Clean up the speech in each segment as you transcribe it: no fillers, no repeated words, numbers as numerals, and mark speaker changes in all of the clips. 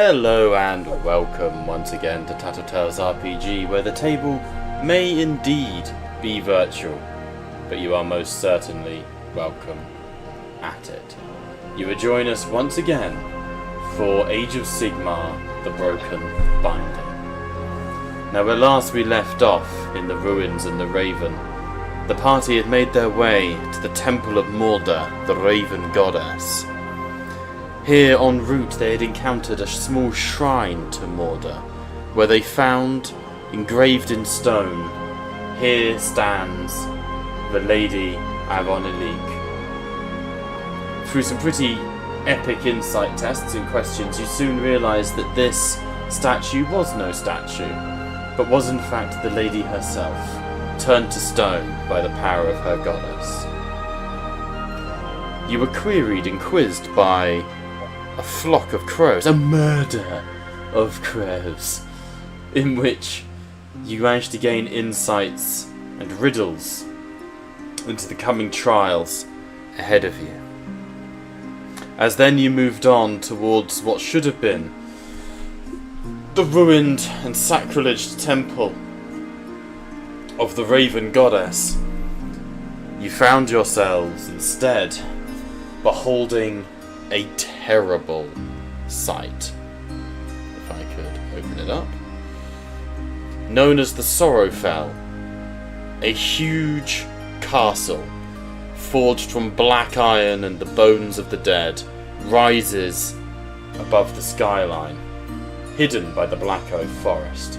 Speaker 1: Hello and welcome once again to Tattletales RPG, where the table may indeed be virtual, but you are most certainly welcome at it. You will join us once again for Age of Sigmar, the Broken Binding. Now, where last we left off in the ruins and the Raven, the party had made their way to the Temple of Morda, the Raven Goddess. Here en route they had encountered a small shrine to Morda, where they found, engraved in stone, "Here stands the Lady Avonileak." Through some pretty epic insight tests and questions, you soon realised that this statue was no statue, but was in fact the lady herself, turned to stone by the power of her goddess. You were queried and quizzed by a flock of crows, a murder of crows, in which you managed to gain insights and riddles into the coming trials ahead of you. As then you moved on towards what should have been the ruined and sacrileged temple of the Raven Goddess, you found yourselves instead beholding a terrible sight. If I could open it up. Known as the Sorrowfell, a huge castle forged from black iron and the bones of the dead rises above the skyline, hidden by the Black Oak Forest.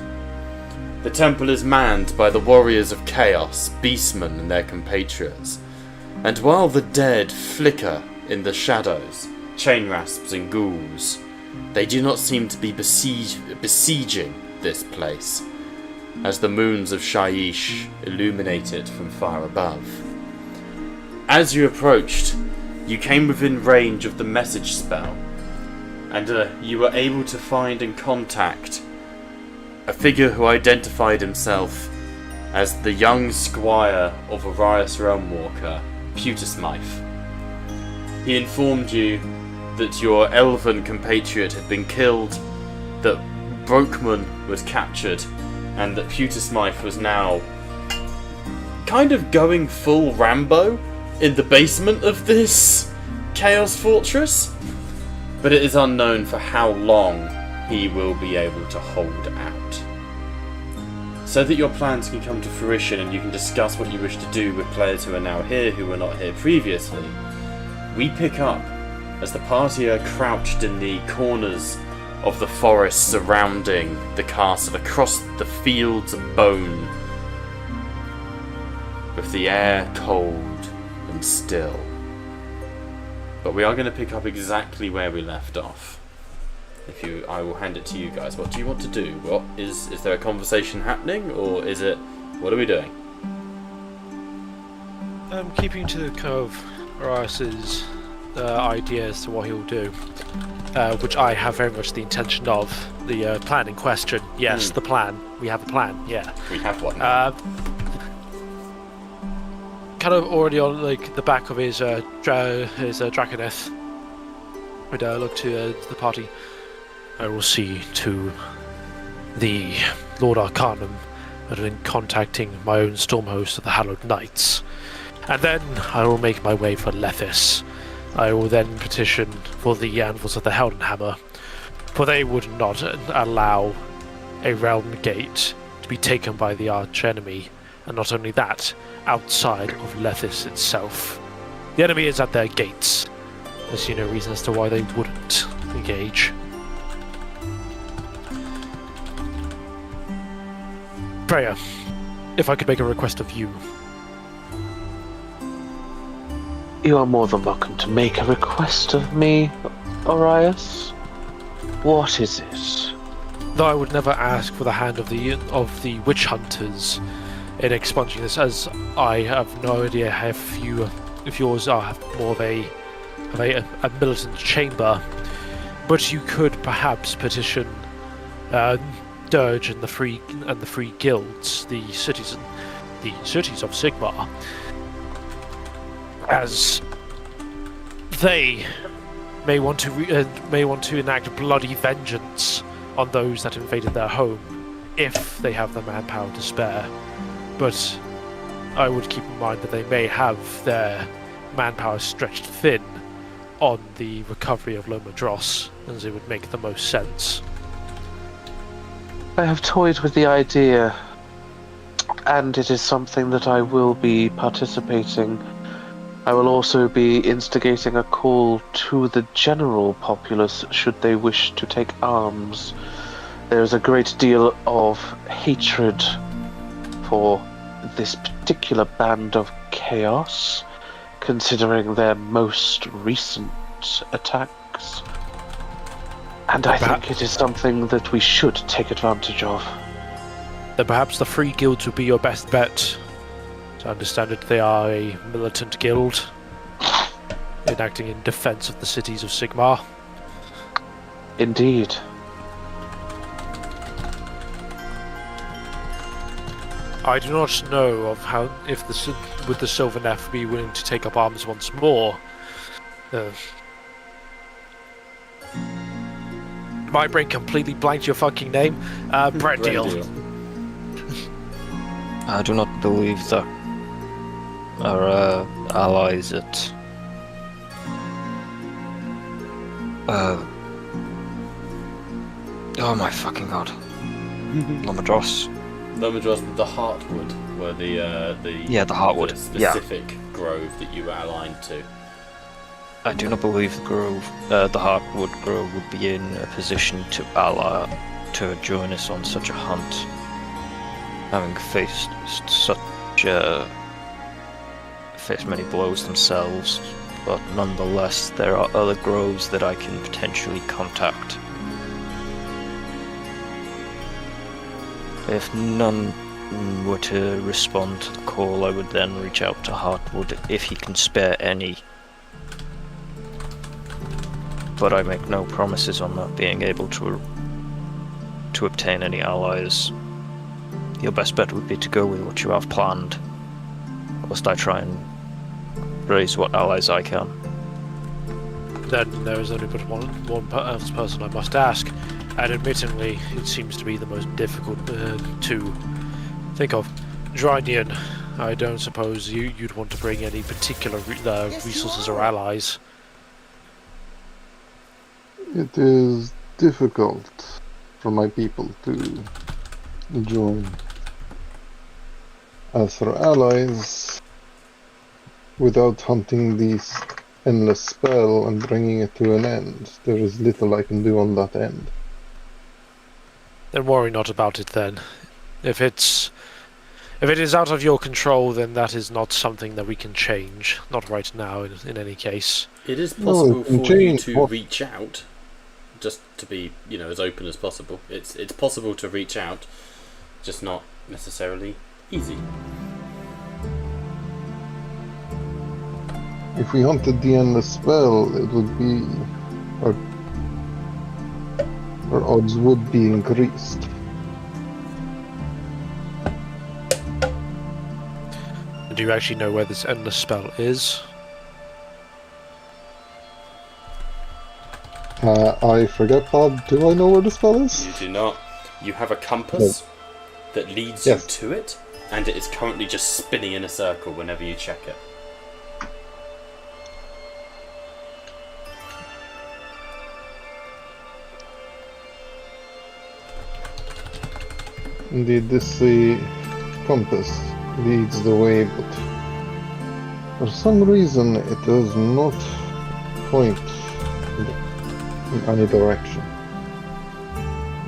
Speaker 1: The temple is manned by the warriors of chaos, beastmen and their compatriots, and while the dead flicker in the shadows, chain rasps and ghouls, they do not seem to be besieging this place, as the moons of Shaiish illuminate it from far above. As you approached, you came within range of the message spell, and you were able to find and contact a figure who identified himself as the young squire of Arias Realmwalker, Pewtersmythe. He informed you that your elven compatriot had been killed, that Brokman was captured, and that Pewtersmythe was now kind of going full Rambo in the basement of this Chaos Fortress, but it is unknown for how long he will be able to hold out. So that your plans can come to fruition and you can discuss what you wish to do with players who are now here who were not here previously, we pick up as the party are crouched in the corners of the forest surrounding the castle, across the fields of bone, with the air cold and still. But we are going to pick up exactly where we left off. I will hand it to you guys. What do you want to do? What is there a conversation happening, or is it, what are we doing?
Speaker 2: Keeping to the kind of Arias's idea as to what he'll do, which I have very much the intention of. The plan in question, yes, the plan. We have a plan, yeah.
Speaker 1: We have one.
Speaker 2: Kind of already on like the back of his Draconeth, would look to the party. I will see to the Lord Arcanum in contacting my own Stormhost of the Hallowed Knights, and then I will make my way for Lethis. I will then petition for the Anvils of the Heldenhammer, for they would not allow a realm gate to be taken by the archenemy, and not only that, outside of Lethis itself. The enemy is at their gates. I see no reason as to why they wouldn't engage. Freya, if I could make a request of you.
Speaker 3: You are more than welcome to make a request of me, Arias. What is it?
Speaker 2: Though I would never ask for the hand of the witch hunters in expunging this, as I have no idea if yours are more of a militant chamber, but you could perhaps petition Dirge and the free guilds, the cities of Sigmar, as they may want to enact bloody vengeance on those that invaded their home, if they have the manpower to spare. But I would keep in mind that they may have their manpower stretched thin on the recovery of Lomadros, as it would make the most sense.
Speaker 3: I have toyed with the idea, and it is something that I will be participating. I will also be instigating a call to the general populace should they wish to take arms. There is a great deal of hatred for this particular band of chaos, considering their most recent attacks. And I think it is something that we should take advantage of.
Speaker 2: Then perhaps the Free Guilds would be your best bet. To understand it, they are a militant guild, enacting in defense of the cities of Sigmar.
Speaker 3: Indeed.
Speaker 2: I do not know of how if would the Sylvaneth be willing to take up arms once more. My brain completely blanked your fucking name. Brett Deal.
Speaker 4: I do not believe that our allies at oh my fucking god. Lomadros.
Speaker 1: Lomadros with the Heartwood, were the
Speaker 4: the Heartwood.
Speaker 1: the specific grove that you were aligned to.
Speaker 4: I do not believe the grove, the Heartwood Grove, would be in a position to join us on such a hunt, having faced many blows themselves. But nonetheless, there are other groves that I can potentially contact. If none were to respond to the call, I would then reach out to Heartwood if he can spare any. But I make no promises on not being able to obtain any allies. Your best bet would be to go with what you have planned, whilst I try and raise what allies I can.
Speaker 2: Then there is only but one person I must ask, and admittedly, it seems to be the most difficult to think of. Drinian, I don't suppose you'd want to bring any particular resources or allies.
Speaker 5: It is difficult for my people to join. As for allies, without hunting this endless spell and bringing it to an end, there is little I can do on that end.
Speaker 2: Then worry not about it then. If it is out of your control, then that is not something that we can change. Not right now, in any case.
Speaker 1: It is possible for you
Speaker 5: change
Speaker 1: to reach out, just to be, as open as possible. It's possible to reach out, just not necessarily easy.
Speaker 5: If we hunted the endless spell, it would be... our odds would be increased.
Speaker 2: Do you actually know where this endless spell is?
Speaker 5: I forget, Bob. Do I know where the spell is?
Speaker 1: You do not. You have a compass that leads you to it, and it is currently just spinning in a circle whenever you check it.
Speaker 5: Indeed, this compass leads the way, but for some reason it does not point in any direction.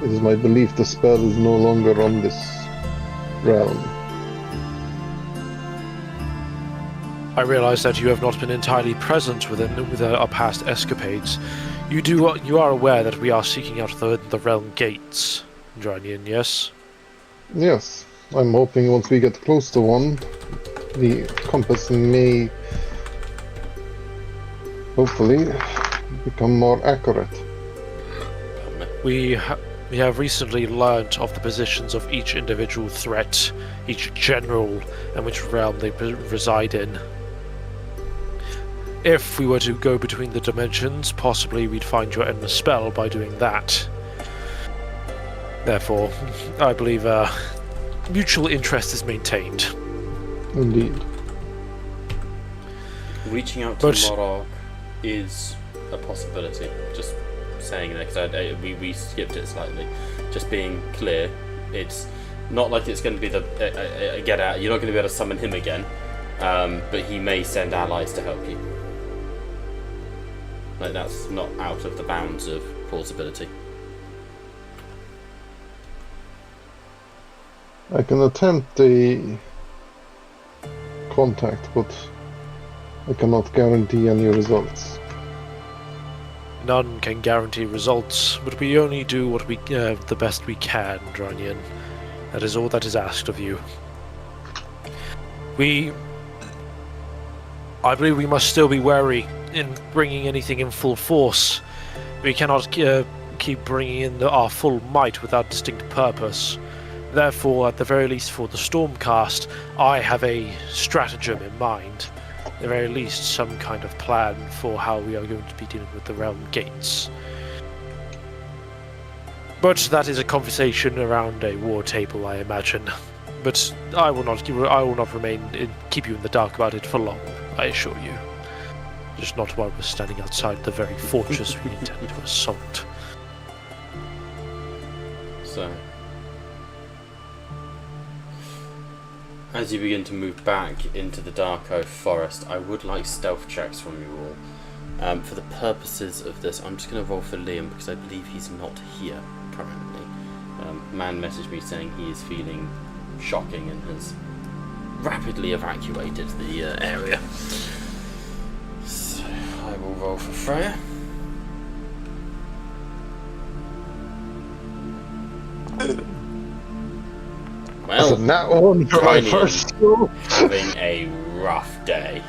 Speaker 5: It is my belief the spell is no longer on this realm.
Speaker 2: I realise that you have not been entirely present with our past escapades. You are aware that we are seeking out the realm gates, Drinian, yes?
Speaker 5: Yes, I'm hoping once we get close to one, the compass may hopefully become more accurate.
Speaker 2: We have recently learnt of the positions of each individual threat, each general, and which realm they reside in. if we were to go between the dimensions, possibly we'd find your endless spell by doing that. Therefore, I believe mutual interest is maintained.
Speaker 5: Indeed.
Speaker 1: Reaching out to
Speaker 2: But-
Speaker 1: Morog is a possibility. Just saying that, because we skipped it slightly. Just being clear, it's not like it's going to be a get out. You're not going to be able to summon him again, but he may send allies to help you. Like, that's not out of the bounds of plausibility.
Speaker 5: I can attempt the contact, but I cannot guarantee any results.
Speaker 2: None can guarantee results, but we only do what we the best we can, Dranian. That is all that is asked of you. I believe we must still be wary in bringing anything in full force. We cannot keep bringing in our full might without distinct purpose. Therefore, at the very least for the Stormcast, I have a stratagem in mind. At the very least, some kind of plan for how we are going to be dealing with the realm gates. But that is a conversation around a war table, I imagine. But I will not keep you in the dark about it for long, I assure you. Just not while we're standing outside the very fortress we intend to assault.
Speaker 1: So, as you begin to move back into the Dark Oak Forest, I would like stealth checks from you all. For the purposes of this, I'm just going to roll for Liam because I believe he's not here currently. Man messaged me saying he is feeling shocking and has rapidly evacuated the area. So I will roll for Freya.
Speaker 5: That's a
Speaker 1: Well,
Speaker 5: nat one for my
Speaker 1: Dranian
Speaker 5: first roll.
Speaker 1: having a rough day.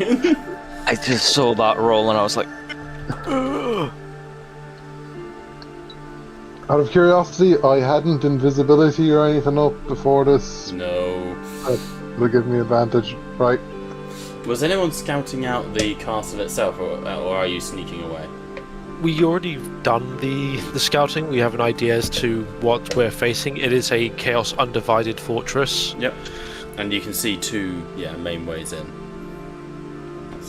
Speaker 4: I just saw that roll and I was like,
Speaker 5: Out of curiosity, I hadn't invisibility or anything up before this.
Speaker 1: No.
Speaker 5: Will give me advantage, right?
Speaker 1: Was anyone scouting out the castle itself, or are you sneaking away?
Speaker 2: We already done the scouting. We have an idea as to what we're facing. It is a chaos undivided fortress.
Speaker 1: Yep. And you can see two, main ways in.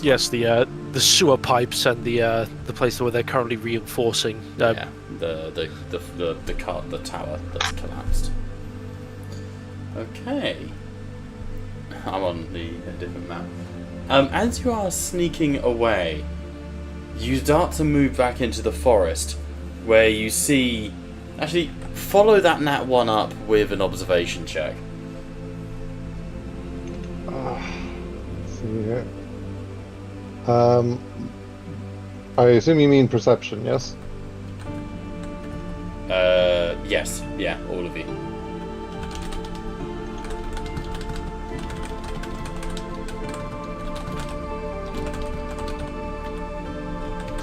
Speaker 2: Yes, the sewer pipes and the place where they're currently reinforcing.
Speaker 1: Yeah, the tower that's collapsed. Okay. I'm on a different map. As you are sneaking away, you start to move back into the forest, where you see... Actually, follow that nat 1 up with an observation check.
Speaker 5: Let's see here. I assume you mean perception, yes?
Speaker 1: Yes. Yeah, all of you.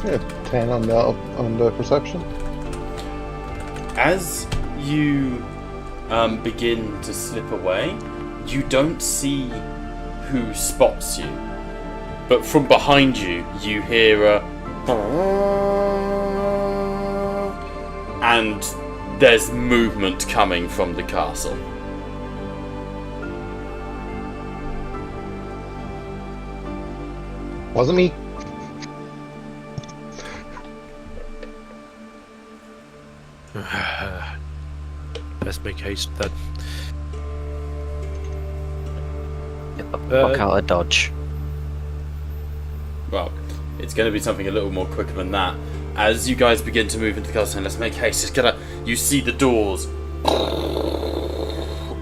Speaker 5: Yeah, 10 on the perception.
Speaker 1: As you begin to slip away, you don't see who spots you. But from behind you, you hear a... And there's movement coming from the castle.
Speaker 5: Wasn't me.
Speaker 2: Let's make haste then.
Speaker 4: get the fuck out of Dodge.
Speaker 1: Well, it's going to be something a little more quicker than that. As you guys begin to move into the castle, and let's make haste, you see the doors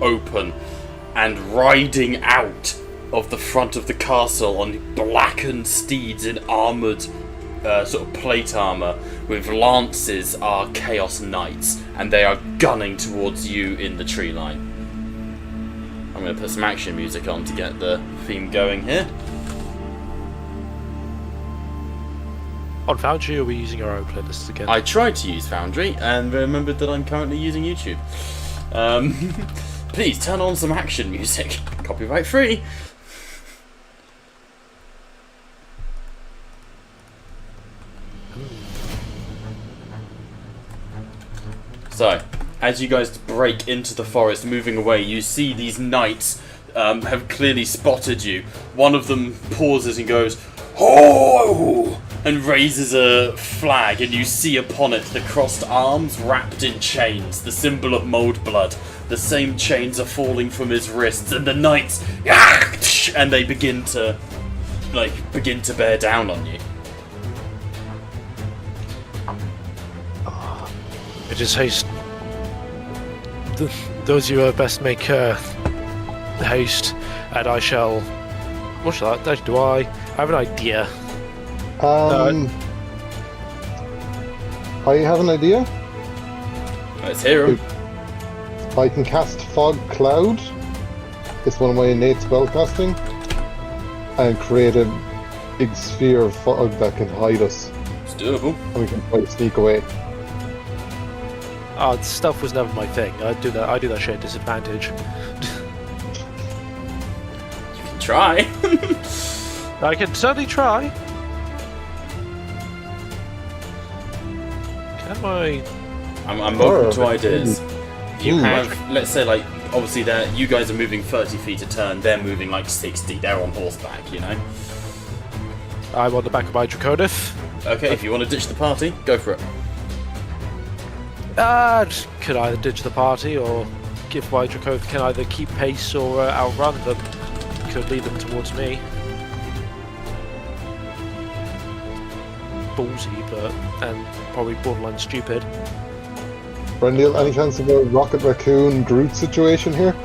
Speaker 1: open, and riding out of the front of the castle on blackened steeds in armoured sort of plate armour with lances are Chaos Knights, and they are gunning towards you in the tree line. I'm going to put some action music on to get the theme going here.
Speaker 2: On Foundry, or are we using our own playlists again?
Speaker 1: I tried to use Foundry and remembered that I'm currently using YouTube. Please turn on some action music. Copyright free. So, as you guys break into the forest, moving away, you see these knights have clearly spotted you. One of them pauses and goes, "Ho!" and raises a flag, and you see upon it the crossed arms wrapped in chains, the symbol of mold blood. The same chains are falling from his wrists, and the knights, and they begin to bear down on you.
Speaker 2: It is haste. Those you best make haste, and I shall. What shall I do? I have an idea.
Speaker 5: I have an idea.
Speaker 1: Let's hear him.
Speaker 5: I can cast Fog Cloud. It's one of my innate spellcasting. And create a big sphere of fog that can hide us.
Speaker 1: It's doable.
Speaker 5: And we can try to sneak away.
Speaker 2: Stealth was never my thing. I do that shit at disadvantage.
Speaker 1: You can try.
Speaker 2: I can certainly try. Can I?
Speaker 1: I'm open to ideas. You
Speaker 5: Ooh.
Speaker 1: have, let's say, like, obviously, you guys are moving 30 feet a turn. They're moving like 60. They're on horseback, you know.
Speaker 2: I'm on the back of my Draconith.
Speaker 1: Okay, if you want to ditch the party, go for it.
Speaker 2: Could either ditch the party or give my Draconith can either keep pace or outrun them. Could lead them towards me. Ballsy, and probably borderline stupid.
Speaker 5: Brendil, any chance of a Rocket Raccoon Groot situation here?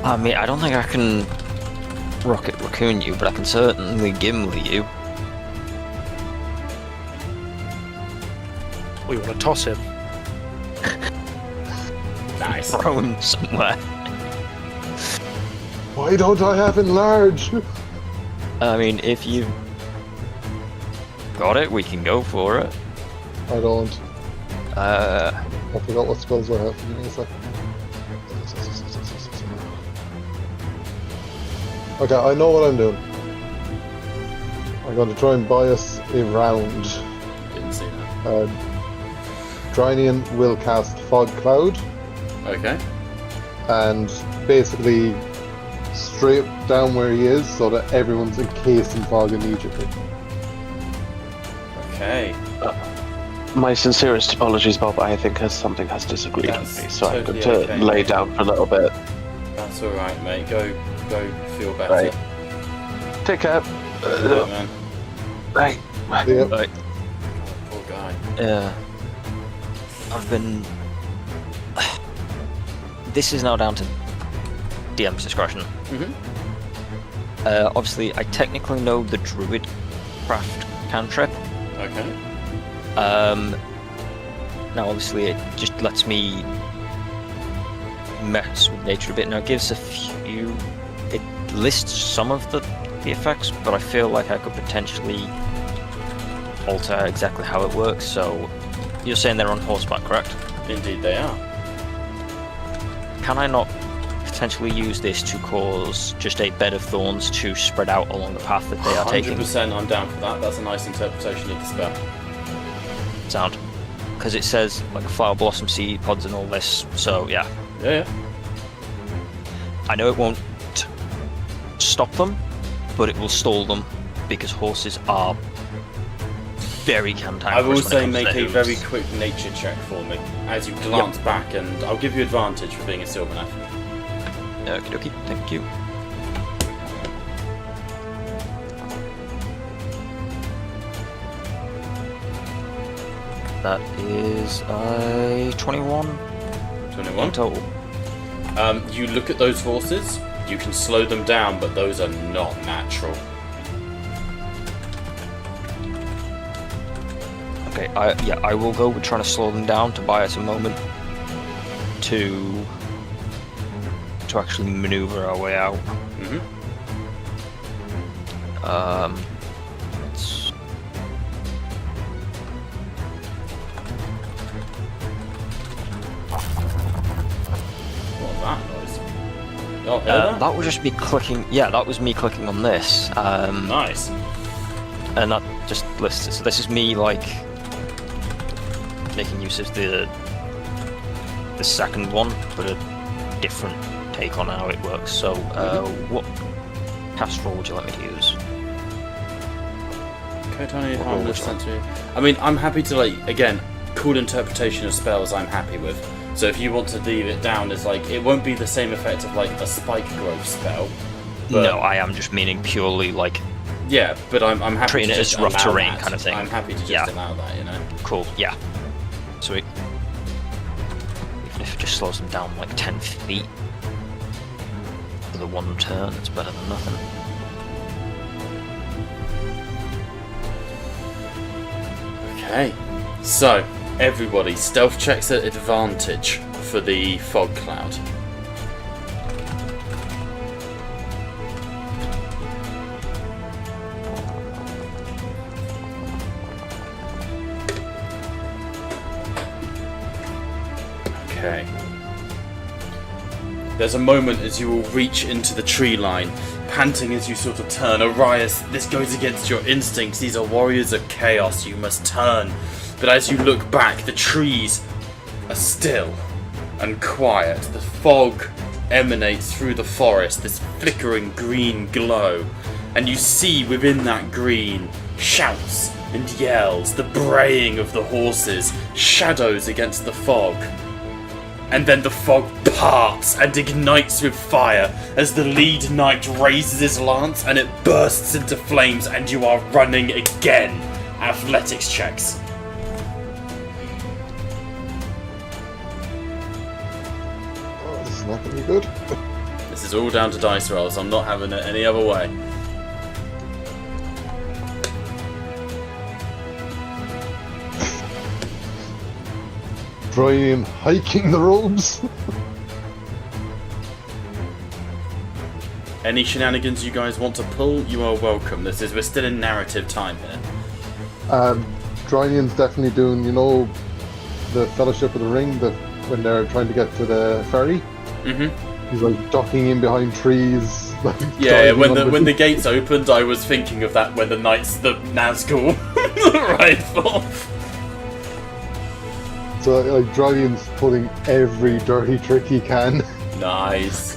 Speaker 4: I mean, I don't think I can Rocket Raccoon you, but I can certainly Gimli you.
Speaker 2: We want to toss him.
Speaker 1: Nice.
Speaker 4: Throw him somewhere.
Speaker 5: Why don't I have enlarge?
Speaker 4: I mean, if you got it, we can go for it.
Speaker 5: I don't.
Speaker 4: Uh,
Speaker 5: I forgot what spells I have. Give me a sec. Okay, I know what I'm doing. I'm going to try and buy us a round.
Speaker 1: Didn't see that.
Speaker 5: Drynian will cast Fog Cloud
Speaker 1: Okay.
Speaker 5: and basically straight down where he is so that everyone's encased in fog immediately.
Speaker 1: Okay.
Speaker 3: My sincerest apologies, Bob. I think something has disagreed with
Speaker 1: That's
Speaker 3: me, so I'm
Speaker 1: totally
Speaker 3: going to
Speaker 1: okay,
Speaker 3: lay
Speaker 1: mate.
Speaker 3: down for a little bit.
Speaker 1: That's alright, mate. Go feel better.
Speaker 3: Right. Take care.
Speaker 1: Right, man.
Speaker 3: Right.
Speaker 5: Yeah.
Speaker 4: right.
Speaker 1: Poor guy.
Speaker 4: Yeah. I've been. This is now down to DM's discretion.
Speaker 1: Mm-hmm.
Speaker 4: Obviously, I technically know the Druid craft cantrip.
Speaker 1: Okay.
Speaker 4: Now, obviously, it just lets me mess with nature a bit. Now, it gives a few. It lists some of the effects, but I feel like I could potentially alter exactly how it works. So, you're saying they're on horseback, correct?
Speaker 1: Indeed, they are.
Speaker 4: Can I not potentially use this to cause just a bed of thorns to spread out along the path that they are taking?
Speaker 1: 100% I'm down for that. That's a nice interpretation of the spell.
Speaker 4: Sound. Because it says like flower blossom seed pods and all this, so yeah.
Speaker 1: Yeah.
Speaker 4: I know it won't stop them, but it will stall them because horses are very cantankerous.
Speaker 1: I will
Speaker 4: when it
Speaker 1: say
Speaker 4: comes to
Speaker 1: make
Speaker 4: their
Speaker 1: a very
Speaker 4: hooves.
Speaker 1: quick nature check for me as you glance back, and I'll give you advantage for being a Sylvaneth.
Speaker 4: Okie dokie, thank you. That is a 21
Speaker 1: 21.
Speaker 4: in total.
Speaker 1: You look at those horses, you can slow them down, but those are not natural.
Speaker 4: Okay, I will go with trying to slow them down to buy us a moment to actually maneuver our way out.
Speaker 1: Mm-hmm.
Speaker 4: Let's-
Speaker 1: What was that noise? Oh, hear that?
Speaker 4: that was just me clicking. Yeah, that was me clicking on this.
Speaker 1: Nice.
Speaker 4: And that just lists it. So this is me like making use of the second one, but a different take on how it works. So, what cast roll would you like me to use?
Speaker 1: Harmless sensory. I mean, I'm happy to, like, again, cool interpretation of spells I'm happy with. So if you want to leave it down as, like, it won't be the same effect of, like, a spike growth spell. But,
Speaker 4: no, I am just meaning purely, like...
Speaker 1: Yeah, but I'm happy
Speaker 4: treating
Speaker 1: to
Speaker 4: it
Speaker 1: just
Speaker 4: as rough
Speaker 1: allow
Speaker 4: terrain
Speaker 1: that.
Speaker 4: kind of thing.
Speaker 1: I'm happy to just allow that, you know?
Speaker 4: Cool, yeah. Sweet. Even if it just slows them down, like, 10 feet for the one turn, it's better than nothing.
Speaker 1: Okay, so everybody, stealth checks at advantage for the fog cloud. Okay. There's a moment as you will reach into the tree line, panting as you sort of turn. Arias, this goes against your instincts. These are warriors of chaos. You must turn. But as you look back, the trees are still and quiet. The fog emanates through the forest, this flickering green glow. And you see within that green shouts and yells, the braying of the horses, shadows against the fog. And then the fog parts and ignites with fire as the lead knight raises his lance and it bursts into flames and you are running again. Athletics checks.
Speaker 5: Oh, this is not going to be good.
Speaker 1: This is all down to dice rolls. I'm not having it any other way.
Speaker 5: Brian hiking the robes.
Speaker 1: Any shenanigans you guys want to pull, you are welcome. We're still in narrative time here.
Speaker 5: Drinian's definitely doing, you know, the Fellowship of the Ring, that when they're trying to get to the ferry.
Speaker 1: Mm-hmm.
Speaker 5: He's like ducking in behind trees. Like,
Speaker 1: Yeah, when the gates opened, I was thinking of that when the Nazgul rifle.
Speaker 5: So like Drinian's pulling every dirty trick he can.
Speaker 1: Nice.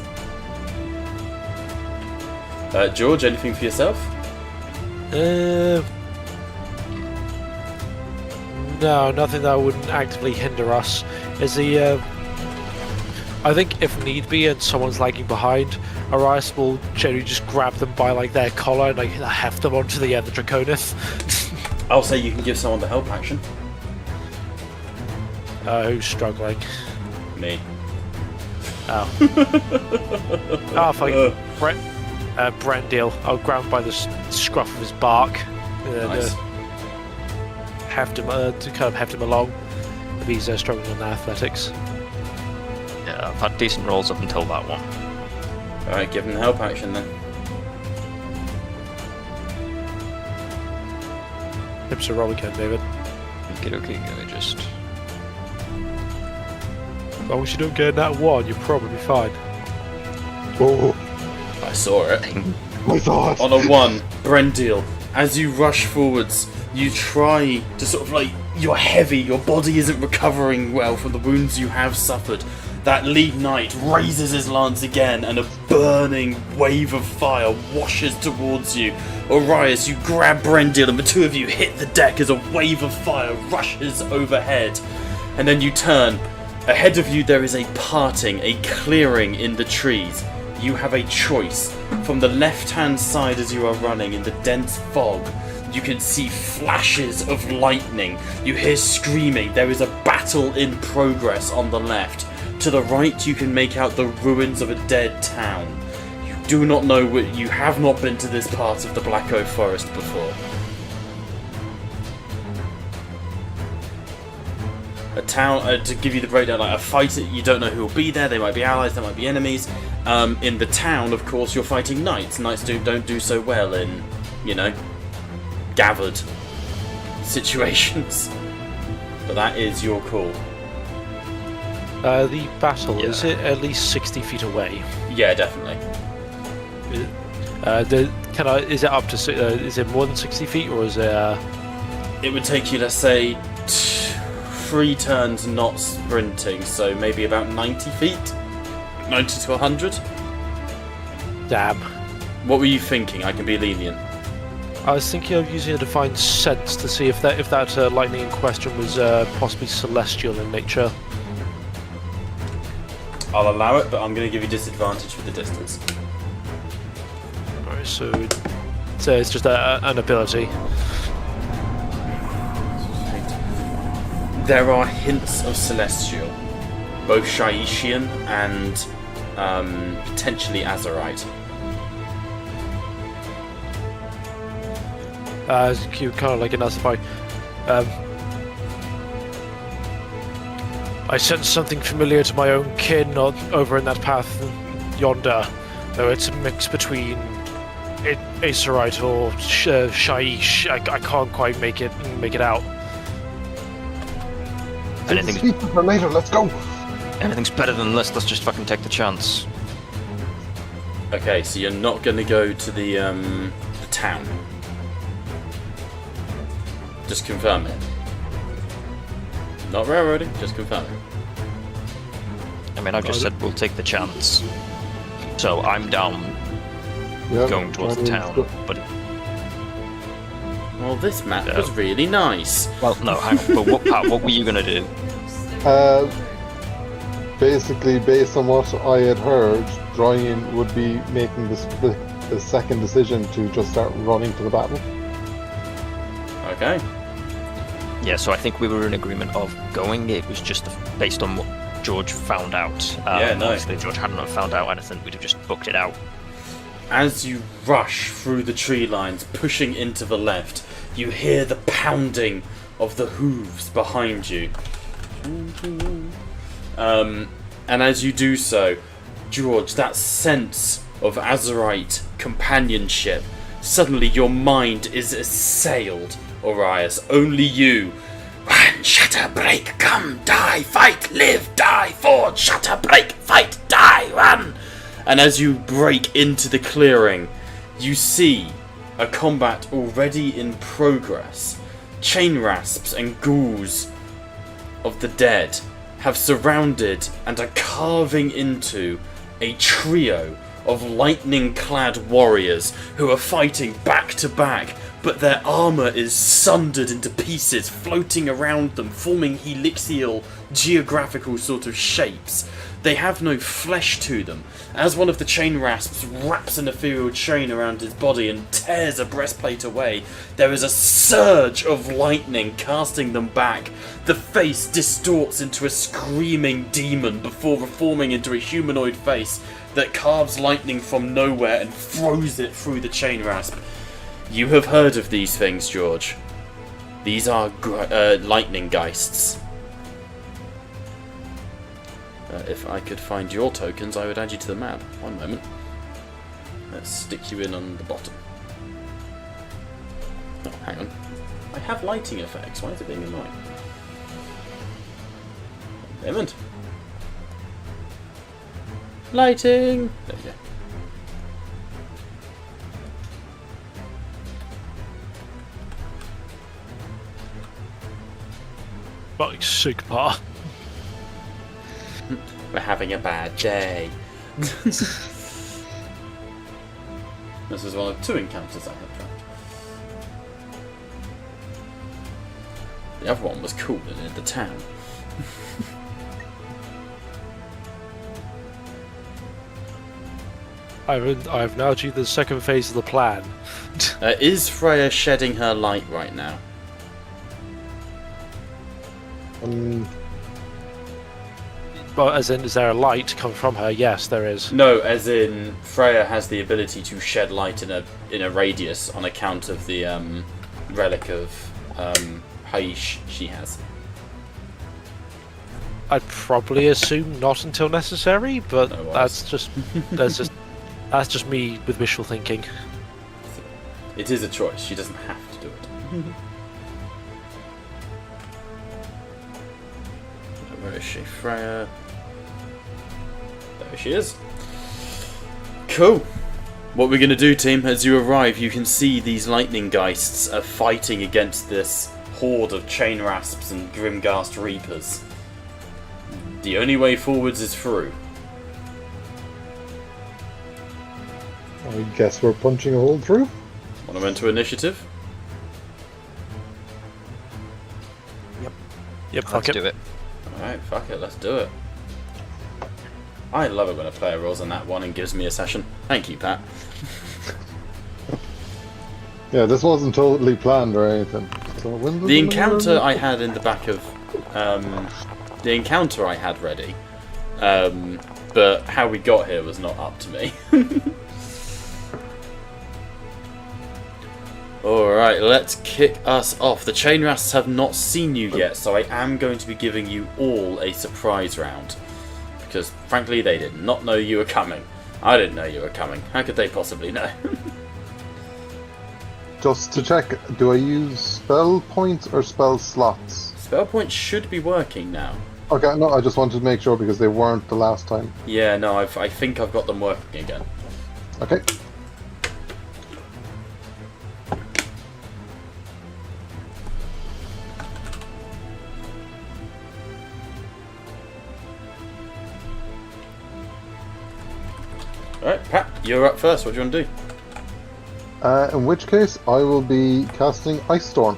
Speaker 1: George, anything for yourself?
Speaker 2: No, nothing that wouldn't actively hinder us. I think if need be and someone's lagging behind, Arias will generally just grab them by like their collar and like heft them onto the Draconith.
Speaker 1: I'll say you can give someone the help action.
Speaker 2: Who's struggling?
Speaker 1: Me.
Speaker 2: Oh. Fine. Brandil. I'll grab him by the scruff of his bark.
Speaker 1: Nice.
Speaker 2: Heft him to kind of heft him along if he's struggling on athletics.
Speaker 4: Yeah, I've had decent rolls up until that one.
Speaker 1: Alright, give him the help action then.
Speaker 2: Hips a roll again, David.
Speaker 4: Okay, let me just...
Speaker 2: As long as you don't get that one, you're probably fine.
Speaker 5: Oh,
Speaker 1: I saw it.
Speaker 5: my thought.
Speaker 1: On a 1, Brendil, as you rush forwards, you try to sort of like, you're heavy, your body isn't recovering well from the wounds you have suffered. That lead knight raises his lance again and a burning wave of fire washes towards you. Arias, you grab Brendil and the two of you hit the deck as a wave of fire rushes overhead. And then you turn. Ahead of you there is a parting, a clearing in the trees. You have a choice. From the left-hand side as you are running in the dense fog, you can see flashes of lightning. You hear screaming. There is a battle in progress on the left. To the right, you can make out the ruins of a dead town. You do not know you have not been to this part of the Black Oak Forest before. A town, to give you the breakdown, like a fight, you don't know who will be there. They might be allies, they might be enemies. In the town, of course, you're fighting knights. Knights don't do so well in, gathered situations. But that is your call.
Speaker 2: The battle, is it at least 60 feet away?
Speaker 1: Yeah, definitely.
Speaker 2: Is it up to? Is it more than 60 feet, or is it?
Speaker 1: It would take you, let's say, 3 turns not sprinting, so maybe about 90 feet? 90 to 100?
Speaker 2: Damn.
Speaker 1: What were you thinking? I can be lenient.
Speaker 2: I was thinking of using a divine sense to see if that lightning in question was possibly celestial in nature.
Speaker 1: I'll allow it, but I'm going to give you disadvantage for the distance.
Speaker 2: Alright, so it's just an ability.
Speaker 1: There are hints of celestial, both Shaishian and potentially Azerite.
Speaker 2: You kind of like an by. I sense something familiar to my own kin over in that path yonder, though it's a mix between Acerite or Shaiish. I can't quite make it out.
Speaker 5: Speak for later, let's go!
Speaker 4: Anything's better than this. Let's just fucking take the chance.
Speaker 1: Okay, so you're not going to go to the town. Just confirm it. Not railroading, just confirm it.
Speaker 4: I mean, I've just said we'll take the chance. So I'm down
Speaker 5: Yeah,
Speaker 4: going towards the town, but
Speaker 1: Well, this map was really nice.
Speaker 4: well, no, hang on. But what were you gonna do?
Speaker 5: Basically, based on what I had heard, Brian would be making the second decision to just start running to the battle.
Speaker 1: Okay.
Speaker 4: Yeah, so I think we were in agreement of going. It was just based on what George found out.
Speaker 1: Yeah, no.
Speaker 4: Obviously, if George hadn't have found out anything, we'd have just booked it out.
Speaker 1: As you rush through the tree lines, pushing into the left, you hear the pounding of the hooves behind you. And as you do so, George, that sense of Azerite companionship, suddenly your mind is assailed. Orias, only you. Run, shatter, break, come, die, fight, live, die, forge, shatter, break, fight, die, run! And as you break into the clearing, you see a combat already in progress. Chain rasps and ghouls of the dead have surrounded and are carving into a trio of lightning-clad warriors who are fighting back to back, but their armour is sundered into pieces, floating around them, forming helixial, geographical sort of shapes. They have no flesh to them. As one of the chain rasps wraps an ethereal chain around his body and tears a breastplate away, there is a surge of lightning casting them back. The face distorts into a screaming demon before reforming into a humanoid face that carves lightning from nowhere and throws it through the chain rasp. You have heard of these things, George. These are lightning geists. If I could find your tokens, I would add you to the map. One moment. Let's stick you in on the bottom. Oh, hang on. I have lighting effects. Why is it being annoying? Payment. Lighting! There you go.
Speaker 2: Like Sigmar.
Speaker 1: We're having a bad day. This is one of 2 encounters I have tracked. The other one was cool and in the town.
Speaker 2: I've now achieved the second phase of the plan.
Speaker 1: Is Freya shedding her light right now?
Speaker 2: But as in, is there a light coming from her? Yes, there is.
Speaker 1: No, as in Freya has the ability to shed light in a radius on account of the relic of Haish she has.
Speaker 2: I'd probably assume not until necessary, but
Speaker 1: No,
Speaker 2: that's just me with wishful thinking.
Speaker 1: It is a choice. She doesn't have to do it. Where is she? Freya. There she is. Cool. What we're going to do, team, as you arrive, you can see these lightning geists are fighting against this horde of chain rasps and Grimghast Reapers. The only way forwards is through.
Speaker 5: I guess we're punching a hole through.
Speaker 1: Want to enter initiative?
Speaker 2: Yep, fuck
Speaker 4: Let's
Speaker 2: it.
Speaker 4: do it.
Speaker 1: Alright, fuck it, let's do it. I love it when a player rolls on that one and gives me a session. Thank you, Pat.
Speaker 5: Yeah, this wasn't totally planned or anything. So when does
Speaker 1: The encounter I had in the back of... the encounter I had ready. But how we got here was not up to me. Alright, let's kick us off. The chain rasps have not seen you yet, so I am going to be giving you all a surprise round. Because, frankly, they did not know you were coming. I didn't know you were coming. How could they possibly know?
Speaker 5: Just to check, do I use spell points or spell slots?
Speaker 1: Spell points should be working now.
Speaker 5: Okay, no, I just wanted to make sure because they weren't the last time.
Speaker 1: Yeah, no, I think I've got them working again.
Speaker 5: Okay.
Speaker 1: Alright, Pat, you're up first. What do you want to do?
Speaker 5: In which case, I will be casting Ice Storm.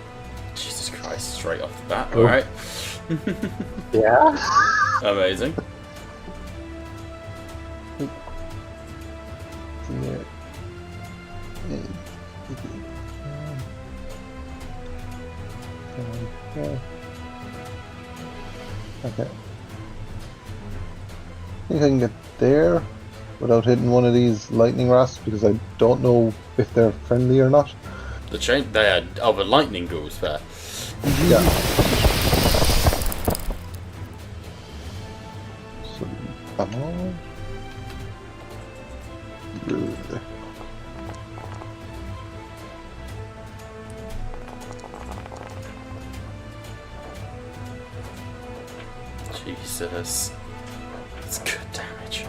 Speaker 1: Jesus Christ, straight off the bat.
Speaker 5: Oh.
Speaker 1: Alright.
Speaker 5: Yeah.
Speaker 1: Amazing.
Speaker 5: Okay. I think I can get there without hitting one of these lightning rasps because I don't know if they're friendly or not.
Speaker 1: The chain, they had other lightning ghouls there.
Speaker 5: Yeah. So, good.
Speaker 1: Jesus. That's good damage.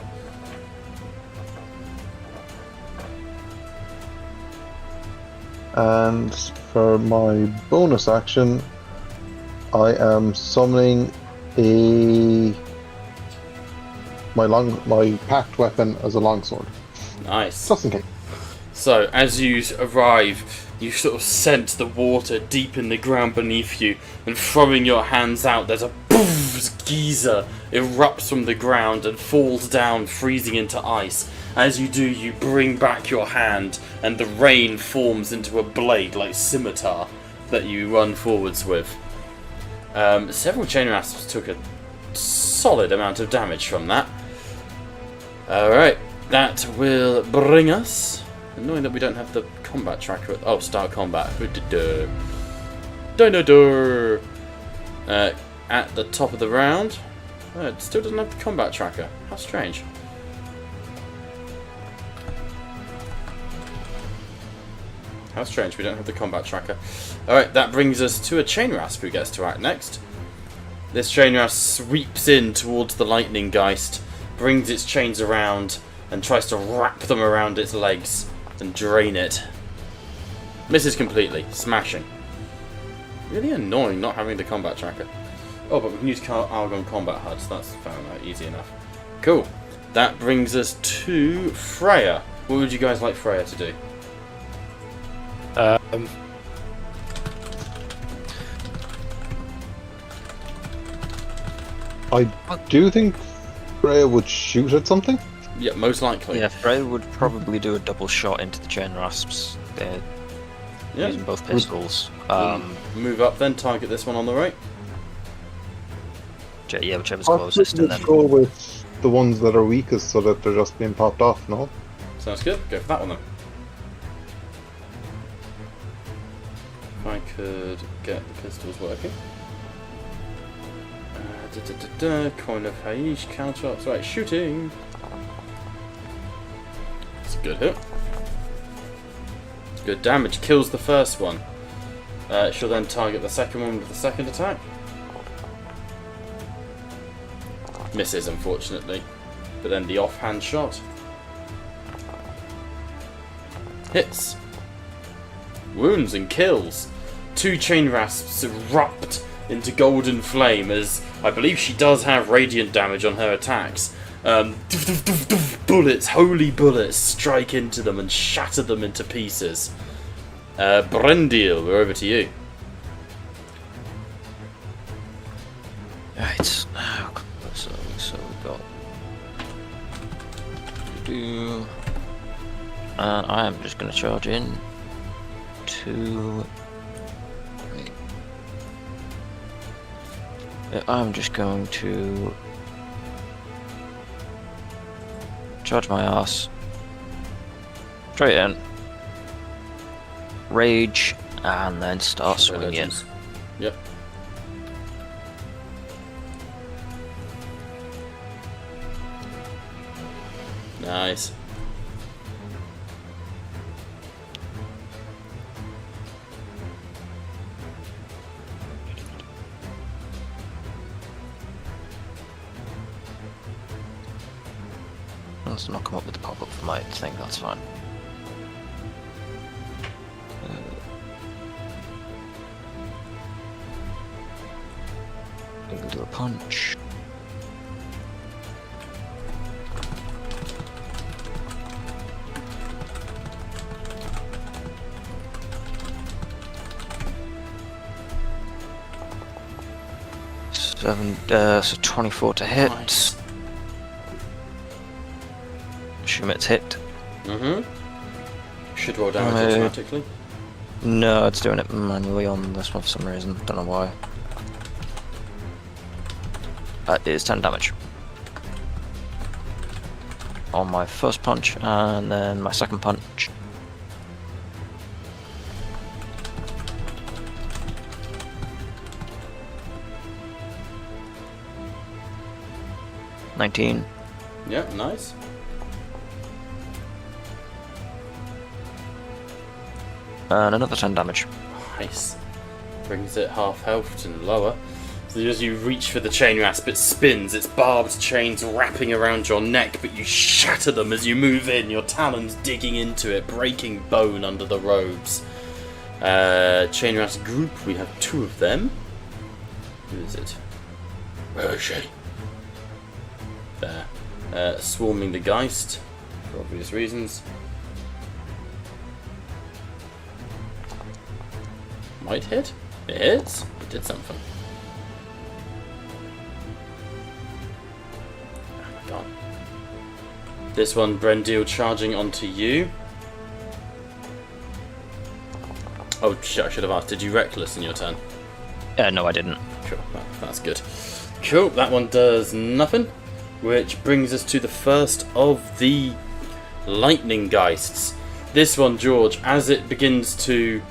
Speaker 5: And for my bonus action, I am summoning my packed weapon as a longsword.
Speaker 1: Nice.
Speaker 5: Just in case.
Speaker 1: So, as you arrive, you sort of sense the water deep in the ground beneath you, and throwing your hands out, there's a poof as geyser erupts from the ground and falls down, freezing into ice. As you do, you bring back your hand, and the rain forms into a blade like scimitar that you run forwards with. Several chain rasps took a solid amount of damage from that. Alright, that will bring us... Annoying that we don't have the combat tracker. Oh, start combat. Dino-dur. At the top of the round. It still doesn't have the combat tracker. How strange. How strange we don't have the combat tracker. Alright, that brings us to a chain rasp who gets to act next. This chain rasp sweeps in towards the lightning geist, brings its chains around, and tries to wrap them around its legs and drain it. Misses completely, smashing. Really annoying not having the combat tracker. Oh, but we can use Argon combat HUDs, that's found out easy enough. Cool. That brings us to Freya. What would you guys like Freya to do?
Speaker 5: I do think Freya would shoot at something.
Speaker 1: Yeah, most likely.
Speaker 4: Yeah, Freya would probably do a double shot into the chain rasps. They're
Speaker 1: Yeah.
Speaker 4: using both pistols.
Speaker 1: Move up then, target this one on the right.
Speaker 4: Yeah, whichever's
Speaker 5: I'll
Speaker 4: closest, and then
Speaker 5: go with the ones that are weakest so that they're just being popped off, no?
Speaker 1: Sounds good. Go for that one then. If I could get the pistols working. Coin of Haish, Caltrops. Right, shooting. It's a good hit. It's good damage. Kills the first one. She'll then target the second one with the second attack. Misses, unfortunately. But then the offhand shot. Hits. Wounds and kills. two chain rasps erupt into golden flame as I believe she does have radiant damage on her attacks. Bullets, holy bullets, strike into them and shatter them into pieces. Brendil, we're over to you.
Speaker 4: Right. So we've got. And I am just going to charge in. 2. I'm just going to charge my ass straight in, rage, and then start swinging.
Speaker 1: Yep. Nice.
Speaker 4: Let's not come up with the pop-up for my thing, that's fine. We can do a punch. So 24 to hit.
Speaker 1: Nice.
Speaker 4: Assume it's hit.
Speaker 1: Should roll damage automatically.
Speaker 4: No, it's doing it manually on this one for some reason. Don't know why. That is 10 damage. On my first punch, and then my second punch. $19.
Speaker 1: Yep, nice.
Speaker 4: And another 10 damage.
Speaker 1: Nice. Brings it half health and lower. So as you reach for the chain rasp, it spins, its barbed chains wrapping around your neck, but you shatter them as you move in, your talons digging into it, breaking bone under the robes. Chain rasp group, we have 2 of them. Who is it? Where is she? There. Swarming the Geist, for obvious reasons. Might hit? It hits? It did something. Oh my god. This one, Brendil, charging onto you. Oh shit, I should have asked, did you Reckless in your turn?
Speaker 4: No, I didn't.
Speaker 1: Cool, that's good. Cool, that one does nothing. Which brings us to the first of the Lightning Geists. This one, George, as it begins to...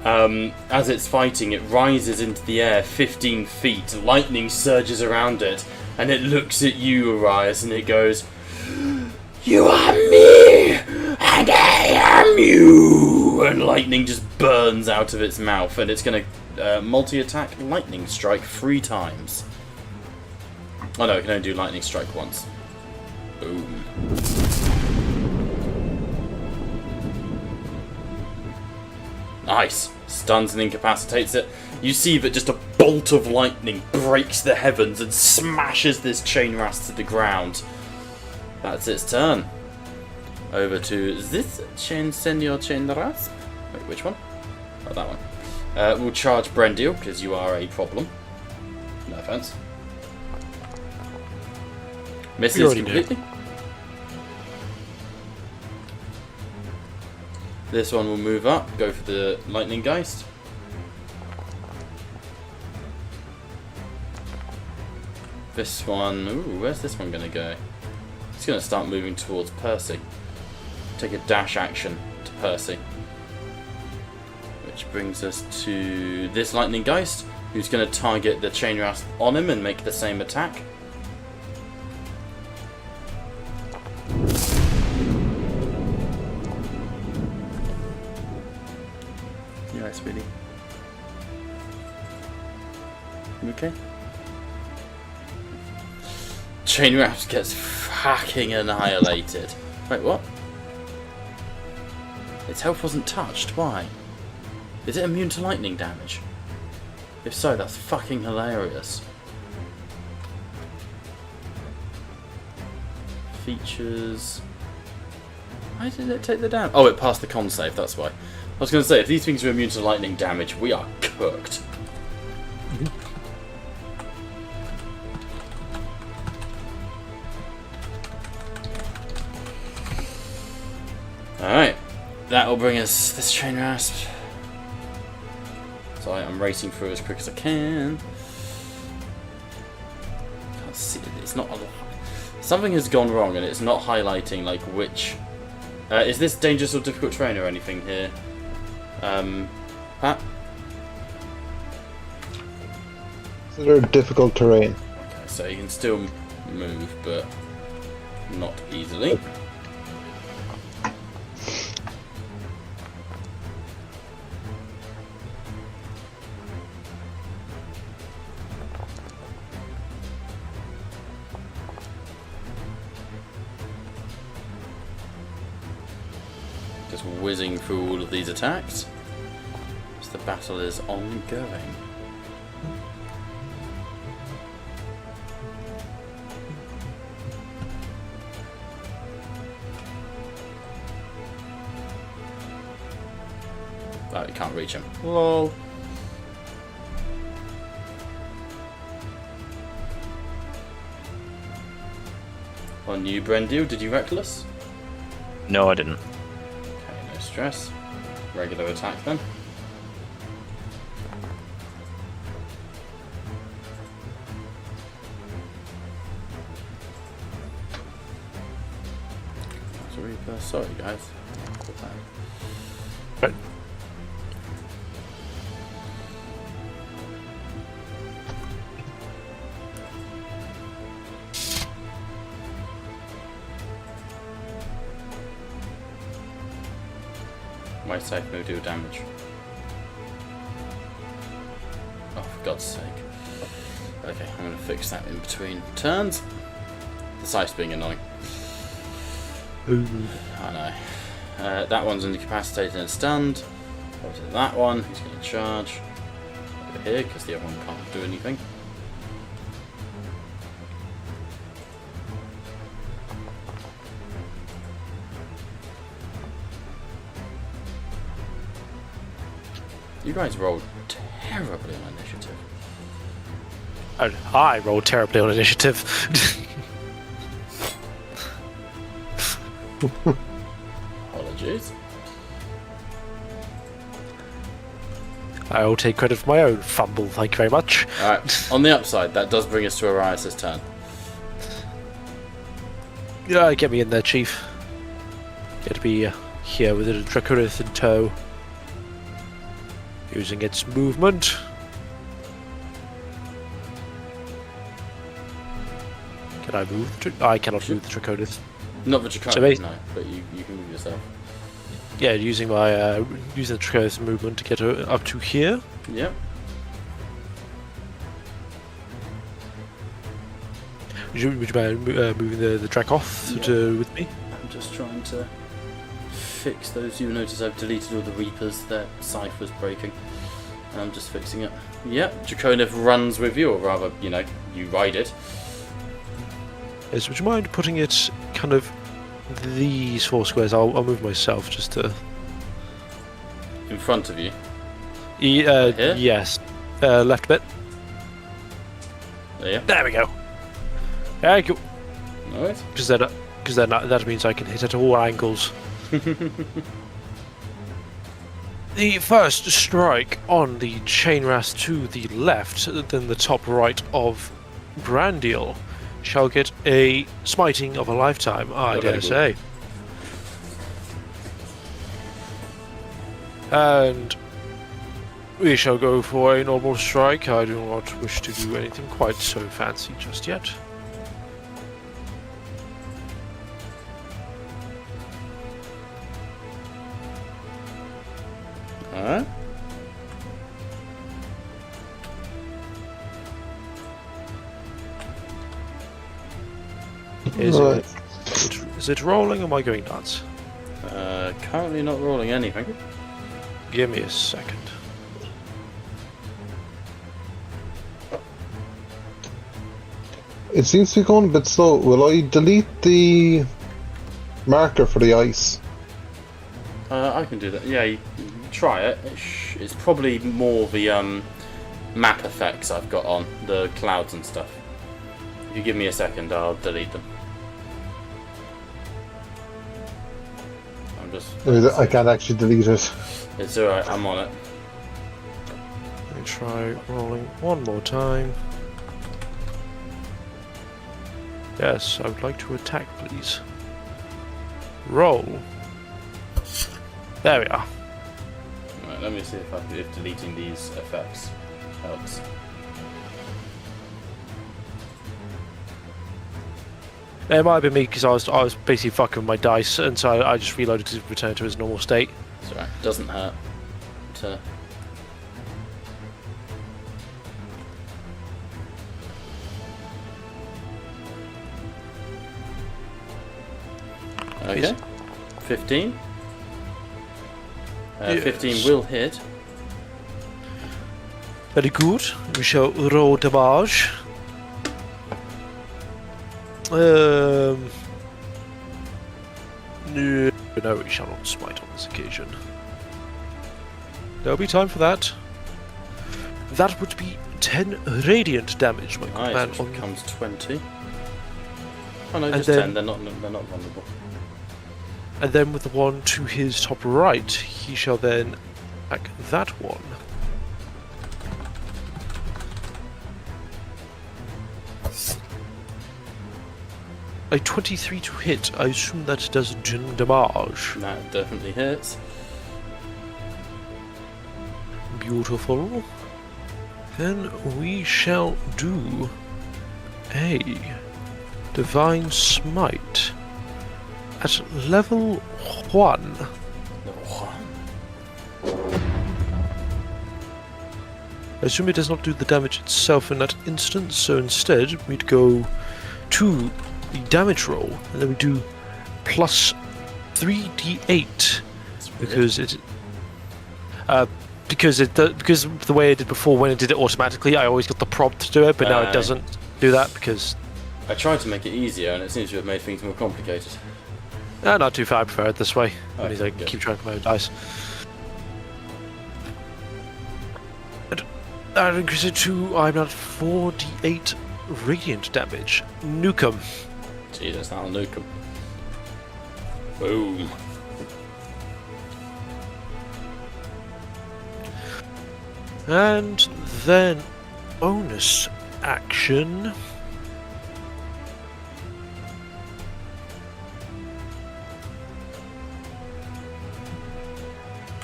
Speaker 1: as it's fighting, it rises into the air 15 feet. Lightning surges around it, and it looks at you, Arias, and it goes, "You are me, and I am you!" And lightning just burns out of its mouth, and it's going to multi-attack Lightning Strike 3 times. Oh no, it can only do Lightning Strike once. Boom. Nice. Stuns and incapacitates it. You see that just a bolt of lightning breaks the heavens and smashes this chain rasp to the ground. That's its turn. Over to this Senor Chain Rasp. Wait, which one? Oh, that one. We'll charge Brendil, because you are a problem. No offense. Misses completely. This one will move up, go for the Lightning Geist. This one, ooh, where's this one going to go? It's going to start moving towards Percy. Take a dash action to Percy. Which brings us to this Lightning Geist, who's going to target the Chain Rasp on him and make the same attack. Yeah, sweetie. You okay? Chain Rasp gets fucking annihilated. Wait, what? Its health wasn't touched. Why? Is it immune to lightning damage? If so, that's fucking hilarious. Features... Why did it take the damage? Oh, it passed the con save, that's why. I was going to say, if these things are immune to lightning damage, we are cooked. Alright, that'll bring us this chain rasp. So I'm racing through as quick as I can. Can't see it, it's not... Something has gone wrong and it's not highlighting like which... is this dangerous or difficult terrain or anything here? Pat?
Speaker 5: Consider difficult terrain.
Speaker 1: Okay, so you can still move, but not easily. Just whizzing through all of these attacks as the battle is ongoing. Oh, you can't reach him. Lol. On you, Brendil, did you reckless?
Speaker 4: No, I didn't.
Speaker 1: Okay, no stress. Regular attack then. Sorry guys.
Speaker 2: Right.
Speaker 1: My safe no do damage. Oh, for God's sake. Okay, I'm going to fix that in between turns. The scythe's being annoying. I know. That one's incapacitated and stunned. Over to that one, who's going to charge over here because the other one can't do anything. You guys rolled terribly on initiative.
Speaker 2: And I rolled terribly on initiative.
Speaker 1: Apologies.
Speaker 2: I will take credit for my own fumble, thank you very much.
Speaker 1: Alright, on the upside, that does bring us to Arias' turn.
Speaker 2: Yeah, get me in there, Chief. Get to be here with a Draconith in tow. Using its movement. Can I move? I cannot move the Draconith.
Speaker 1: Not the Draconic,
Speaker 2: So
Speaker 1: no, but you can move yourself.
Speaker 2: Yeah, using my using the Draconith movement to get her up to here.
Speaker 1: Yep.
Speaker 2: Would you mind moving the Dracoth with me?
Speaker 1: I'm just trying to fix those. You notice I've deleted all the Reapers. Their scythe was breaking. I'm just fixing it. Yep, Draconith runs with you, or rather, you know, you ride it.
Speaker 2: Yes, would you mind putting it kind of these 4 squares? I'll move myself just to...
Speaker 1: In front of you.
Speaker 2: Here?
Speaker 1: Here?
Speaker 2: Yes. Left a bit. There we go. Thank you.
Speaker 1: Alright.
Speaker 2: Because then that means I can hit at all angles. The first strike on the chain ras to the left, then the top right of Brandiel, shall get a smiting of a lifetime, I dare say. And we shall go for a normal strike. I do not wish to do anything quite so fancy just yet.
Speaker 1: Alright.
Speaker 2: Is it rolling or am I going nuts?
Speaker 1: Currently not rolling anything.
Speaker 2: Give me a second.
Speaker 5: It seems to be going a bit slow. Will I delete the marker for the ice?
Speaker 1: I can do that. Yeah, you try it. It's probably more the map effects I've got on, the clouds and stuff. If you give me a second, I'll delete them. I'm just...
Speaker 5: I can't actually delete it.
Speaker 1: It's alright, I'm on it.
Speaker 2: Let me try rolling one more time. Yes, I would like to attack, please. Roll. There we are.
Speaker 1: Right, let me see if deleting these effects helps.
Speaker 2: It might have been me because I was basically fucking with my dice, and so I just reloaded to return to his normal state.
Speaker 1: It's alright, doesn't hurt to... Okay, 15. 15
Speaker 2: Yes.
Speaker 1: will hit.
Speaker 2: Very good. We shall roll damage. No, we shall not smite on this occasion. There'll be time for that. That would be 10 radiant damage, my good man.
Speaker 1: Nice, which
Speaker 2: On
Speaker 1: becomes 20. Oh no,
Speaker 2: And
Speaker 1: just
Speaker 2: then-
Speaker 1: 10. They're not vulnerable.
Speaker 2: And then with the one to his top right, he shall then attack that one. A 23 to hit. I assume that does gin damage.
Speaker 1: That definitely hits.
Speaker 2: Beautiful. Then we shall do a Divine Smite at level 1.
Speaker 1: Level 1.
Speaker 2: I assume it does not do the damage itself in that instance, so instead we'd go to the damage roll, and then we do plus 3d8 because it because the way I did before, when it did it automatically, I always got the prompt to do it, but now it doesn't do that because
Speaker 1: I tried to make it easier, and it seems to have made things more complicated.
Speaker 2: not too far. I prefer it this way.
Speaker 1: Okay,
Speaker 2: That means I can
Speaker 1: good.
Speaker 2: keep track of my own dice. And that increases it to I'm at 4d8 radiant damage. Nukem.
Speaker 1: Jesus, that'll nuke 'em. Boom.
Speaker 2: And then bonus action.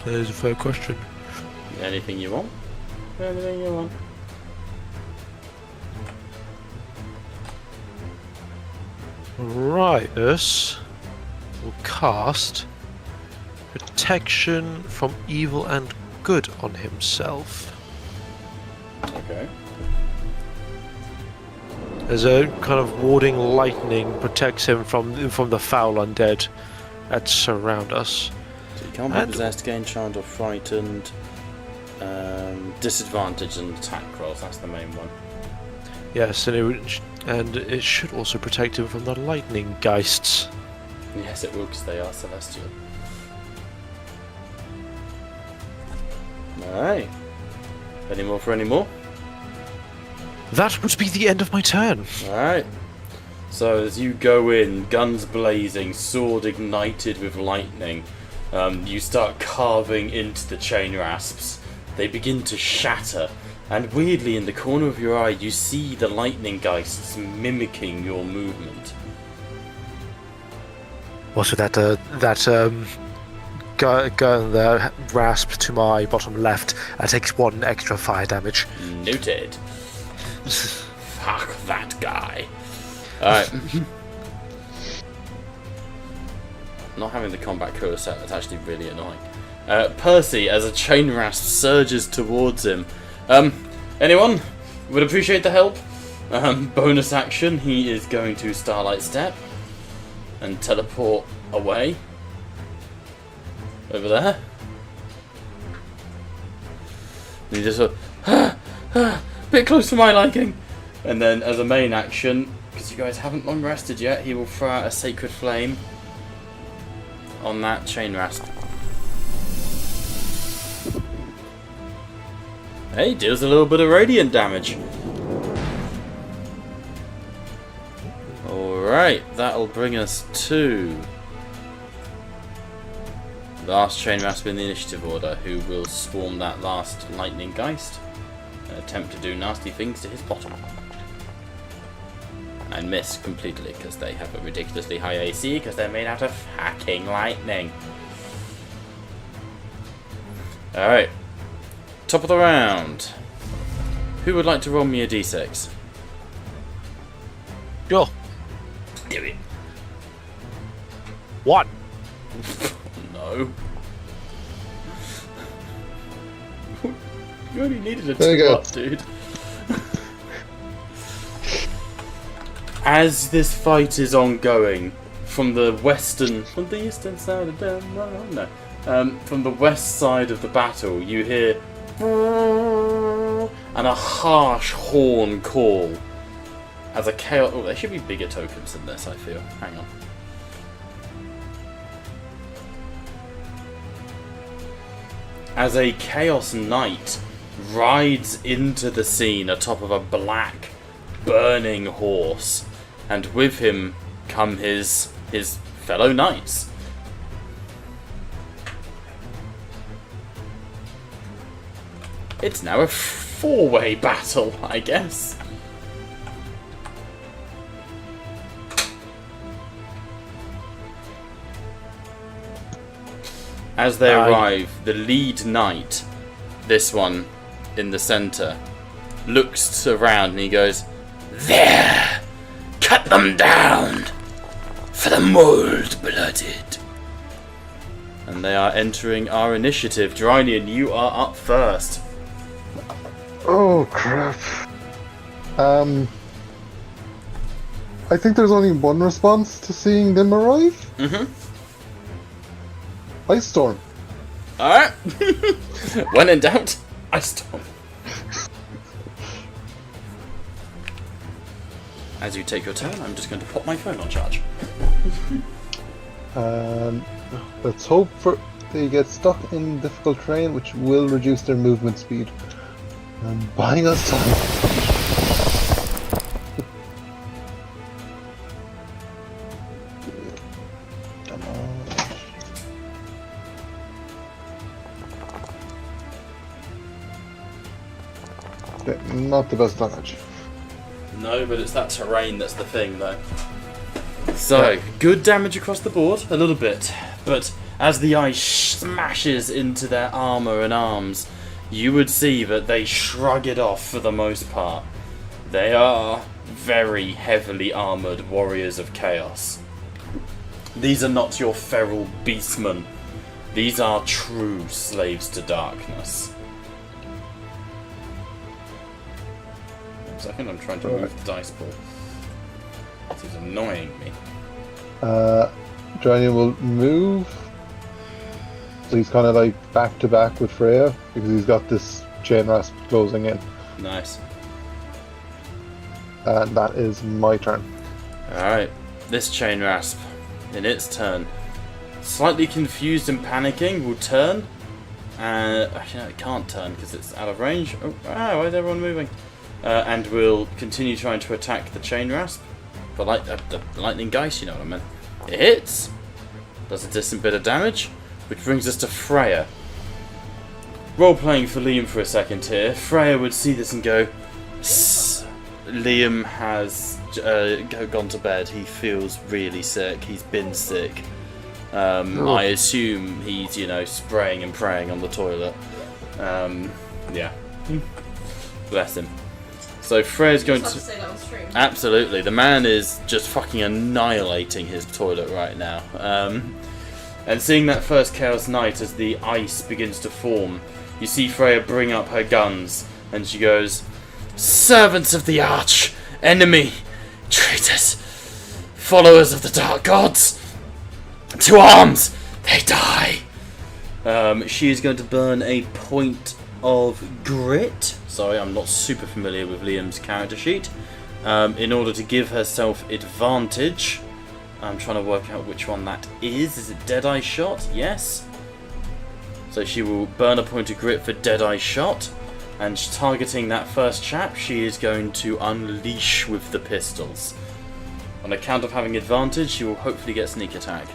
Speaker 2: There's a fair question.
Speaker 1: Anything you want? Anything you want?
Speaker 2: Riot will cast Protection from Evil and Good on himself.
Speaker 1: Okay.
Speaker 2: As a kind of warding lightning protects him from the foul undead that surround us.
Speaker 1: So you can't be
Speaker 2: And-
Speaker 1: possessed, gain charmed or frightened. Disadvantage and attack rolls, that's the main one.
Speaker 2: Yes, and it should also protect him from the lightning geists.
Speaker 1: Yes, it will, because they are celestial. Alright. Any more for any more?
Speaker 2: That would be the end of my turn.
Speaker 1: Alright. So as you go in, guns blazing, sword ignited with lightning, you start carving into the chain rasps. They begin to shatter, and weirdly in the corner of your eye you see the lightning geists mimicking your movement.
Speaker 2: Also, that gun there rasp to my bottom left takes 1 extra fire damage.
Speaker 1: Noted. Fuck that guy. Alright. Not having the combat quota set, that's actually really annoying. Percy, as a chain rasp surges towards him. Anyone? Would appreciate the help. Bonus action, he is going to Starlight Step and teleport away. Over there. And you just sort of, bit close to my liking. And then as a main action, because you guys haven't long rested yet, he will throw out a Sacred Flame on that Chain Rasp. Hey, deals a little bit of radiant damage. Alright, that'll bring us to the last Chain Rasp in the initiative order, who will swarm that last Lightning Geist and attempt to do nasty things to his bottom. And miss completely, because they have a ridiculously high AC, because they're made out of hacking lightning. Alright. Top of the round. Who would like to roll me a d6?
Speaker 2: Sure.
Speaker 1: Do it.
Speaker 2: 1.
Speaker 1: No. You only needed a
Speaker 5: There you
Speaker 1: 2
Speaker 5: go.
Speaker 1: up, dude. As this fight is ongoing, from the eastern side of Denmark, no, from the west side of the battle, you hear and a harsh horn call as a chaos. Oh, there should be bigger tokens than this, I feel. Hang on. As a Chaos Knight rides into the scene atop of a black, burning horse, and with him come his fellow knights. It's now a 4-way battle, I guess. As they arrive, the lead knight, this one in the centre, looks around and he goes, "There! Cut them down! For the mold-blooded!" And they are entering our initiative. Drynian, you are up first.
Speaker 5: Oh crap. I think there's only one response to seeing them arrive.
Speaker 1: Mm-hmm.
Speaker 5: Ice Storm.
Speaker 1: Alright. When in doubt, Ice Storm. As you take your turn, I'm just going to pop my phone on charge.
Speaker 5: Let's hope for they get stuck in difficult terrain, which will reduce their movement speed. Buying us time. Come on. Okay, not the best damage.
Speaker 1: No, but it's that terrain that's the thing, though. So, good damage across the board, a little bit. But as the ice smashes into their armour and arms, you would see that they shrug it off for the most part. They are very heavily armoured warriors of chaos. These are not your feral beastmen. These are true slaves to darkness. One second, I'm trying to move the dice ball. This is annoying me.
Speaker 5: Johnny will move. So he's kind of like back to back with Freya because he's got this chain rasp closing in.
Speaker 1: Nice.
Speaker 5: And that is my turn.
Speaker 1: Alright, this chain rasp, in its turn, slightly confused and panicking, will turn. Actually, no, it can't turn because it's out of range. Oh, why is everyone moving? And will continue trying to attack the chain rasp. But like the lightning geist, you know what I mean. It hits, does a decent bit of damage, which brings us to Freya. Role-playing for Liam for a second here. Freya would see this and go, Liam has gone to bed. He feels really sick. He's been sick. I assume he's, spraying and praying on the toilet. Yeah. Bless him. So Freya's going to
Speaker 6: say that on stream.
Speaker 1: Absolutely. The man is just fucking annihilating his toilet right now. And seeing that first Chaos Knight as the ice begins to form, you see Freya bring up her guns, and she goes, "Servants of the Arch, enemy, traitors, followers of the Dark Gods, to arms, they die." She is going to burn a point of grit. Sorry, I'm not super familiar with Liam's character sheet. In order to give herself advantage. I'm trying to work out which one that is. Is it Deadeye Shot? Yes. So she will burn a point of grit for Deadeye Shot. And targeting that first chap, she is going to unleash with the pistols. On account of having advantage, she will hopefully get sneak attack.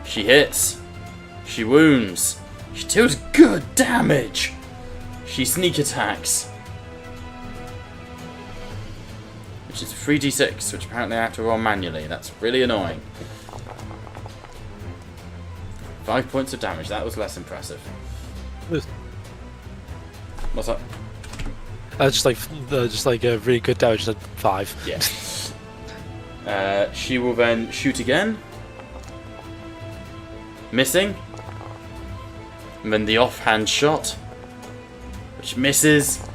Speaker 1: She hits. She wounds. She deals good damage. She sneak attacks. Which is 3d6, which apparently I have to roll manually. That's really annoying. 5 points of damage. That was less impressive. What's up?
Speaker 2: Just like a really good damage at 5.
Speaker 1: Yeah. She will then shoot again. Missing. And then the offhand shot, which misses.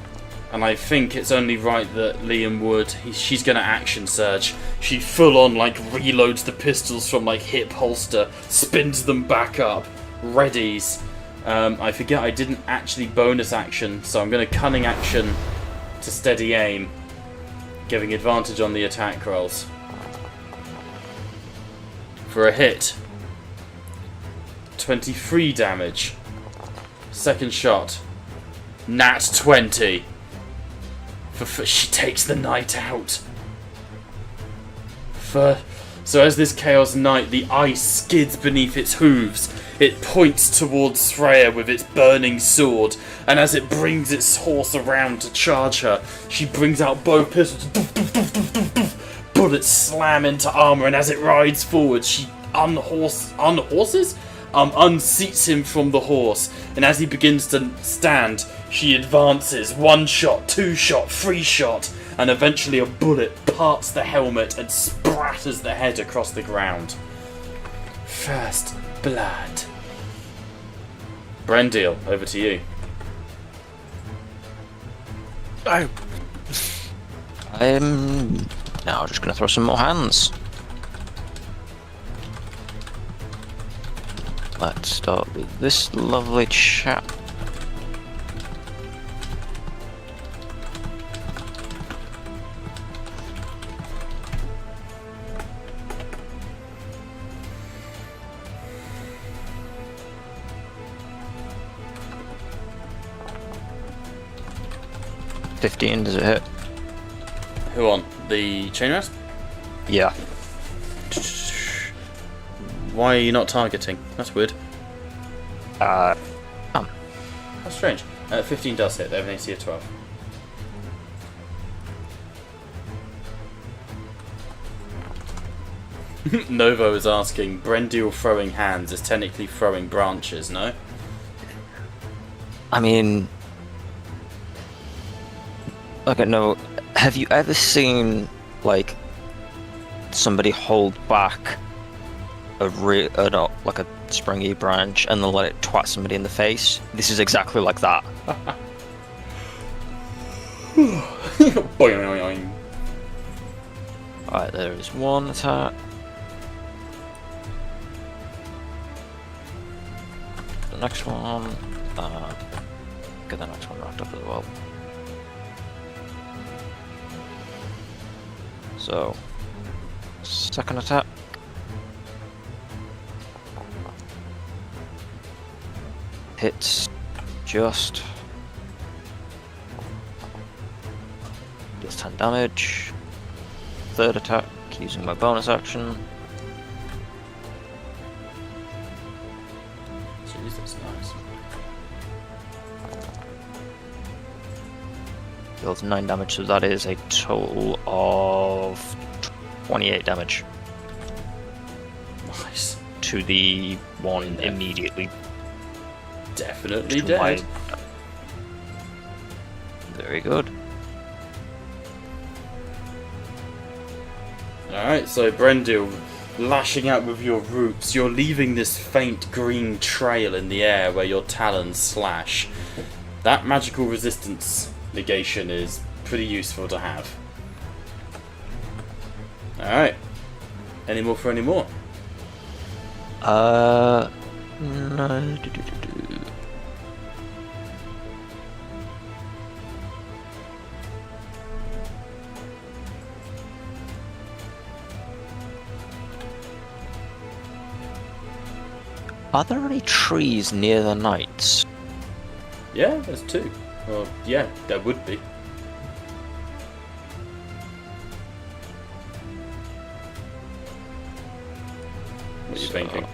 Speaker 1: And I think it's only right that Liam would. She's going to action surge. She full on reloads the pistols from hip holster, spins them back up, readies. I forget I didn't actually bonus action, so I'm going to cunning action to steady aim, giving advantage on the attack rolls. For a hit, 23 damage. Second shot, nat 20. She takes the knight out. So as this Chaos Knight, the ice skids beneath its hooves, it points towards Freya with its burning sword, and as it brings its horse around to charge her, she brings out both pistols. Bullets slam into armor, and as it rides forward, she unseats him from the horse, and as he begins to stand, she advances 1 shot, 2 shot, 3 shot, and eventually a bullet parts the helmet and spratters the head across the ground. First blood. Brendil, over to you.
Speaker 4: I'm now just going to throw some more hands. Let's start with this lovely chap. $15, does it hit?
Speaker 1: Who on? The chain rasp?
Speaker 4: Yeah.
Speaker 1: Why are you not targeting? That's weird. That's strange. 15 does hit. They have an AC of 12. Novo is asking, Brendil throwing hands is technically throwing branches, no?
Speaker 4: I mean, okay, no. Have you ever seen somebody hold back a springy branch and then let it twat somebody in the face? This is exactly like that.
Speaker 1: Boing.
Speaker 4: Alright, there is one attack. The next one. Get the next one wrapped up as well. So, second attack. Hits just. Deals 10 damage. Third attack using my bonus action.
Speaker 1: Jeez, that's nice.
Speaker 4: Deals 9 damage, so that is a total of 28 damage.
Speaker 1: Nice.
Speaker 4: To the one
Speaker 1: Yeah.
Speaker 4: immediately.
Speaker 1: Definitely
Speaker 4: to
Speaker 1: dead.
Speaker 4: Very good.
Speaker 1: Alright, so Brendil, lashing out with your roots, you're leaving this faint green trail in the air where your talons slash. That magical resistance negation is pretty useful to have. Alright. Any more for any more?
Speaker 4: No. Are there any trees near the knights?
Speaker 1: Yeah, there's 2. Well, yeah, there would be. What are you thinking?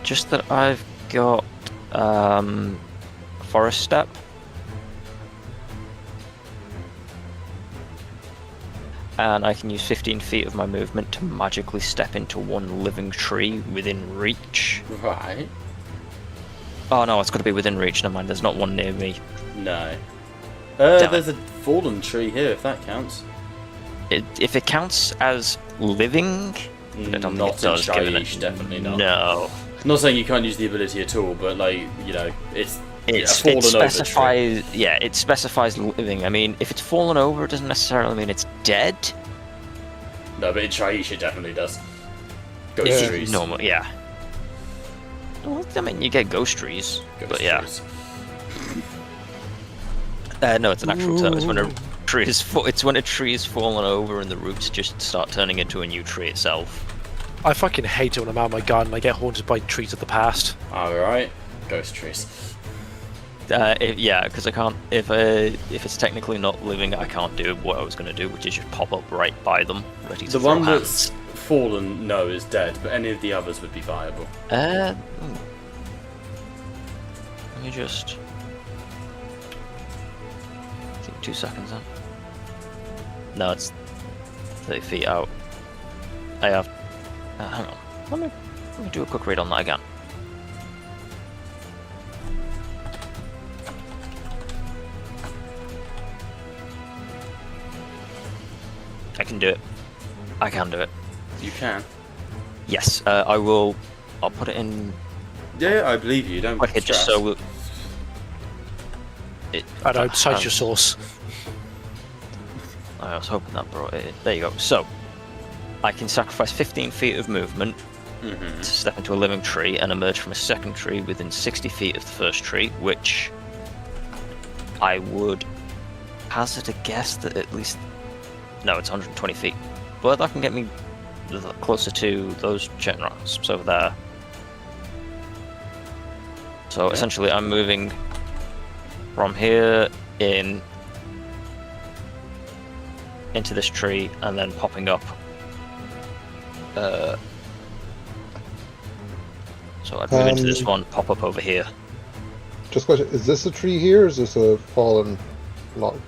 Speaker 4: Just that I've got forest step. And I can use 15 feet of my movement to magically step into one living tree within reach.
Speaker 1: Right.
Speaker 4: Oh no, it's got to be within reach. Never mind, there's not one near me.
Speaker 1: No.
Speaker 4: Damn
Speaker 1: There's a fallen tree here, if that counts.
Speaker 4: If it counts as living, I don't
Speaker 1: Not
Speaker 4: think it does.
Speaker 1: in
Speaker 4: Given
Speaker 1: Shaiish,
Speaker 4: it,
Speaker 1: definitely not.
Speaker 4: No.
Speaker 1: I'm not saying you can't use the ability at all, but like, you know, it's
Speaker 4: It
Speaker 1: fallen over tree.
Speaker 4: specifies, yeah, it specifies living. I mean, if it's fallen over, it doesn't necessarily mean it's dead.
Speaker 1: No, but in Shaiish it definitely does. Ghost trees.
Speaker 4: Normal, yeah. Well, I mean, you get ghost trees,
Speaker 1: Ghost
Speaker 4: but yeah.
Speaker 1: trees.
Speaker 4: No, it's an actual term. It's when a tree is it's when a tree is fallen over and the roots just start turning into a new tree itself.
Speaker 2: I fucking hate it when I'm out in my garden and I get haunted by trees of the past.
Speaker 1: Alright. Ghost trees.
Speaker 4: Yeah, because I can't. If it's technically not living, I can't do what I was going to do, which is just pop up right by them, ready to
Speaker 1: The
Speaker 4: throw
Speaker 1: one
Speaker 4: hands.
Speaker 1: that's fallen, no, is dead, but any of the others would be viable.
Speaker 4: Let me just. Give me 2 seconds then. No, it's 30 feet out. I have. Hang on. Let me do a quick read on that again. I can do it. I can do it.
Speaker 1: You can.
Speaker 4: Yes, I will. I'll put it in.
Speaker 1: Yeah, I believe you. Don't
Speaker 4: Okay, just
Speaker 1: stress.
Speaker 4: so.
Speaker 2: I don't cite your source.
Speaker 4: I was hoping that brought it in. There you go. So, I can sacrifice 15 feet of movement to step into a living tree and emerge from a second tree within 60 feet of the first tree, which I would hazard a guess that at least. No, it's 120 feet. But that can get me closer to those gen rasps over there. So essentially, I'm moving from here into this tree and then popping up. So I'd move into this one, pop up over here.
Speaker 5: Just question: is this a tree here, or is this a fallen log?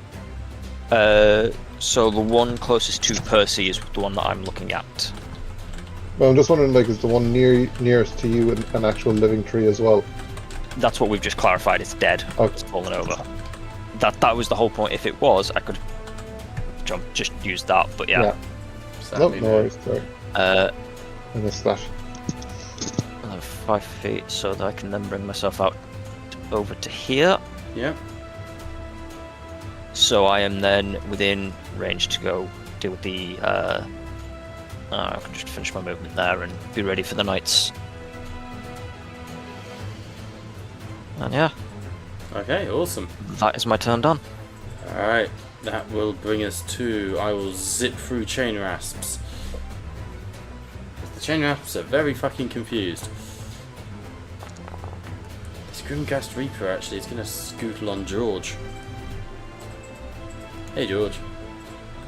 Speaker 4: So the one closest to Percy is the one that I'm looking at.
Speaker 5: Well, I'm just wondering, like, is the one nearest to you an actual living tree as well?
Speaker 4: That's what we've just clarified. It's dead.
Speaker 5: Okay.
Speaker 4: It's fallen over. That was the whole point. If it was, I could just use that. But yeah.
Speaker 5: Nope, no worries. Sorry. I missed that.
Speaker 4: Another 5 feet, so that I can then bring myself out over to here.
Speaker 1: Yeah.
Speaker 4: So I am then within range to go deal with the. I can just finish my movement there and be ready for the knights. And yeah,
Speaker 1: Okay, awesome.
Speaker 4: that is my turn done.
Speaker 1: Alright, that will bring us to... I will zip through chain rasps. The chain rasps are very fucking confused. This Grimghast Reaper actually is going to scootle on George. Hey George.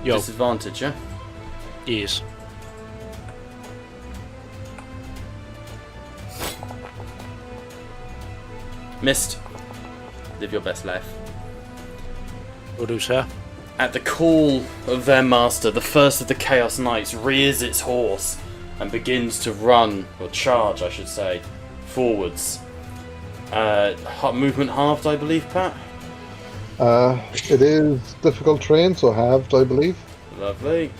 Speaker 2: Yo,
Speaker 1: Disadvantage, yeah?
Speaker 2: ears.
Speaker 1: Missed. Live your best life.
Speaker 2: Will do, sir.
Speaker 1: At the call of their master, the first of the Chaos Knights rears its horse and begins to run, or charge I should say, forwards. Movement halved, I believe, Pat?
Speaker 5: It is difficult terrain, so halved, I believe.
Speaker 1: Lovely.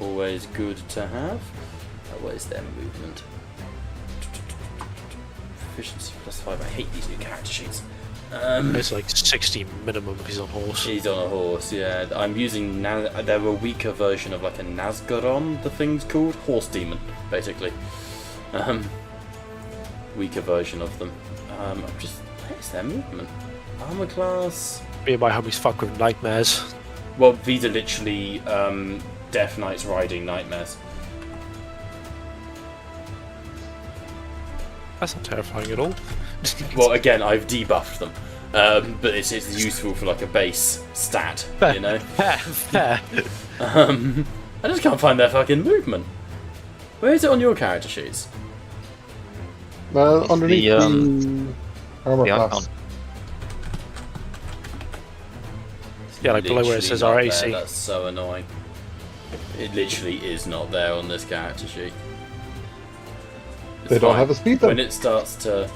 Speaker 1: Always good to have. Where's their movement? Proficiency +5. I hate these new character sheets.
Speaker 2: It's like 60 minimum if he's on horse.
Speaker 1: He's on a horse, yeah. I'm using they're a weaker version of like a Nazgaron, the thing's called. Horse demon, basically. Weaker version of them. Where's their movement? Armor class.
Speaker 2: Me and my homies fuck with nightmares.
Speaker 1: Well, these are literally Death Knights riding nightmares.
Speaker 2: That's not terrifying at all.
Speaker 1: Well, again, I've debuffed them. But it's useful for like a base stat,
Speaker 2: Fair.
Speaker 1: you know?
Speaker 2: Fair.
Speaker 1: I just can't find their fucking movement. Where is it on your character sheets?
Speaker 5: Underneath the armor
Speaker 4: the
Speaker 5: class.
Speaker 4: icon.
Speaker 2: Yeah, like below where it
Speaker 1: Literally
Speaker 2: says
Speaker 1: not
Speaker 2: RAC.
Speaker 1: there, that's so annoying. It literally is not there on this character sheet.
Speaker 5: They
Speaker 1: It's
Speaker 5: don't
Speaker 1: fine.
Speaker 5: have a speed
Speaker 1: When
Speaker 5: then.
Speaker 1: it starts to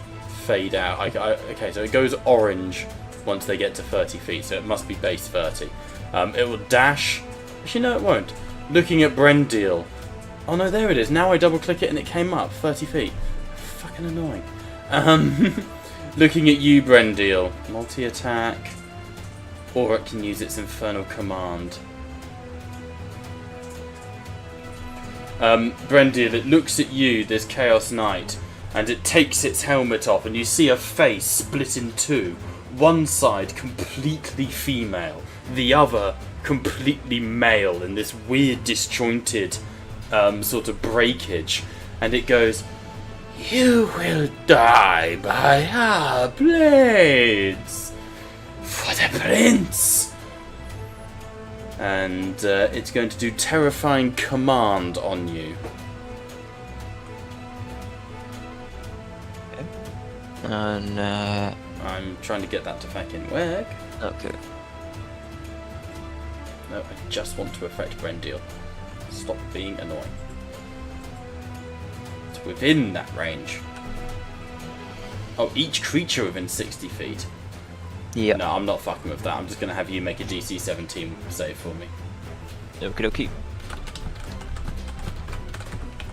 Speaker 1: fade out, okay, so it goes orange once they get to 30 feet, so it must be base 30. It will dash. Actually, no, it won't. Looking at Brendil. Oh no, there it is. Now I double click it and it came up 30 feet. Fucking annoying. Looking at you, Brendil. Multi attack. Or it can use its infernal command. Brendil, it looks at you, this Chaos Knight, and it takes its helmet off, and you see a face split in two. One side completely female, the other completely male, in this weird, disjointed sort of breakage. And it goes, "You will die by our blades for the prince." And it's going to do terrifying command on you.
Speaker 4: And
Speaker 1: I'm trying to get that to fucking work.
Speaker 4: okay.
Speaker 1: No, I just want to affect Brendil. Stop being annoying. It's within that range. Oh, each creature within 60 feet.
Speaker 4: Yeah.
Speaker 1: No, I'm not fucking with that. I'm just going to have you make a DC 17 save for me.
Speaker 4: Okie dokie.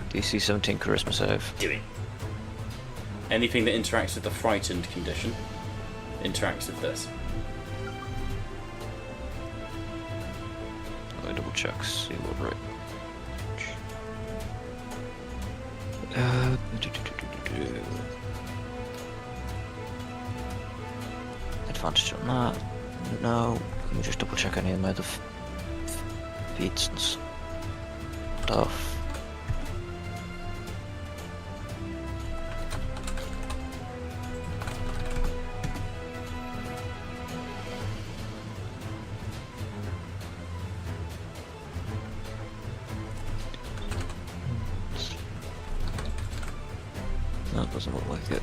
Speaker 4: DC 17 charisma save.
Speaker 1: Do it. Anything that interacts with the frightened condition interacts with this.
Speaker 4: Let me double check, see what range. Advantage on that. No. Let me just double check any of my other feats and stuff. That doesn't look like it.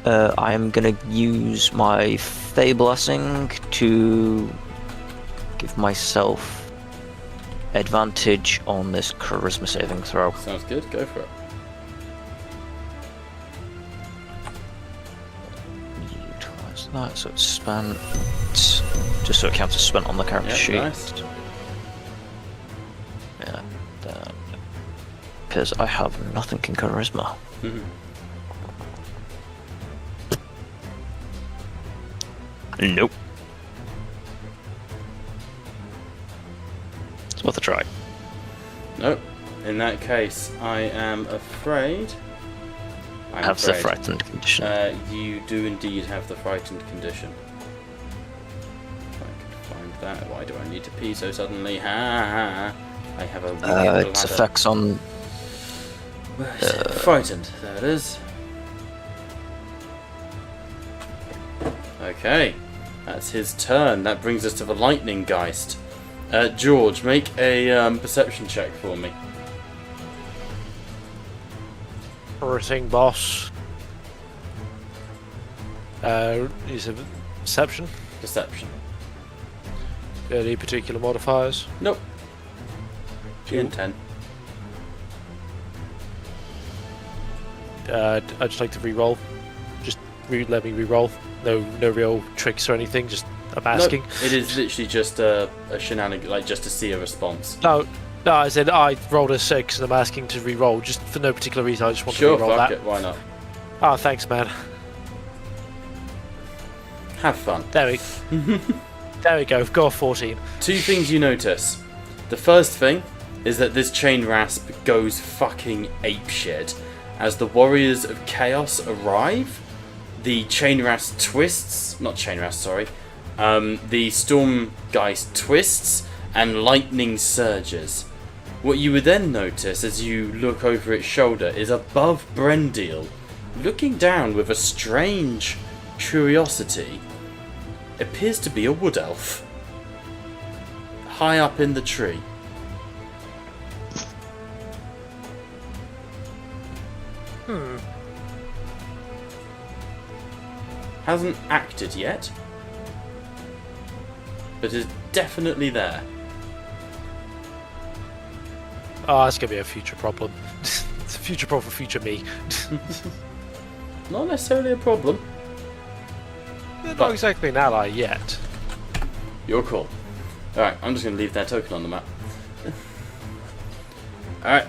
Speaker 4: I'm gonna use my Fey Blessing to give myself advantage on this charisma saving throw.
Speaker 1: Sounds good, go for it.
Speaker 4: Utilize that, so it's spent. Just so it counts as spent on the character
Speaker 1: Yeah,
Speaker 4: sheet.
Speaker 1: nice.
Speaker 4: Yeah, because I have nothing in charisma.
Speaker 1: Mhm.
Speaker 4: Nope. It's worth a try.
Speaker 1: Nope. In that case, I am afraid. I'm
Speaker 4: Have the
Speaker 1: afraid.
Speaker 4: frightened condition.
Speaker 1: You do indeed have the frightened condition. If I can find that. Why do I need to pee so suddenly? Ha ha. I have a weird
Speaker 4: Its
Speaker 1: bladder.
Speaker 4: effects on.
Speaker 1: Where is it? Frightened. There it is. Okay. That's his turn. That brings us to the Lightning Geist. George, make a perception check for me.
Speaker 2: Everything, boss. Is it perception?
Speaker 1: Perception.
Speaker 2: Any particular modifiers?
Speaker 1: Nope. In 10.
Speaker 2: I'd just like to re-roll. Just let me re-roll. No real tricks or anything. Just I'm asking.
Speaker 1: Nope. It is literally just a shenanigan, like just to see a response.
Speaker 2: No, I said I rolled a 6 and I'm asking to re-roll just for no particular reason. I just want
Speaker 1: Sure,
Speaker 2: to re-roll
Speaker 1: fuck
Speaker 2: that.
Speaker 1: it. Why not?
Speaker 2: Oh, thanks, man.
Speaker 1: Have fun.
Speaker 2: There we go. Go off 14.
Speaker 1: Two things you notice. The first thing is that this chain rasp goes fucking apeshit, as the warriors of chaos arrive, the Chainrast twists, not Chainrast, sorry, the Stormgeist twists and lightning surges. What you would then notice as you look over its shoulder is above Brendil, looking down with a strange curiosity, appears to be a wood elf, high up in the tree. Hasn't acted yet, but is definitely there.
Speaker 2: Oh, that's gonna be a future problem. It's a future problem for future me.
Speaker 1: Not necessarily a problem.
Speaker 2: They're
Speaker 1: But-
Speaker 2: not exactly an ally yet.
Speaker 1: Your call. Alright, I'm just going to leave their token on the map. Alright.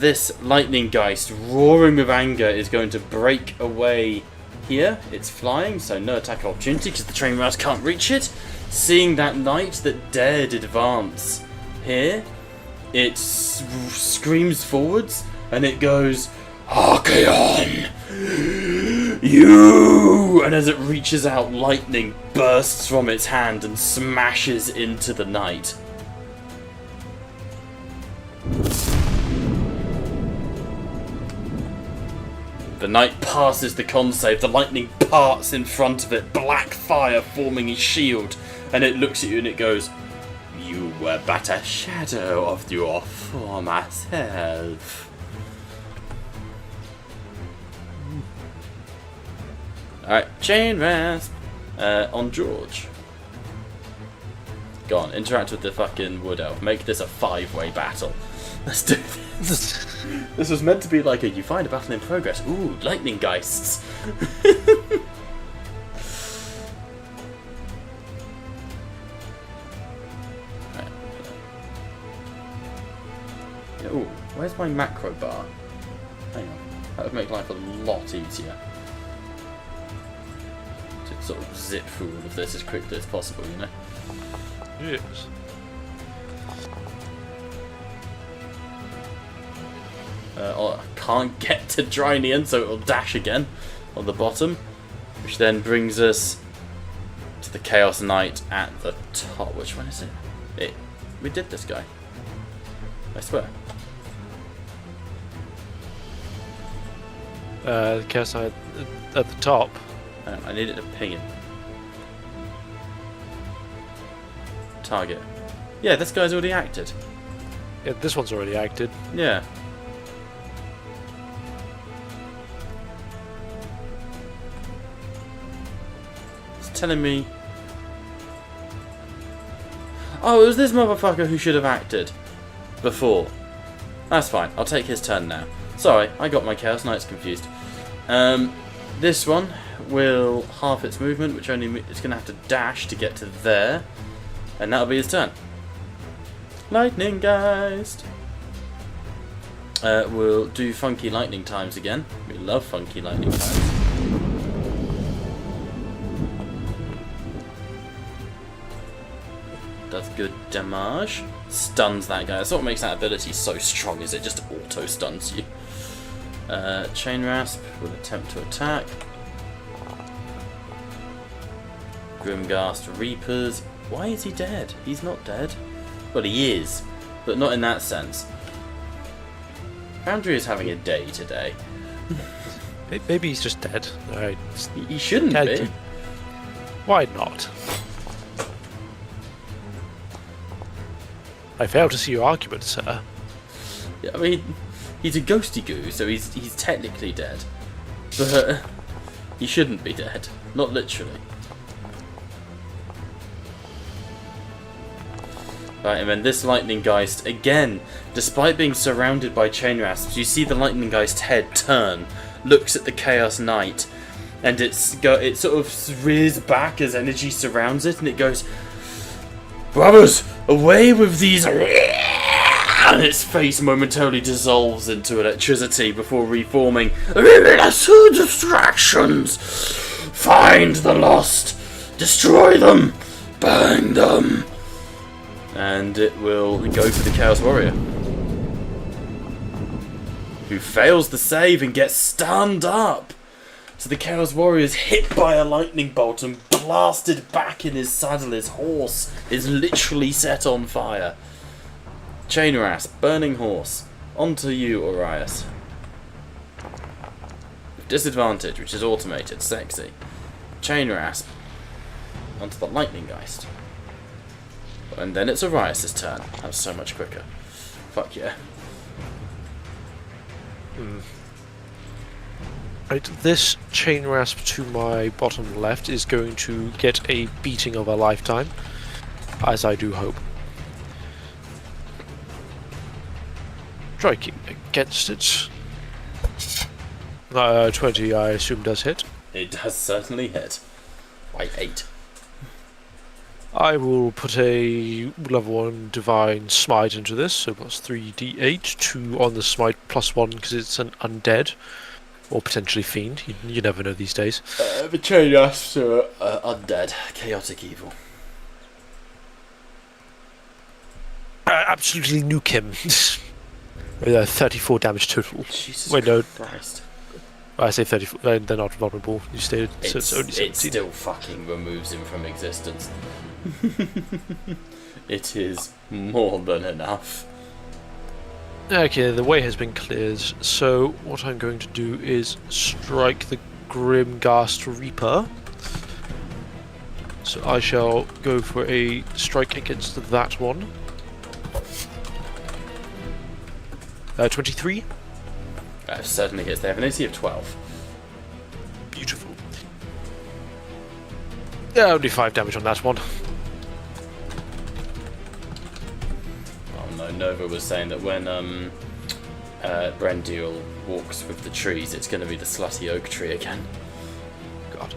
Speaker 1: This lightning geist, roaring with anger, is going to break away here. It's flying, so no attack opportunity because the train mouse can't reach it. Seeing that knight that dared advance here, it screams forwards and it goes, Archaon! You! And as it reaches out, lightning bursts from its hand and smashes into the knight. The knight passes the con save, the lightning parts in front of it, black fire forming his shield, and it looks at you and it goes, You were but a shadow of your former self. Alright, chain rasp on George. Go on, interact with the fucking wood elf. Make this a 5-way battle. Let's do this. This was meant to be like a you find a battle in progress. Ooh, lightning geists. Right. Yeah, ooh, where's my macro bar? Hang on. That would make life a lot easier. To sort of zip through all of this as quickly as possible, you know?
Speaker 2: Yes.
Speaker 1: I can't get to Drynian, so it'll dash again on the bottom, which then brings us to the Chaos Knight at the top. Which one is it? We did this guy. I swear.
Speaker 2: The Chaos Knight at the top.
Speaker 1: Hang on, I needed to ping him. Target. Yeah, this guy's already acted.
Speaker 2: Yeah, this one's already acted.
Speaker 1: Yeah. It's telling me... Oh, it was this motherfucker who should have acted before. That's fine, I'll take his turn now. Sorry, I got my Chaos Knights confused. This one will half its movement, which only it's going to have to dash to get to there. And that'll be his turn. Lightning Geist! We'll do funky lightning times again. We love funky lightning times. Does good damage. Stuns that guy. That's what makes that ability so strong, is it just auto stuns you. Chain Rasp will attempt to attack. Grimghast Reapers. Why is he dead? He's not dead. Well, he is, but not in that sense. Foundry is having a day today.
Speaker 2: Maybe he's just dead. Alright.
Speaker 1: He shouldn't
Speaker 2: Dead.
Speaker 1: be.
Speaker 2: Why not? I fail to see your argument, sir.
Speaker 1: Yeah, I mean, he's a ghosty goo, so he's technically dead. But he shouldn't be dead. Not literally. Right, and then this Lightning Geist, again, despite being surrounded by chain rasps, you see the Lightning Geist head turn, looks at the Chaos Knight, and it sort of rears back as energy surrounds it, and it goes, Brothers, away with these... And its face momentarily dissolves into electricity before reforming. Distractions! Find the lost! Destroy them! Burn them! And it will go for the Chaos Warrior. who fails the save and gets stunned up. So the Chaos Warrior is hit by a lightning bolt and blasted back in his saddle. His horse is literally set on fire. Chain Rasp, Burning Horse. Onto you, Orias. With disadvantage, which is automated, sexy. Chain Rasp. Onto the Lightning Geist. And then it's Orias' turn. That's so much quicker. Fuck yeah.
Speaker 2: Right, this Chain Rasp to my bottom left is going to get a beating of a lifetime, as I do hope. Striking against it. 20, I assume, does hit.
Speaker 1: It does certainly hit. By 8.
Speaker 2: I will put a level 1 Divine Smite into this, so plus 3d8, 2 on the Smite, plus 1 because it's an undead. Or potentially fiend. You never know these days.
Speaker 1: The Chain Rasps are undead. Chaotic evil.
Speaker 2: Absolutely nuke him. With 34 damage total.
Speaker 1: Jesus
Speaker 2: Wait, no.
Speaker 1: Christ.
Speaker 2: I say 34. They're not vulnerable. You stated so it's only 17.
Speaker 1: It still fucking removes him from existence. It is more than enough.
Speaker 2: Okay, the way has been cleared, so what I'm going to do is strike the Grimghast Reaper. So I shall go for a strike against that one. 23.
Speaker 1: That certainly hits. They have an AC of 12.
Speaker 2: Beautiful. Yeah, only 5 damage on that one.
Speaker 1: Oh no, Nova was saying that when Brendil walks with the trees, it's going to be the slutty oak tree again.
Speaker 2: God.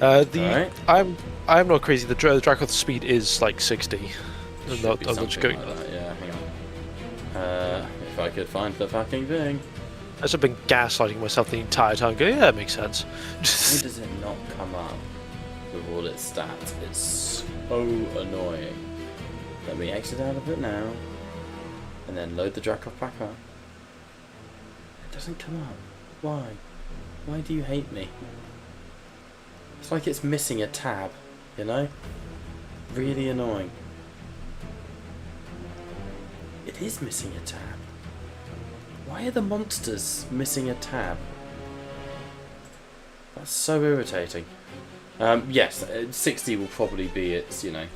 Speaker 1: Alright.
Speaker 2: I'm not crazy. The Dracoth's speed is like 60.
Speaker 1: Should
Speaker 2: I'm
Speaker 1: be
Speaker 2: not
Speaker 1: something
Speaker 2: going.
Speaker 1: like that. Yeah, hang on. If I could find the fucking thing.
Speaker 2: I've been gaslighting myself the entire time. Going, yeah, that makes sense.
Speaker 1: Why does it not come up with all its stats? It's so annoying. Let me exit out of it now, and then load the Dracoth back up. It doesn't come up. Why? Why do you hate me? It's like it's missing a tab, you know? Really annoying. It is missing a tab. Why are the monsters missing a tab? That's so irritating. Yes, 60 will probably be its, you know.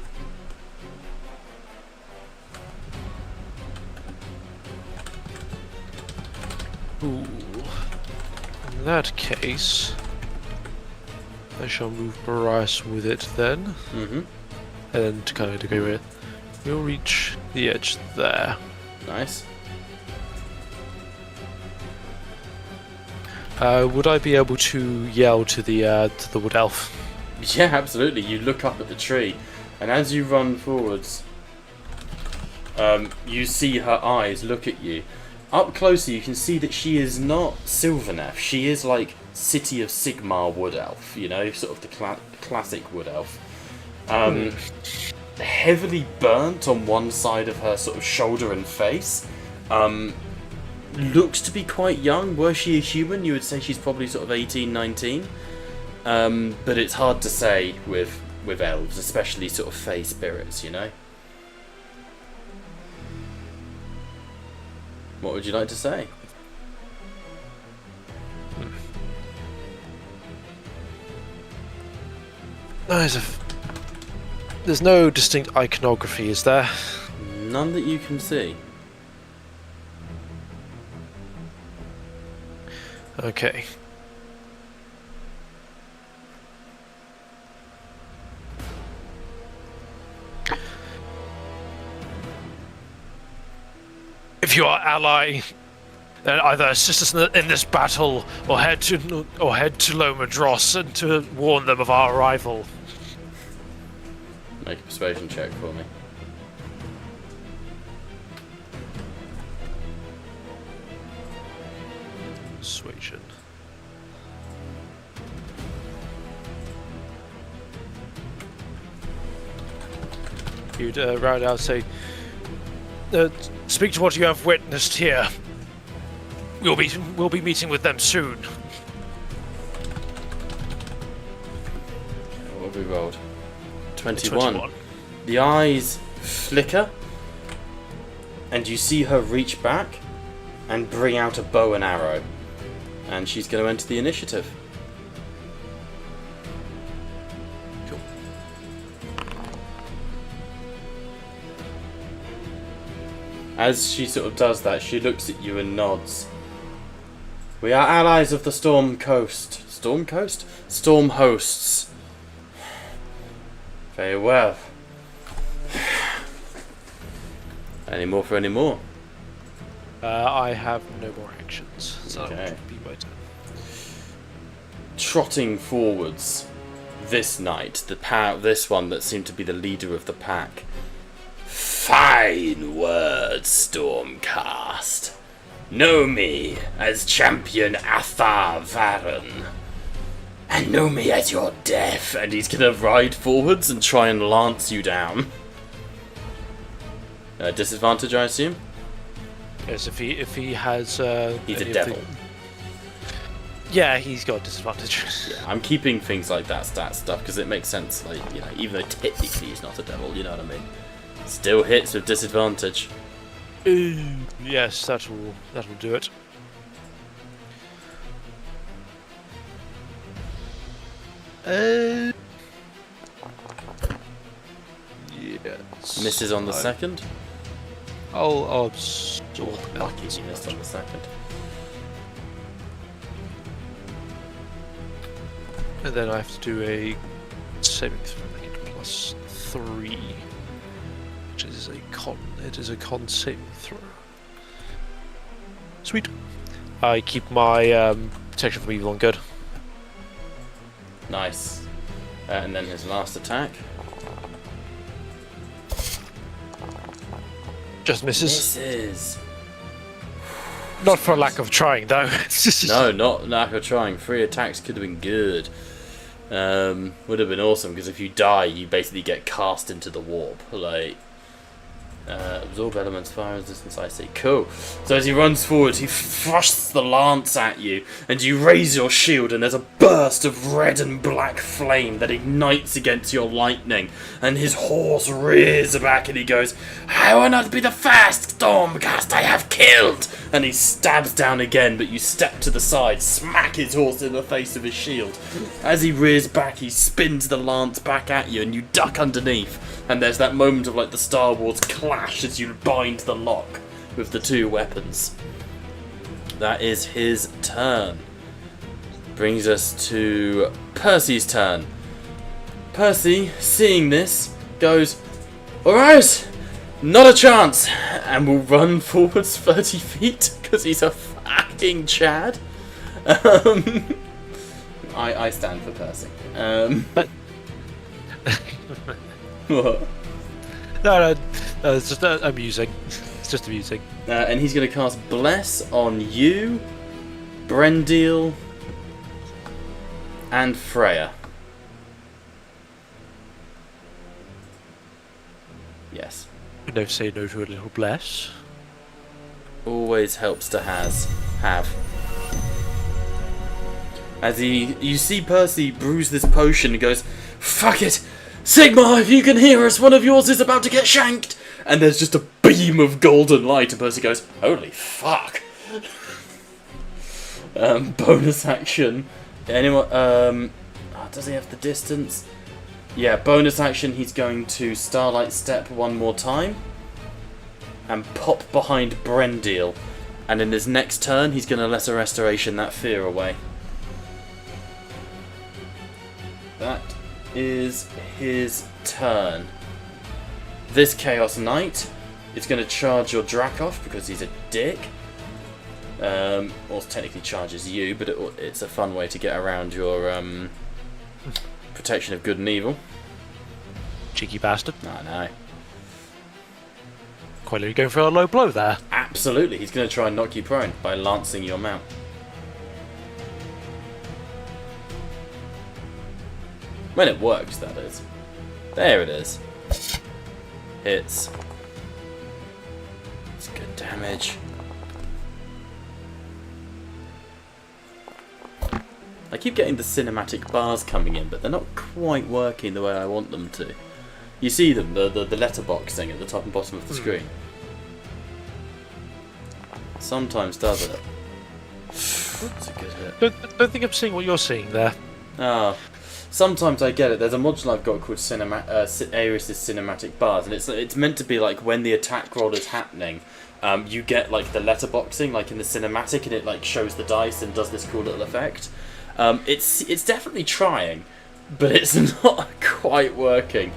Speaker 2: Ooh. In that case, I shall move Marias with it then.
Speaker 1: Mm-hmm.
Speaker 2: And then to kind of go with, we'll reach the edge there.
Speaker 1: Nice.
Speaker 2: Would I be able to yell to the wood elf?
Speaker 1: Yeah, absolutely. You look up at the tree, and as you run forwards, you see her eyes look at you. Up closer, you can see that she is not Sylvaneth. She is like City of Sigmar wood elf, you know, sort of the classic wood elf. Heavily burnt on one side of her sort of shoulder and face. Looks to be quite young. Were she a human, you would say she's probably sort of 18, 19. But it's hard to say with elves, especially sort of fey spirits, you know. What would you like to say?
Speaker 2: There's no distinct iconography, is there?
Speaker 1: None that you can see.
Speaker 2: Okay. If you are ally, then either assist us in this battle or head to Lomadros and to warn them of our arrival.
Speaker 1: Make a persuasion check for me.
Speaker 2: Persuasion. You'd round out say, speak to what you have witnessed here. We'll be meeting with them soon.
Speaker 1: What have we rolled? 21. The eyes flicker, and you see her reach back and bring out a bow and arrow. And she's going to enter the initiative.
Speaker 2: Cool.
Speaker 1: As she sort of does that, she looks at you and nods. We are allies of the Storm Coast. Storm Coast? Storm Hosts. Very well. Any more for any more?
Speaker 2: I have no more actions, so
Speaker 1: Okay.
Speaker 2: that would be my turn.
Speaker 1: Trotting forwards, this knight, this one that seemed to be the leader of the pack. Fine words, Stormcast. Know me as Champion Athar Varen. And know me as your death. And he's gonna ride forwards and try and lance you down. Disadvantage, I assume?
Speaker 2: Yes, if he has.
Speaker 1: He's
Speaker 2: any
Speaker 1: a
Speaker 2: of
Speaker 1: devil.
Speaker 2: Yeah, he's got disadvantage.
Speaker 1: Yeah, I'm keeping things like that stat stuff because it makes sense. Like, you know, even though technically he's not a devil, you know what I mean. Still hits with disadvantage.
Speaker 2: Yes, that'll do it. Yes.
Speaker 1: Misses on the second.
Speaker 2: I'll absorb that.
Speaker 1: Lucky you missed on the second.
Speaker 2: And then I have to do a saving throw +3, which is a con. It is a con saving throw. Sweet. I keep my protection from evil on good.
Speaker 1: Nice. And then his last attack.
Speaker 2: Just misses.
Speaker 1: Misses.
Speaker 2: Not for lack of trying, though.
Speaker 1: No, not lack of trying. 3 attacks could have been good. Would have been awesome because if you die, you basically get cast into the warp. Like, absorb elements, fire resistance. I see. Cool. So as he runs forward, he thrusts the lance at you, and you raise your shield, and there's a burst of red and black flame that ignites against your lightning, and his horse rears back, and he goes, "I will not be the first Stormcast I have killed!" And he stabs down again, but you step to the side, smack his horse in the face with his shield. As he rears back, he spins the lance back at you, and you duck underneath. And there's that moment of like the Star Wars clash as you bind the lock with the two weapons. That is his turn. Brings us to Percy's turn. Percy, seeing this, goes, "Alright, not a chance," and will run forwards 30 feet because he's a fucking Chad. I stand for Percy. What?
Speaker 2: No, it's just amusing. It's just amusing.
Speaker 1: And he's going to cast Bless on you, Brendil, and Freya. Yes.
Speaker 2: No say no to a little bless.
Speaker 1: Always helps to have. As you see Percy bruise this potion and goes, "Fuck it! Sigmar, if you can hear us, one of yours is about to get shanked!" And there's just a beam of golden light, and Percy goes, "Holy fuck!" Bonus action. Anyone? Does he have the distance? Yeah, bonus action. He's going to Starlight Step one more time and pop behind Brendil. And in his next turn, he's going to Lesser Restoration that fear away. That is his turn. This Chaos Knight is going to charge your Dracoff because he's a dick. Or technically charges you, but it's a fun way to get around your protection of good and evil.
Speaker 2: Cheeky bastard.
Speaker 1: No.
Speaker 2: Quite literally going for a low blow there.
Speaker 1: Absolutely, he's going to try and knock you prone by lancing your mount. When it works, that is. There it is. Hits. It's good damage. I keep getting the cinematic bars coming in, but they're not quite working the way I want them to. You see them, the letterbox thing at the top and bottom of the screen. Sometimes does it. That's a good hit.
Speaker 2: Don't think I'm seeing what you're seeing there.
Speaker 1: Ah, sometimes I get it. There's a module I've got called Aeris' Cinematic Bars, and it's meant to be like when the attack roll is happening, you get like the letterboxing, like in the cinematic, and it like shows the dice and does this cool little effect. It's definitely trying, but it's not quite working.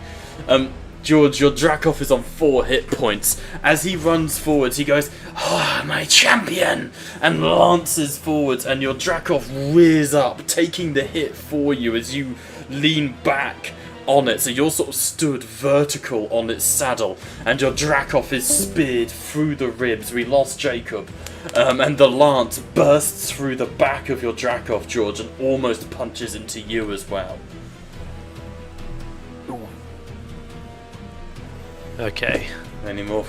Speaker 1: George, your Dracoff is on 4 hit points. As he runs forwards, he goes, "Oh, my champion!" and lances forwards, and your Dracoff rears up, taking the hit for you as you lean back on it. So you're sort of stood vertical on its saddle, and your Dracoff is speared through the ribs. We lost Jacob. And the lance bursts through the back of your Dracoff, George, and almost punches into you as well.
Speaker 2: Okay.
Speaker 1: Any more.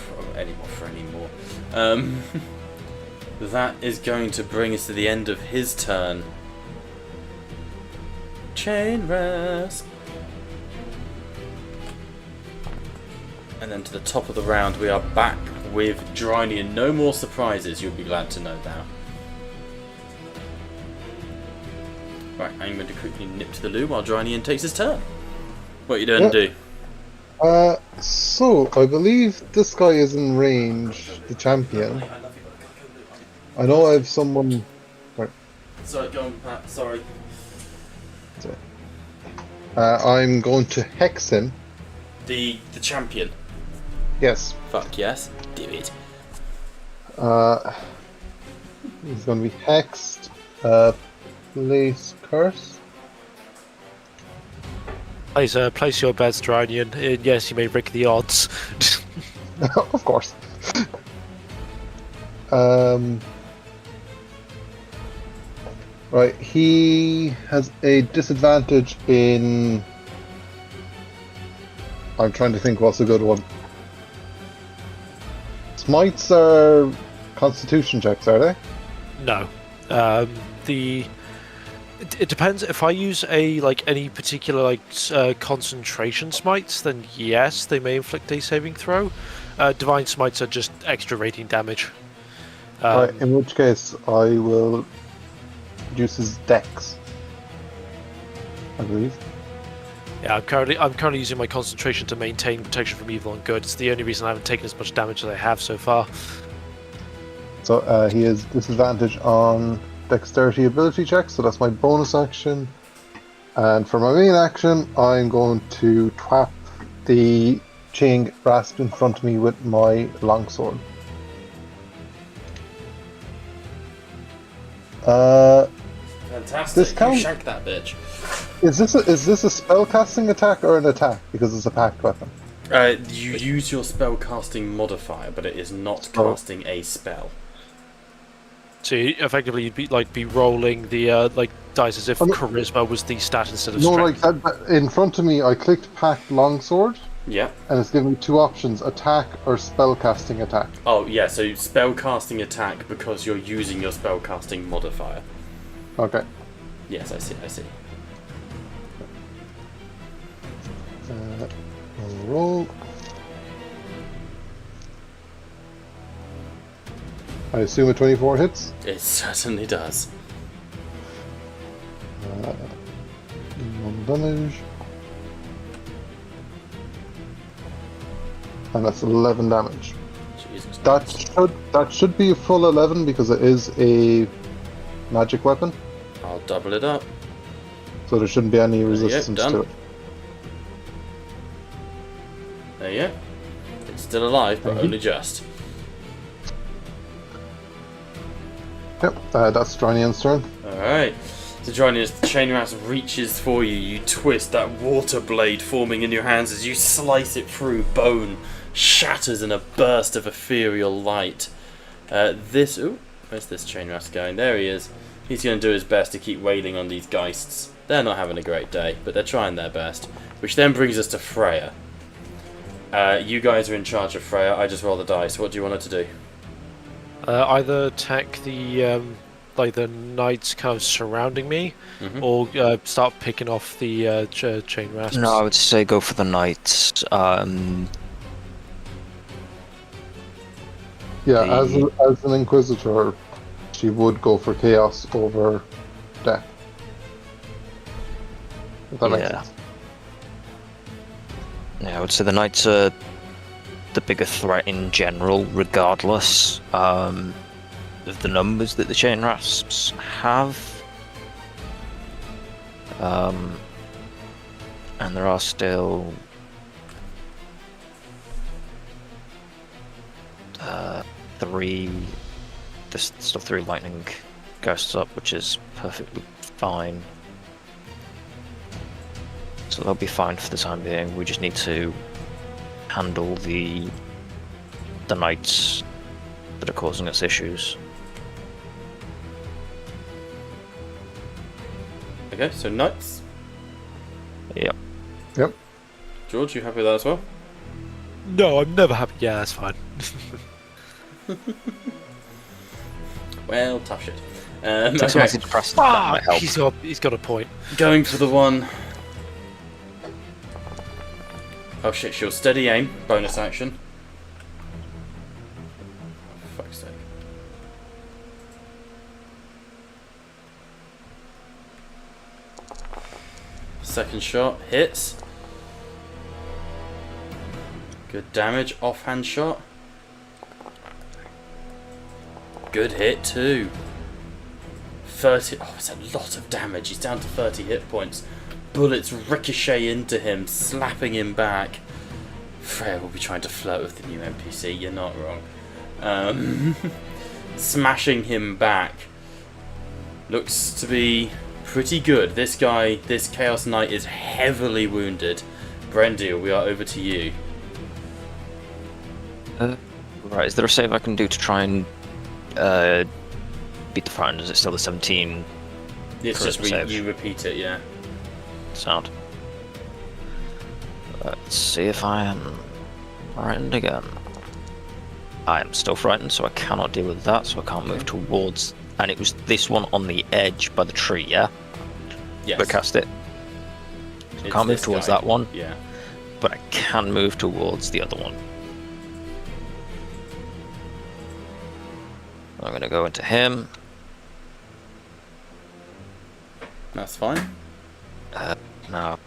Speaker 1: That is going to bring us to the end of his turn. Chain rest. And then to the top of the round, we are back with Drynian. No more surprises, you'll be glad to know now. Right, I'm going to quickly nip to the loo while Drynian takes his turn. What are you doing to do?
Speaker 5: So I believe this guy is in range, the champion. I know I have someone. Right.
Speaker 1: Sorry, go on, Pat. Sorry.
Speaker 5: I'm going to hex him.
Speaker 1: The champion.
Speaker 5: Yes.
Speaker 1: Fuck yes. Do it.
Speaker 5: He's going to be hexed. Place curse.
Speaker 2: Place your bets, Drinian. Yes, you may rig the odds.
Speaker 5: Of course. Right, he has a disadvantage in. I'm trying to think what's a good one. Smites are constitution checks, are they?
Speaker 2: No. It depends. If I use any particular concentration smites, then yes, they may inflict a saving throw. Divine smites are just extra radiant damage.
Speaker 5: Right, in which case I will use his dex, I believe.
Speaker 2: Yeah, I'm currently using my concentration to maintain protection from evil and good. It's the only reason I haven't taken as much damage as I have so far.
Speaker 5: So he has disadvantage on dexterity ability checks, so that's my bonus action. And for my main action, I'm going to trap the chain grasp in front of me with my longsword.
Speaker 1: Fantastic.
Speaker 5: This
Speaker 1: You
Speaker 5: count-
Speaker 1: shank that bitch.
Speaker 5: Is this a spell casting attack or an attack? Because it's a packed weapon.
Speaker 1: You use your spell casting modifier, but it is not casting a spell.
Speaker 2: So effectively, you'd be rolling the dice as if charisma was the stat instead of strength.
Speaker 5: No, like in front of me, I clicked packed longsword.
Speaker 1: Yeah.
Speaker 5: And it's giving me 2 options: attack or spell casting attack.
Speaker 1: Oh yeah, so spell casting attack because you're using your spell casting modifier.
Speaker 5: Okay.
Speaker 1: Yes, I see.
Speaker 5: I'll roll. I assume a 24 hits.
Speaker 1: It certainly does.
Speaker 5: 1 damage. And that's 11 damage.
Speaker 1: Jesus
Speaker 5: That should be a full 11 because it is a magic weapon.
Speaker 1: I'll double it up.
Speaker 5: So there shouldn't be any resistance
Speaker 1: done.
Speaker 5: to it.
Speaker 1: There you go. It's still alive, but only just.
Speaker 5: Yep, that's Drinian's turn.
Speaker 1: Alright. So Johnny, as the chain mouse reaches for you, you twist that water blade forming in your hands as you slice it through. Bone shatters in a burst of ethereal light. Where's this chain mouse going? There he is. He's going to do his best to keep wailing on these geists. They're not having a great day, but they're trying their best. Which then brings us to Freya. You guys are in charge of Freya. I just roll the dice. What do you want her to do?
Speaker 2: Either attack the like the knights kind of surrounding me,
Speaker 1: Mhm.
Speaker 2: or start picking off the chain rasps?
Speaker 4: No, I would say go for the knights.
Speaker 5: Yeah,
Speaker 4: The-
Speaker 5: as an Inquisitor, she would go for chaos over death. If that makes
Speaker 4: Yeah.
Speaker 5: sense.
Speaker 4: Yeah, I would say the knights are the bigger threat in general, regardless of the numbers that the chain rasps have. And there are still there's still 3 lightning ghosts up, which is perfectly fine. So they'll be fine for the time being. We just need to handle the knights that are causing us issues.
Speaker 1: Okay, so knights.
Speaker 4: Yep.
Speaker 5: Yep.
Speaker 1: George, you happy with that as well?
Speaker 2: No, I'm never happy. Yeah, that's fine.
Speaker 1: Well, tough shit.
Speaker 4: Take
Speaker 1: Okay,
Speaker 4: some antidepressants, that might help.
Speaker 2: He's got a point.
Speaker 1: going for the one. Oh shit, she'll steady aim, bonus action. For fuck's sake. Second shot, hits. Good damage, offhand shot. Good hit too. 30, oh it's a lot of damage, he's down to 30 hit points. Bullets ricochet into him, slapping him back. Freya will be trying to flirt with the new NPC, you're not wrong. Smashing him back. Looks to be pretty good. This guy, this Chaos Knight is heavily wounded. Brendil, we are over to you.
Speaker 4: Right, is there a save I can do to try and beat the friend? Is it still the 17
Speaker 1: It's just
Speaker 4: charisma save?
Speaker 1: you repeat it, yeah.
Speaker 4: Sound. Let's see if I am frightened again. I am still frightened, so I cannot deal with that, so I can't move towards... And it was this one on the edge by the tree, yeah?
Speaker 1: Yes.
Speaker 4: But cast it. I
Speaker 1: It's
Speaker 4: can't move
Speaker 1: this
Speaker 4: towards
Speaker 1: guy.
Speaker 4: that one,
Speaker 1: Yeah.
Speaker 4: but I can move towards the other one. I'm gonna go into him.
Speaker 1: That's fine.
Speaker 4: Now.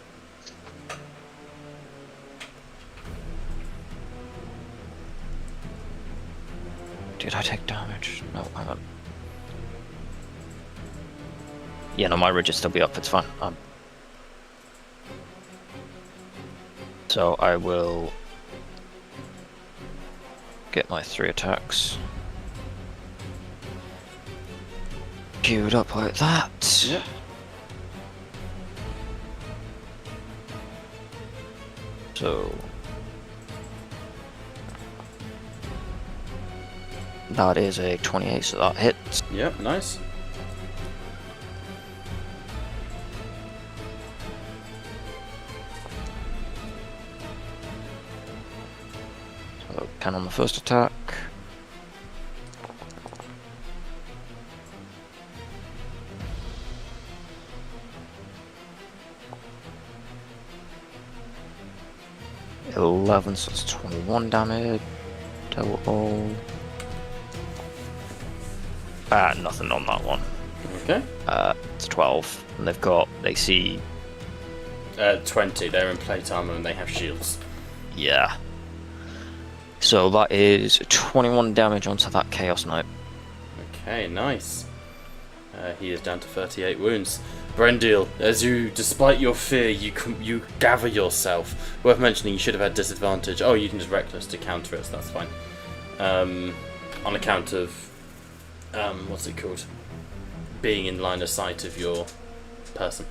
Speaker 4: Did I take damage? No, hang on. Yeah, no, my ridge will still be up, it's fine. So I will get my 3 attacks queued up like that.
Speaker 1: Yeah.
Speaker 4: So that is a 28, so that hits.
Speaker 1: Yep, nice.
Speaker 4: So 10 on the first attack. $11, so it's 21 damage. Total. Nothing on that one.
Speaker 1: Okay.
Speaker 4: It's 12, and they've got AC.
Speaker 1: 20. They're in plate armor and they have shields.
Speaker 4: Yeah. So that is 21 damage onto that Chaos Knight.
Speaker 1: Okay, nice. He is down to 38 wounds. Brendil, as you, despite your fear, you gather yourself. Worth mentioning, you should have had disadvantage. Oh, you can just reckless to counter it, so that's fine. On account of, what's it called? Being in line of sight of your person.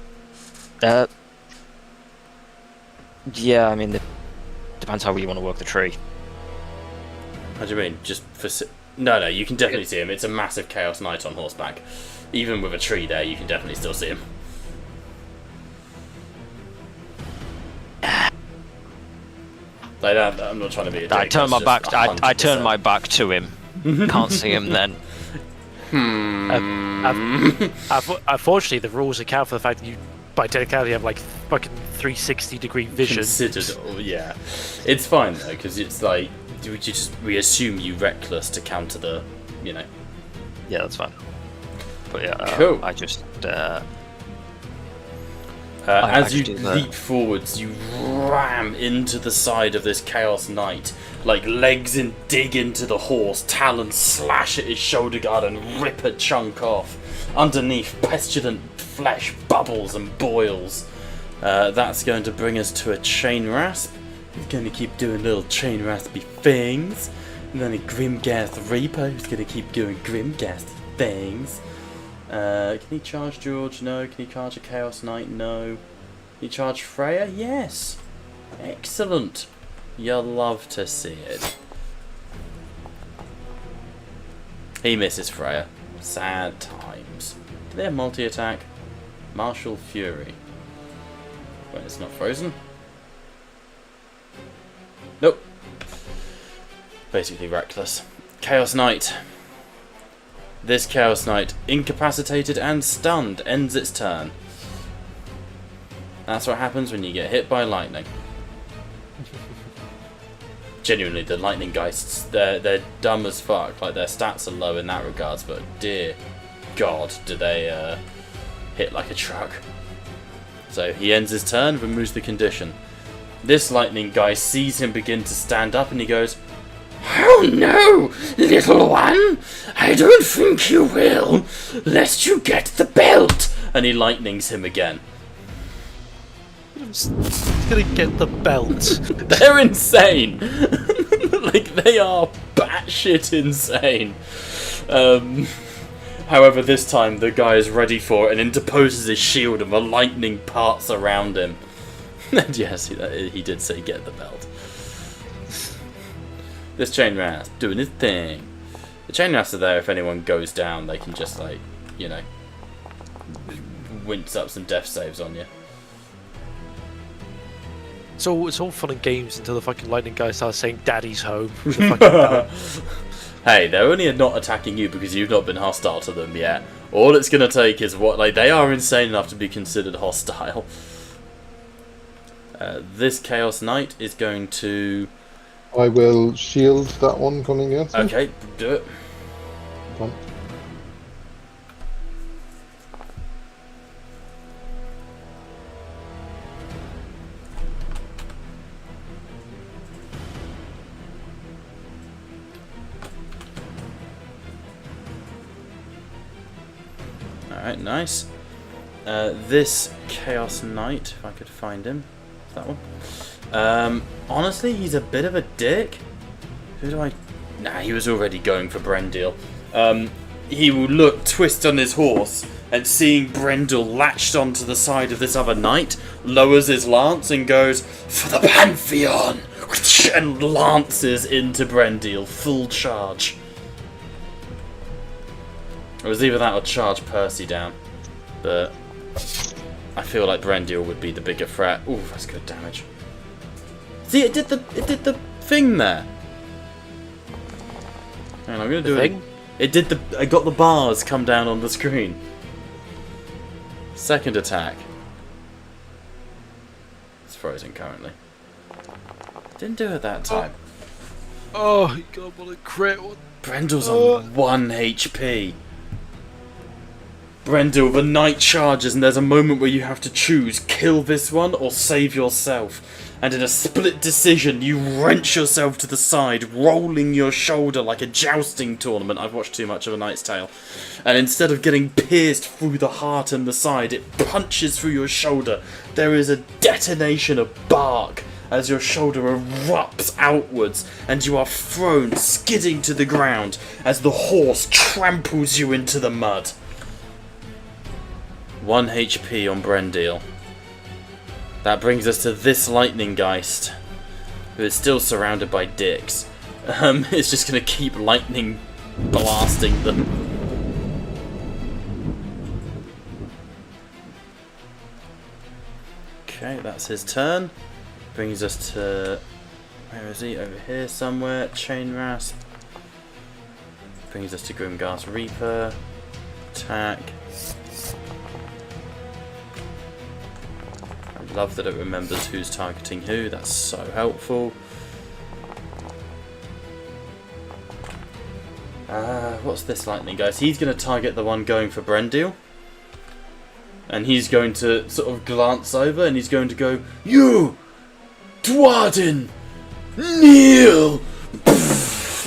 Speaker 4: Yeah, I mean, it depends how you want to work the tree.
Speaker 1: How do you mean? Just for... No, you can definitely see him. It's a massive Chaos Knight on horseback. Even with a tree there, you can definitely still see him. Like that, I'm not trying to be a dick.
Speaker 4: I turn my
Speaker 1: that's
Speaker 4: back.
Speaker 1: just
Speaker 4: I turn
Speaker 1: 100%.
Speaker 4: my back to him. Can't see him then.
Speaker 2: Unfortunately, the rules account for the fact that you, by technicality, have like fucking 360-degree vision.
Speaker 1: Considered, yeah. It's fine though, because it's like we assume you reckless to counter the, you know.
Speaker 4: Yeah, that's fine. But yeah,
Speaker 1: Cool.
Speaker 4: I just
Speaker 1: as you
Speaker 4: actually,
Speaker 1: leap forwards, you ram into the side of this Chaos Knight. Like, legs dig into the horse, talons slash at his shoulder guard and rip a chunk off. Underneath, pestilent flesh bubbles and boils. That's going to bring us to a Chain Rasp. He's going to keep doing little Chain Raspy things. And then a Grimghast Reaper who's going to keep doing Grimghast things. Can he charge George? No. Can he charge a Chaos Knight? No. Can he charge Freya? Yes. Excellent. You'll love to see it. He misses Freya. Sad times. Do they have multi-attack? Martial Fury. When it's not frozen? Nope. Basically reckless. Chaos Knight. This Chaos Knight, incapacitated and stunned, ends its turn. That's what happens when you get hit by lightning. Genuinely, the lightning geists, they're dumb as fuck. Like, their stats are low in that regards, but dear God, do they hit like a truck. So he ends his turn, removes the condition. This lightning guy sees him begin to stand up and he goes, "Oh no, little one! I don't think you will, lest you get the belt!" And he lightnings him again.
Speaker 2: He's gonna get the belt.
Speaker 1: They're insane! Like, they are batshit insane. However, this time the guy is ready for it and interposes his shield and the lightning parts around him. And yes, he did say get the belt. This Chain Rasp doing his thing. The Chain Rasps are there if anyone goes down, they can just, like, you know, wince up some death saves on you.
Speaker 2: So it's all fun and games until the fucking lightning guy starts saying "Daddy's home." with the fucking belt.
Speaker 1: Hey, they're only not attacking you because you've not been hostile to them yet. All it's gonna take is what, like, they are insane enough to be considered hostile. This Chaos Knight is going to...
Speaker 5: I will shield that one coming at me.
Speaker 1: Okay, do it.
Speaker 5: Done.
Speaker 1: Alright, nice. This Chaos Knight, if I could find him. That one. Honestly, he's a bit of a dick. Who do I... Nah, he was already going for Brendil. He will look, twist on his horse, and seeing Brendil latched onto the side of this other knight, lowers his lance and goes, "For the Pantheon!" and lances into Brendil, full charge. It was either that or charge Percy down, but I feel like Brendil would be the bigger threat. Ooh, that's good damage. See, it did the thing there. And I'm gonna do it. It did the. I got the bars come down on the screen. Second attack. It's frozen currently. Didn't do it that time.
Speaker 2: Oh, he got one a crit.
Speaker 1: Brendil's on 1 HP. Brendil, the knight charges, and there's a moment where you have to choose: kill this one or save yourself. And in a split decision, you wrench yourself to the side, rolling your shoulder like a jousting tournament. I've watched too much of A Knight's Tale. And instead of getting pierced through the heart and the side, it punches through your shoulder. There is a detonation of bark as your shoulder erupts outwards, and you are thrown skidding to the ground as the horse tramples you into the mud. 1 HP on Brendil. That brings us to this Lightning Geist, who is still surrounded by dicks. It's just going to keep lightning blasting them. Okay, that's his turn. Brings us to... where is he? Over here somewhere. Chain Rasp. brings us to Grimgar's Reaper. Attack. I love that it remembers who's targeting who, that's so helpful. What's this lightning, guys? He's going to target the one going for Brendil. And he's going to sort of glance over and he's going to go, "You! Dwarden! Kneel!"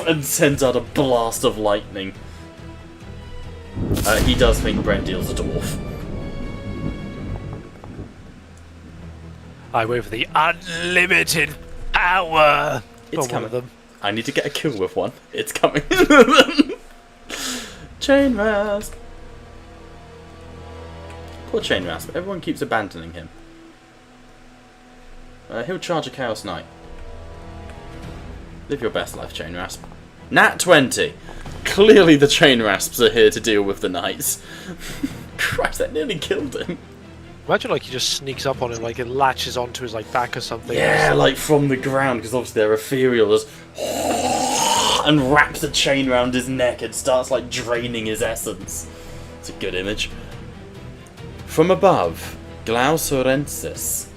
Speaker 1: And sends out a blast of lightning. He does think Brendil's a dwarf.
Speaker 2: I wait for the unlimited power.
Speaker 1: It's
Speaker 2: from one
Speaker 1: coming.
Speaker 2: of them.
Speaker 1: I need to get a kill with one. It's coming. Chain Rasp. Poor Chain Rasp. Everyone keeps abandoning him. He'll charge a Chaos Knight. Live your best life, Chain Rasp. Nat 20. Clearly the Chain Rasps are here to deal with the Knights. Christ, that nearly killed him.
Speaker 2: Imagine like he just sneaks up on him, like it latches onto his like back or something.
Speaker 1: Yeah, like from the ground, because obviously they're ethereal, just and wraps a chain around his neck and starts like draining his essence. It's a good image. From above, Glausorensis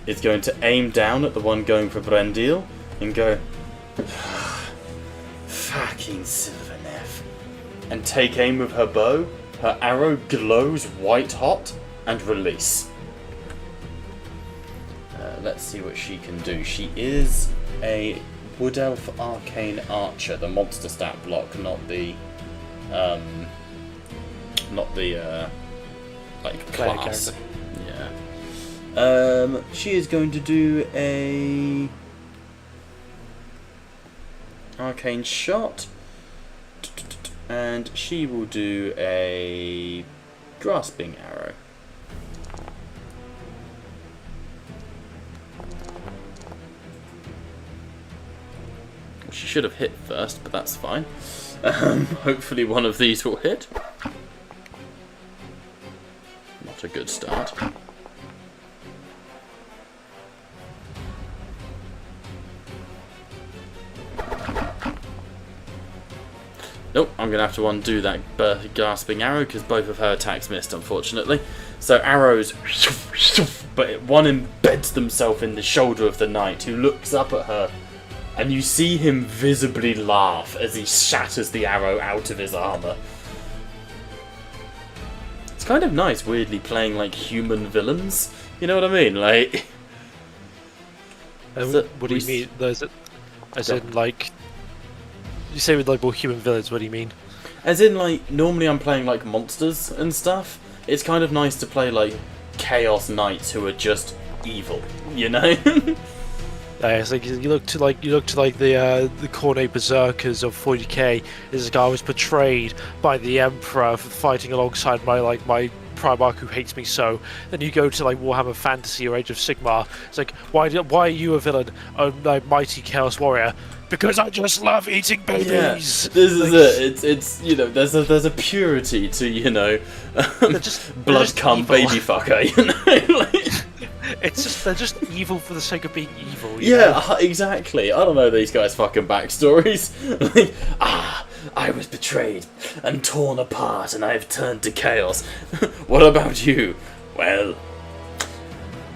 Speaker 1: is going to aim down at the one going for Brendil and go, "Fucking Sylvaneth," and take aim with her bow. Her arrow glows white hot and release. Let's see what she can do. She is a Wood Elf Arcane Archer, the monster stat block, not the like
Speaker 2: Player
Speaker 1: class.
Speaker 2: character.
Speaker 1: Yeah. She is going to do a arcane shot, and she will do a grasping arrow. She should have hit first, but that's fine. Hopefully one of these will hit. Not a good start. Nope, I'm going to have to undo that gasping arrow because both of her attacks missed, unfortunately. So arrows, but one embeds themselves in the shoulder of the knight, who looks up at her, and you see him visibly laugh as he shatters the arrow out of his armour. It's kind of nice, weirdly, playing like human villains. You know what I mean? Like,
Speaker 2: What do you mean? As in like, you say with like more human villains. What do you mean?
Speaker 1: as in, like, normally I'm playing like monsters and stuff. It's kind of nice to play like chaos knights who are just evil. You know?
Speaker 2: Yeah, it's like you look to like the Cornet Berserkers of 40k. This guy was portrayed by the Emperor for fighting alongside my Primarch who hates me so. Then you go to like Warhammer Fantasy or Age of Sigmar. It's like why are you a villain? Oh, my mighty Chaos Warrior. Because I just love eating babies.
Speaker 1: Yeah, this is it. It's you know, there's a purity to, you know, blood cum
Speaker 2: evil.
Speaker 1: baby fucker. You know. Like,
Speaker 2: They're just evil for the sake of being evil. You know?
Speaker 1: yeah, exactly. I don't know these guys' fucking backstories. Like, I was betrayed and torn apart, and I have turned to chaos. What about you? Well,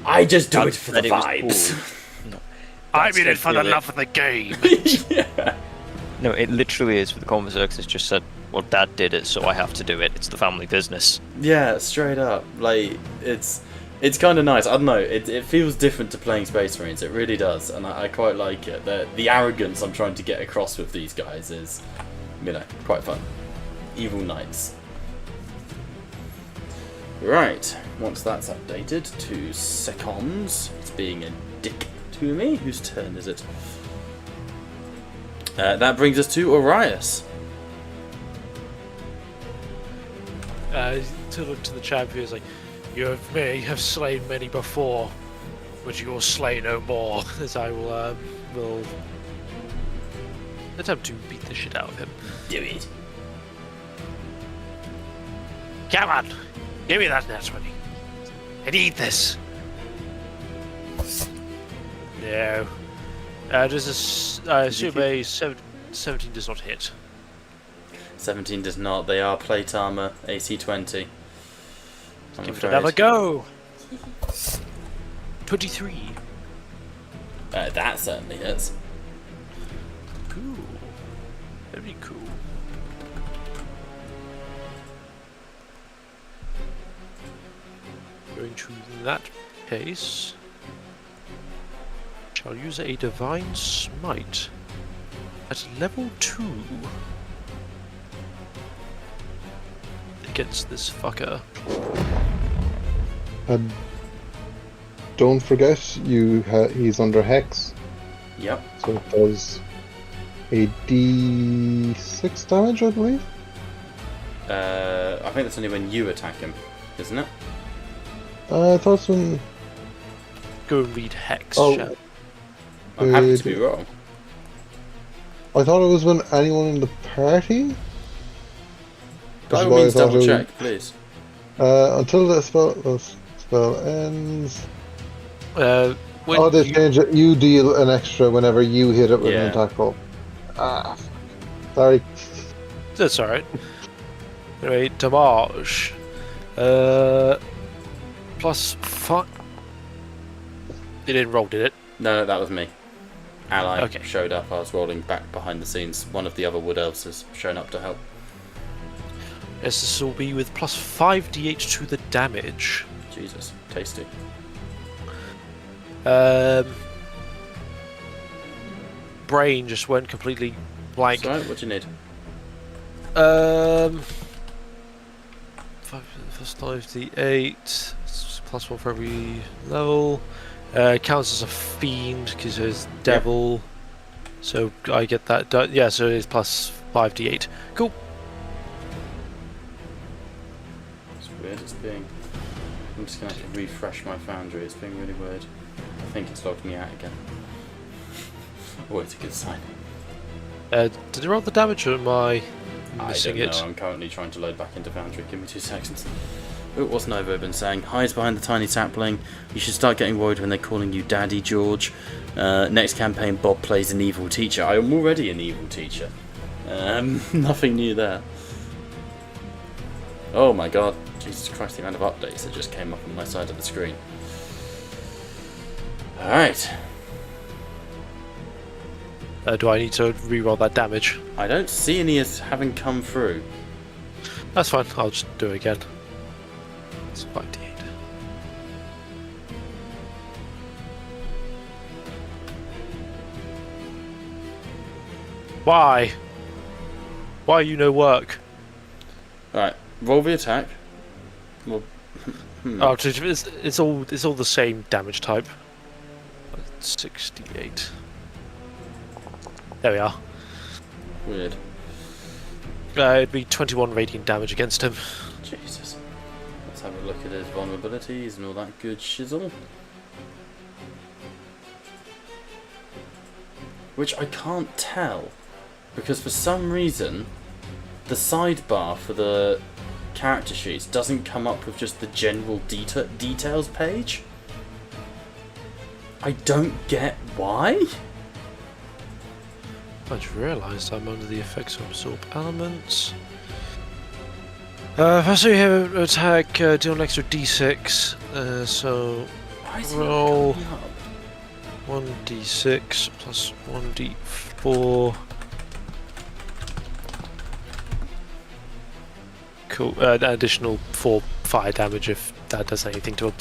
Speaker 1: I just do it for the vibes.
Speaker 2: I'm in it for the love of the game.
Speaker 1: Yeah.
Speaker 4: No, it literally is for the Corn Berserkers. It's just said, well, Dad did it, so I have to do it. It's the family business.
Speaker 1: Yeah, straight up. Like, it's kind of nice. I don't know. It feels different to playing Space Marines. It really does, and I quite like it. The arrogance I'm trying to get across with these guys is, you know, quite fun. Evil knights. Right. Once that's updated to seconds, it's being a dick to me. Whose turn is it? That brings us to Orius.
Speaker 2: To look to the champion is like, you may have slain many before, but you will slay no more. As I will attempt to beat the shit out of him.
Speaker 1: Do it.
Speaker 2: Come on, give me that nat 20. I need this. No. I assume a 17 does not hit.
Speaker 1: 17 does not. They are plate armor, AC 20. I'm
Speaker 2: Give it
Speaker 1: afraid.
Speaker 2: another go. 23.
Speaker 1: That certainly hits.
Speaker 2: Cool. Very cool. Going to that case, shall use a divine smite at level 2 against this fucker.
Speaker 5: And don't forget, he's under hex,
Speaker 1: Yep.
Speaker 5: so it does a D6 damage, I believe.
Speaker 1: I think that's only when you attack him, isn't it?
Speaker 5: I thought when.
Speaker 2: Go and read Hex,
Speaker 5: Oh.
Speaker 2: chat.
Speaker 1: I'm happy to be wrong.
Speaker 5: I thought it was when anyone in the party.
Speaker 1: By
Speaker 5: That's
Speaker 1: all
Speaker 5: why I
Speaker 1: means,
Speaker 5: thought
Speaker 1: double
Speaker 5: it
Speaker 1: check, please.
Speaker 5: Until the spell ends.
Speaker 2: When
Speaker 5: They
Speaker 2: you-
Speaker 5: change it. You deal an extra whenever you hit it with
Speaker 1: Yeah.
Speaker 5: an attack roll. Sorry.
Speaker 2: That's alright. Anyway, damage. Plus 5. You didn't roll, did it?
Speaker 1: No, that was me. Ally
Speaker 2: Okay.
Speaker 1: showed up. I was rolling back behind the scenes. One of the other wood elves has shown up to help.
Speaker 2: Yes, this will be with plus 5d8 to the damage.
Speaker 1: Jesus, tasty.
Speaker 2: Brain just went completely blank.
Speaker 1: Sorry, what do you need?
Speaker 2: 5d8, plus 1 for every level. Counts as a fiend because it's devil. So I get that done. Yeah, so it's plus 5d8. Cool.
Speaker 1: It's weird. It's being. I'm just gonna have to refresh my foundry. It's being really weird. I think it's logged me out again. Always a good sign.
Speaker 2: Did it roll the damage or am I
Speaker 1: I
Speaker 2: missing
Speaker 1: don't
Speaker 2: it?
Speaker 1: know. I'm currently trying to load back into foundry. Give me 2 seconds. Oh, what's Novo been saying? Hides behind the tiny sapling. You should start getting worried when they're calling you Daddy George. Next campaign, Bob plays an evil teacher. I am already an evil teacher. Nothing new there. Oh my god. Jesus Christ, the amount of updates that just came up on my side of the screen. Alright.
Speaker 2: Do I need to re-roll that damage?
Speaker 1: I don't see any as having come through.
Speaker 2: That's fine, I'll just do it again. It's 5d8. Why? Why you no work?
Speaker 1: Alright, roll the attack. Well,
Speaker 2: Oh, it's all the same damage type. 68. There we are.
Speaker 1: weird.
Speaker 2: It'd be 21 radiant damage against him.
Speaker 1: Jesus. Let's have a look at his vulnerabilities and all that good shizzle. Which I can't tell, because for some reason the sidebar for the character sheets doesn't come up with just the general details page. I don't get why.
Speaker 2: I just realised I'm under the effects of absorb elements. First we have an attack, deal an extra d6, so
Speaker 1: Why is he
Speaker 2: Roll.
Speaker 1: not coming up?
Speaker 2: 1d6 plus 1d4. Cool, an additional 4 fire damage if that does anything to him.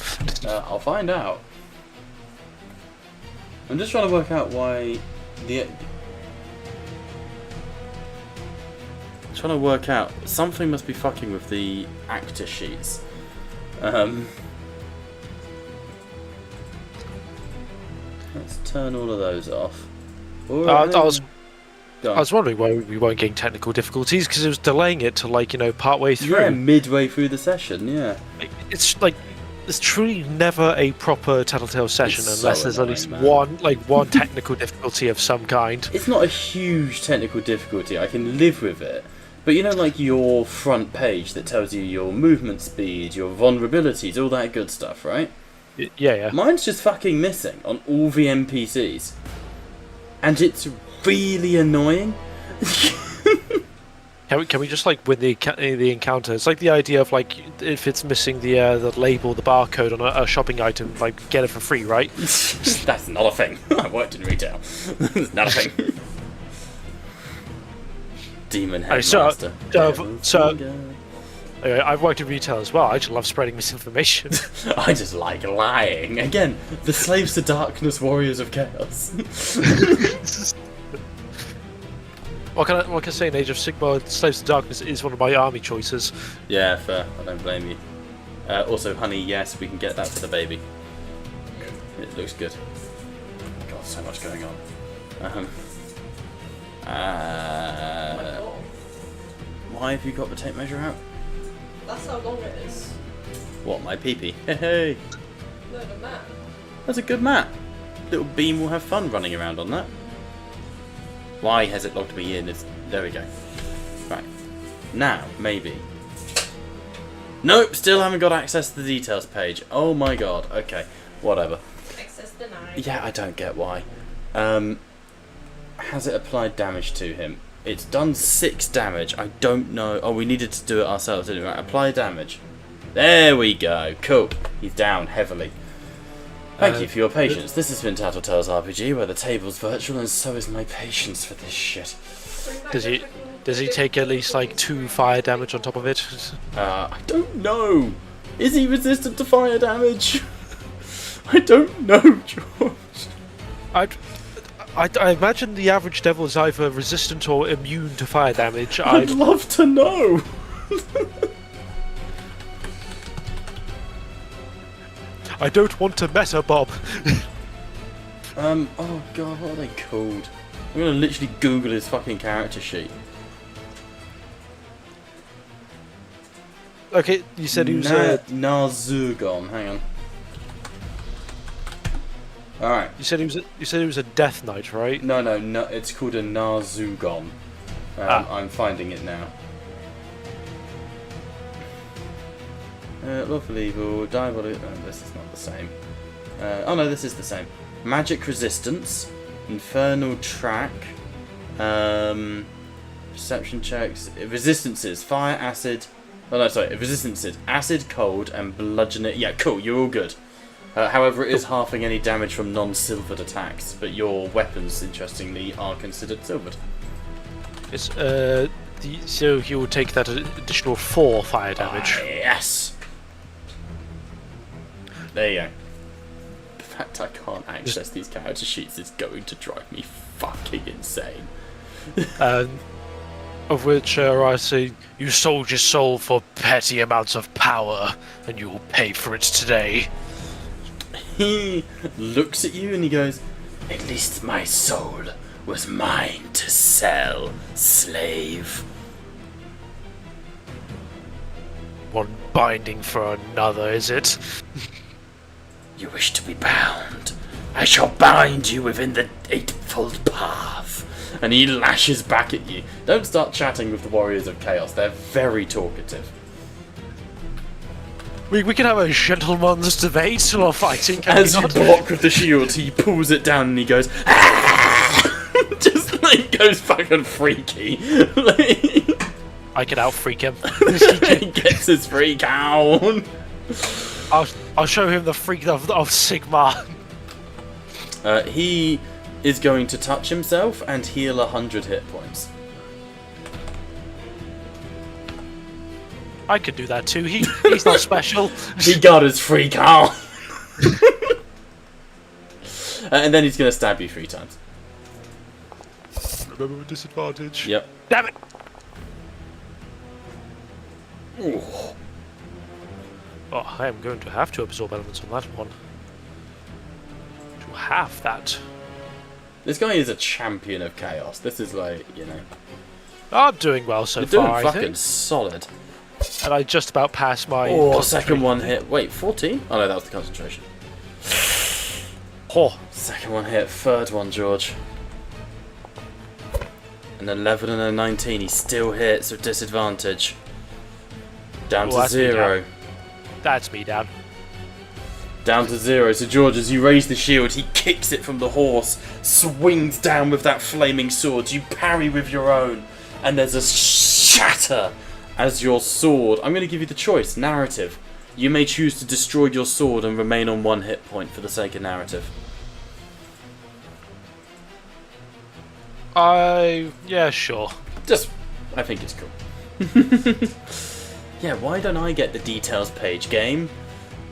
Speaker 1: I'll find out. I'm just trying to work out why the. Trying to work out something must be fucking with the actor sheets. Let's turn all of those off.
Speaker 2: I was
Speaker 1: Go on.
Speaker 2: I was wondering why we weren't getting technical difficulties because it was delaying it to part way through.
Speaker 1: Yeah, midway through the session. Yeah.
Speaker 2: It's like there's truly never a proper Tattletale session
Speaker 1: It's
Speaker 2: unless
Speaker 1: so
Speaker 2: there's at least
Speaker 1: annoying, man.
Speaker 2: one technical difficulty of some kind.
Speaker 1: It's not a huge technical difficulty. I can live with it. But you know, like your front page that tells you your movement speed, your vulnerabilities, all that good stuff, right?
Speaker 2: Yeah.
Speaker 1: Mine's just fucking missing on all the NPCs. And it's really annoying.
Speaker 2: Can we just like win the encounter? It's like the idea of like if it's missing the label, the barcode on a shopping item, like get it for free, right?
Speaker 1: That's not a thing. I worked in retail. It's not a thing. Demon headmaster.
Speaker 2: I've worked in retail as well. I just love spreading misinformation.
Speaker 1: I just like lying. Again, the slaves to darkness, warriors of chaos.
Speaker 2: What can I say? In Age of Sigmar, Slaves to Darkness is one of my army choices.
Speaker 1: Yeah, fair. I don't blame you. Also, honey, yes, we can get that for the baby. It looks good. God, so much going on. Why have you got the tape measure out?
Speaker 6: That's how long it is.
Speaker 1: What, my pee-pee? Hey!
Speaker 6: No, the map.
Speaker 1: That's a good map. Little Beam will have fun running around on that. Why has it logged me in? There we go. Right. Now, maybe. Nope, still haven't got access to the details page. Oh my god. Okay, whatever.
Speaker 6: Access denied.
Speaker 1: Yeah, I don't get why. Has it applied damage to him? It's done 6 damage. I don't know. Oh, we needed to do it ourselves, didn't we? Right, apply damage. There we go. Cool. He's down heavily. Thank you for your patience. This has been Tattletales RPG, where the table's virtual and so is my patience for this shit.
Speaker 2: Does he take at least like 2 fire damage on top of it?
Speaker 1: I don't know. Is he resistant to fire damage? I don't know, George.
Speaker 2: I imagine the average devil is either resistant or immune to fire damage.
Speaker 1: I'd love to know.
Speaker 2: I don't want to meta, Bob.
Speaker 1: Oh god, what are they called? I'm gonna literally Google his fucking character sheet.
Speaker 2: Okay, you said he was
Speaker 1: Narzugon, hang on. Alright.
Speaker 2: You said he was a Death Knight, right?
Speaker 1: No, it's called a Narzugon. I'm finding it now. Lawful evil, diabolic. Oh, this is not the same. Oh no, this is the same. Magic resistance, infernal track, perception checks, resistances, fire, acid. Oh no, sorry, resistances, acid, cold, and bludgeoning. Yeah, cool. You're all good. However, it is halving any damage from non-silvered attacks, but your weapons, interestingly, are considered silvered.
Speaker 2: It's so he will take that additional 4 fire damage.
Speaker 1: Yes. There you go. The fact I can't access these character sheets is going to drive me fucking insane.
Speaker 2: Of which I say, you sold your soul for petty amounts of power, and you will pay for it today.
Speaker 1: He looks at you and he goes, "At least my soul was mine to sell, slave."
Speaker 2: One binding for another, is it?
Speaker 1: You wish to be bound? I shall bind you within the eightfold path. And he lashes back at you. Don't start chatting with the Warriors of Chaos. They're very talkative.
Speaker 2: We can have a gentleman's debate while fighting.
Speaker 1: As you block with the shield, he pulls it down and he goes, "Ah!" Just like goes fucking freaky. Like,
Speaker 2: I can out-freak him.
Speaker 1: he gets his freak out.
Speaker 2: I'll show him the freak of Sigmar.
Speaker 1: He is going to touch himself and heal 100 hit points.
Speaker 2: I could do that too. He's not special.
Speaker 1: He got his freak out. And then he's going to stab you 3 times.
Speaker 2: Remember with disadvantage.
Speaker 1: Yep.
Speaker 2: Damn it!
Speaker 1: Ooh.
Speaker 2: Oh, I am going to have to absorb elements on that one. To have that.
Speaker 1: This guy is a champion of chaos. This is like, you know.
Speaker 2: I'm doing well so
Speaker 1: You're doing
Speaker 2: far, I
Speaker 1: fucking
Speaker 2: think.
Speaker 1: solid.
Speaker 2: And I just about passed my...
Speaker 1: Oh, second one hit. Wait, 14? Oh no, that was the concentration.
Speaker 2: Oh.
Speaker 1: Second one hit. Third one, George. An 11 and a 19. He still hits with disadvantage. Down to
Speaker 2: that's me
Speaker 1: 0.
Speaker 2: That's me down.
Speaker 1: Down to 0. So George, as you raise the shield, he kicks it from the horse, swings down with that flaming sword. You parry with your own, and there's a shatter as your sword... I'm going to give you the choice. Narrative. You may choose to destroy your sword and remain on 1 hit point for the sake of narrative.
Speaker 2: Yeah, sure.
Speaker 1: I think it's cool. Yeah, why don't I get the details page, game?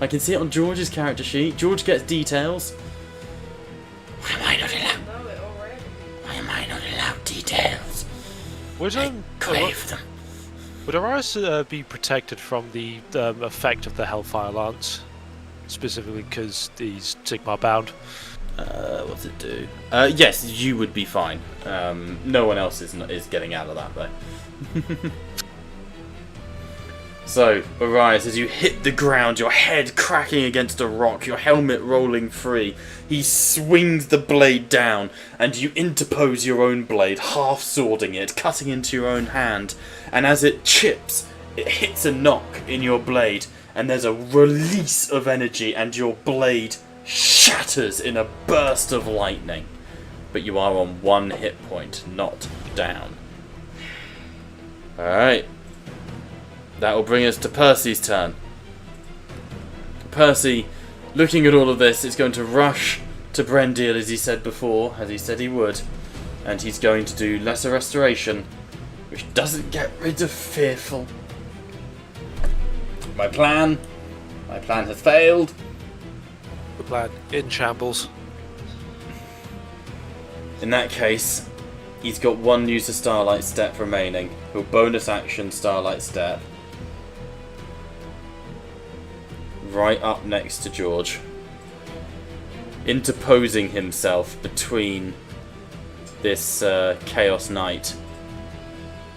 Speaker 1: I can see it on George's character sheet. George gets details. Why am I not allowed?
Speaker 6: Know it already.
Speaker 1: Why am I not allowed details?
Speaker 2: Would
Speaker 1: Crave them.
Speaker 2: would Arias be protected from the effect of the Hellfire Lance, specifically because he's Sigmar bound?
Speaker 1: What's it do? Yes, you would be fine. No one else is getting out of that though. So, Arias, as you hit the ground, your head cracking against a rock, your helmet rolling free, he swings the blade down, and you interpose your own blade, half-swording it, cutting into your own hand, and as it chips, it hits a knock in your blade, and there's a release of energy, and your blade shatters in a burst of lightning. But you are on 1 hit point, not down. Alright. That will bring us to Percy's turn. Percy, looking at all of this, is going to rush to Brendil as he said before, as he said he would. And he's going to do Lesser Restoration, which doesn't get rid of Fearful. My plan has failed.
Speaker 2: The plan in shambles.
Speaker 1: In that case, he's got 1 use of Starlight Step remaining. He'll bonus action Starlight Step. Right up next to George. Interposing himself between this Chaos Knight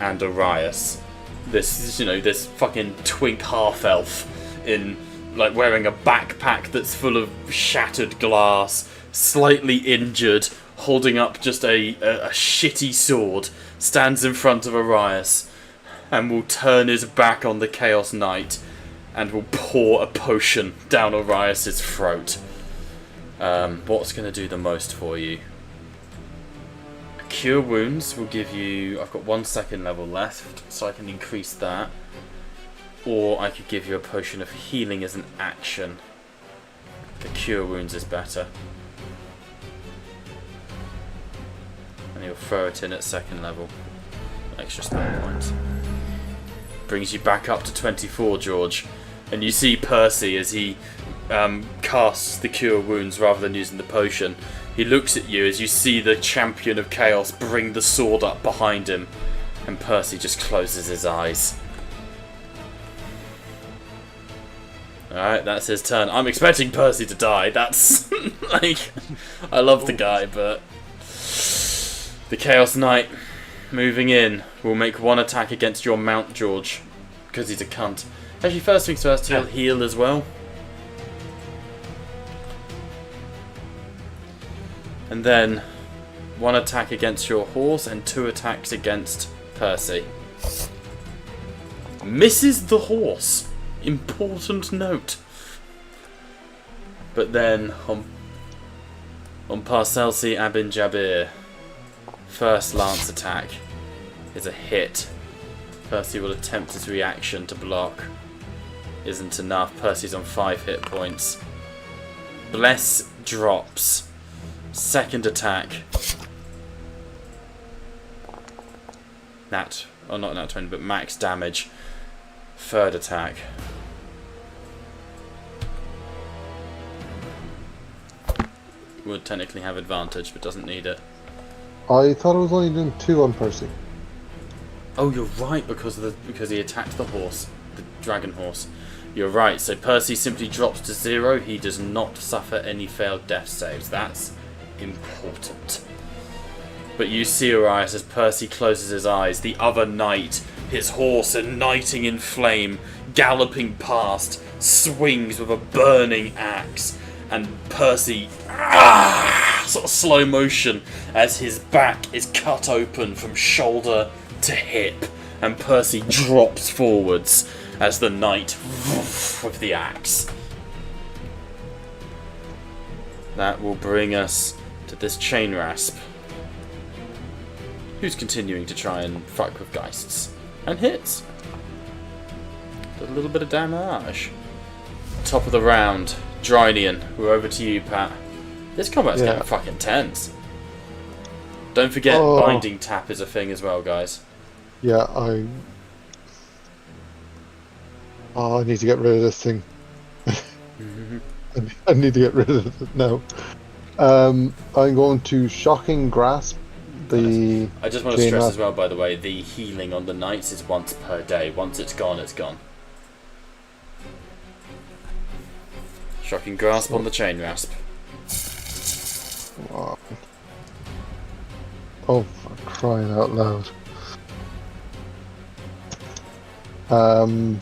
Speaker 1: and Arias. This fucking twink half-elf in, like, wearing a backpack that's full of shattered glass, slightly injured, holding up just a shitty sword, stands in front of Arias and will turn his back on the Chaos Knight and will pour a potion down Arias' throat. What's going to do the most for you? Cure Wounds will give you... I've got 1 second level left, so I can increase that. Or I could give you a potion of healing as an action. The Cure Wounds is better. And he'll throw it in at 2nd level. Extra spell points. Brings you back up to 24, George. And you see Percy as he casts the Cure Wounds rather than using the potion. He looks at you as you see the Champion of Chaos bring the sword up behind him. And Percy just closes his eyes. Alright, that's his turn. I'm expecting Percy to die. That's... like... I love the guy, but... The Chaos Knight, moving in, will make 1 attack against your mount, George. Because he's a cunt. Actually, first things first, he'll heal as well. And then 1 attack against your horse and 2 attacks against Percy. Misses the horse. Important note. But then on Parcelsi Abin Jabir, first lance attack is a hit. Percy will attempt his reaction to block. Isn't enough. Percy's on 5 hit points. Bless drops. Second attack. Not nat 20, but max damage. Third attack. Would technically have advantage, but doesn't need it.
Speaker 5: I thought I was only doing 2 on Percy.
Speaker 1: Oh, you're right, because he attacked the horse, the dragon horse. You're right. So Percy simply drops to 0. He does not suffer any failed death saves. That's important. But you see Arias as Percy closes his eyes. The other knight, his horse igniting in flame, galloping past, swings with a burning axe, and Percy, sort of slow motion as his back is cut open from shoulder to hip, and Percy drops forwards as the knight with the axe. That will bring us to this chain rasp, who's continuing to try and fuck with Geists. And hits. Does a little bit of damage. Top of the round, Drynian. We're over to you, Pat. This combat's getting fucking tense. Don't forget, binding tap is a thing as well, guys.
Speaker 5: Yeah, I need to get rid of this thing. I need to get rid of it now. I'm going to Shocking Grasp.
Speaker 1: I just want to stress as well, by the way, the healing on the knights is once per day. Once it's gone, it's gone. Shocking Grasp on the Chain Rasp.
Speaker 5: Oh, for crying out loud. I'm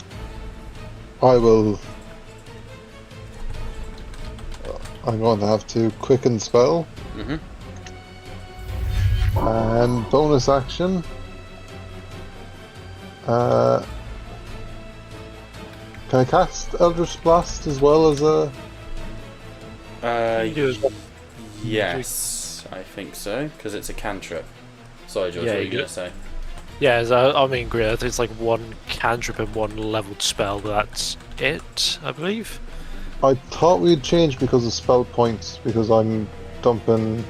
Speaker 5: going to have to Quicken Spell. And bonus action. Can I cast Eldritch Blast as well as a...
Speaker 1: Yes, I think so, because it's a cantrip. Sorry, George, what were you going to say?
Speaker 2: Yeah, I mean, great. It's like one cantrip and one leveled spell. That's it, I believe.
Speaker 5: I thought we'd change because of spell points, because I'm dumping...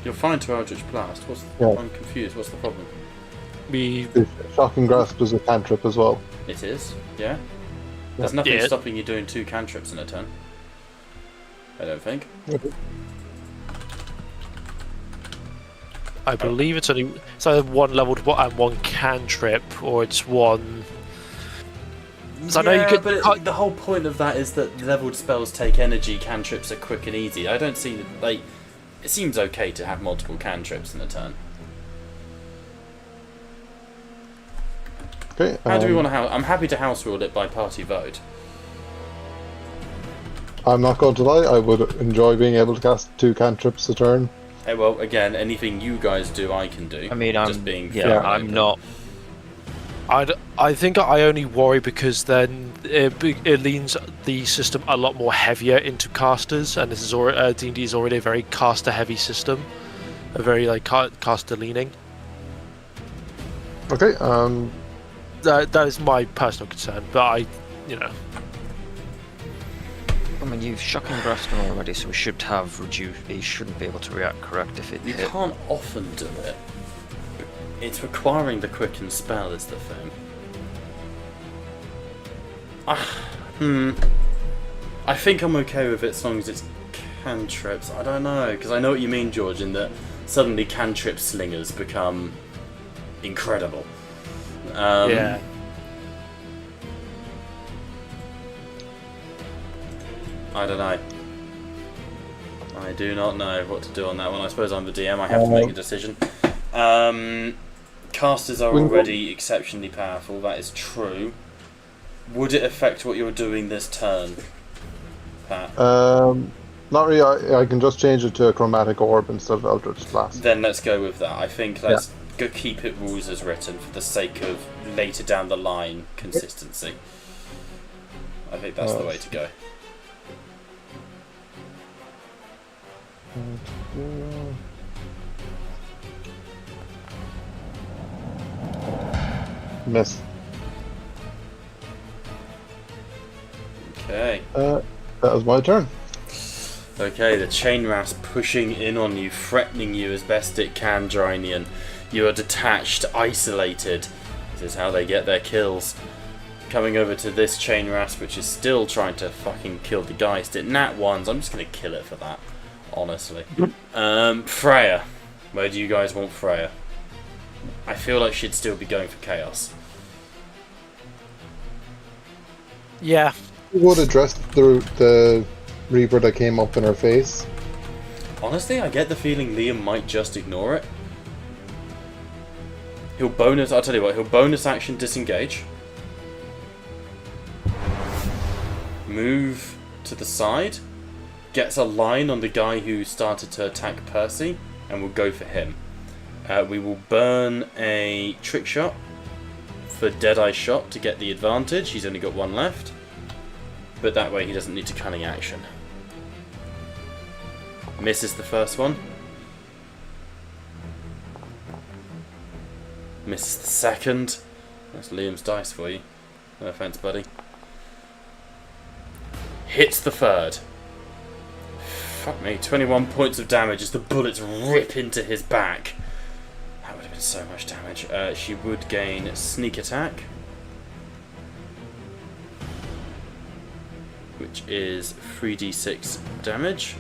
Speaker 1: You're fine to Eldritch Blast. I'm confused. What's the problem?
Speaker 5: Shocking Grasp is a cantrip as well.
Speaker 1: It is, yeah. There's nothing stopping you doing 2 cantrips in a turn. I don't think.
Speaker 2: I believe it's either one leveled and one cantrip, or it's one. So I know you could.
Speaker 1: But the whole point of that is that leveled spells take energy. Cantrips are quick and easy. I don't see like. It seems okay to have multiple cantrips in a turn.
Speaker 5: Okay.
Speaker 1: How do we want to house? I'm happy to house rule it by party vote.
Speaker 5: I'm not going to lie. I would enjoy being able to cast 2 cantrips a turn.
Speaker 1: Hey, well, again, anything you guys do, I can do.
Speaker 4: I mean,
Speaker 1: I'm
Speaker 4: not.
Speaker 2: I think I only worry because then it leans the system a lot more heavier into casters, and this is D&D is already a very caster-heavy system, a very like caster leaning.
Speaker 5: Okay.
Speaker 2: That is my personal concern, but
Speaker 4: I mean, you've Shocking Grasp on already, so we should have reduced. He shouldn't be able to react correct if it
Speaker 1: You
Speaker 4: hit.
Speaker 1: can't often do it. It's requiring the quicken spell is the thing. I think I'm okay with it as long as it's cantrips. I don't know, because I know what you mean, George, in that suddenly cantrip slingers become incredible.
Speaker 2: yeah.
Speaker 1: I don't know. I do not know what to do on that one. I suppose I'm the DM. I have to make a decision. Casters are already exceptionally powerful. That is true. Would it affect what you're doing this turn, Pat?
Speaker 5: Not really. I can just change it to a Chromatic Orb instead of Eldritch Blast.
Speaker 1: Then let's go with that. I think let's go keep it rules as written for the sake of later down the line consistency. I think that's the way to go.
Speaker 5: Miss.
Speaker 1: Okay.
Speaker 5: That was my turn.
Speaker 1: Okay, the chain rasp pushing in on you, threatening you as best it can, Drynian. You are detached, isolated. This is how they get their kills. Coming over to this chain rasp, which is still trying to fucking kill the Geist. It nat ones. I'm just gonna kill it for that, honestly. Freya. Where do you guys want Freya? I feel like she'd still be going for chaos.
Speaker 2: Yeah.
Speaker 5: You would address the Reaper that came up in her face.
Speaker 1: Honestly, I get the feeling Liam might just ignore it. I'll tell you what, he'll bonus action disengage. Move to the side. Gets a line on the guy who started to attack Percy, and we'll go for him. We will burn a trick shot for Deadeye shot to get the advantage. He's only got 1 left. But that way he doesn't need to cunning action. Misses the first one. Misses the second. That's Liam's dice for you. No offense, buddy. Hits the third. Fuck me, 21 points of damage as the bullets rip into his back. That would have been so much damage. She would gain sneak attack, which is 3d6 damage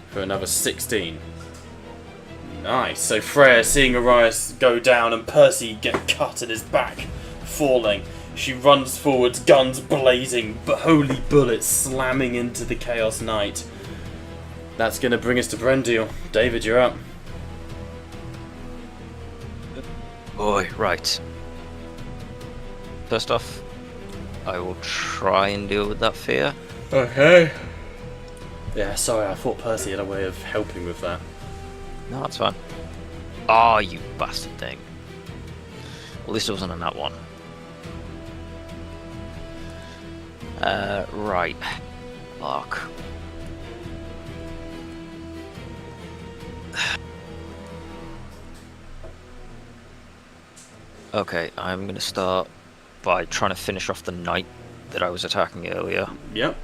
Speaker 1: for another 16. Nice. So Freya, seeing Arias go down and Percy get cut at his back, falling, she runs forwards, guns blazing, but holy bullets slamming into the Chaos Knight. That's going to bring us to Brendil. David, you're up.
Speaker 4: Boy, right. First off, I will try and deal with that fear.
Speaker 1: Okay. Yeah, sorry, I thought Percy had a way of helping with that.
Speaker 4: No, that's fine. Oh, you bastard thing. Well, at least it wasn't on that one. Right. Fuck. Okay, I'm gonna start by trying to finish off the knight that I was attacking earlier.
Speaker 1: Yep.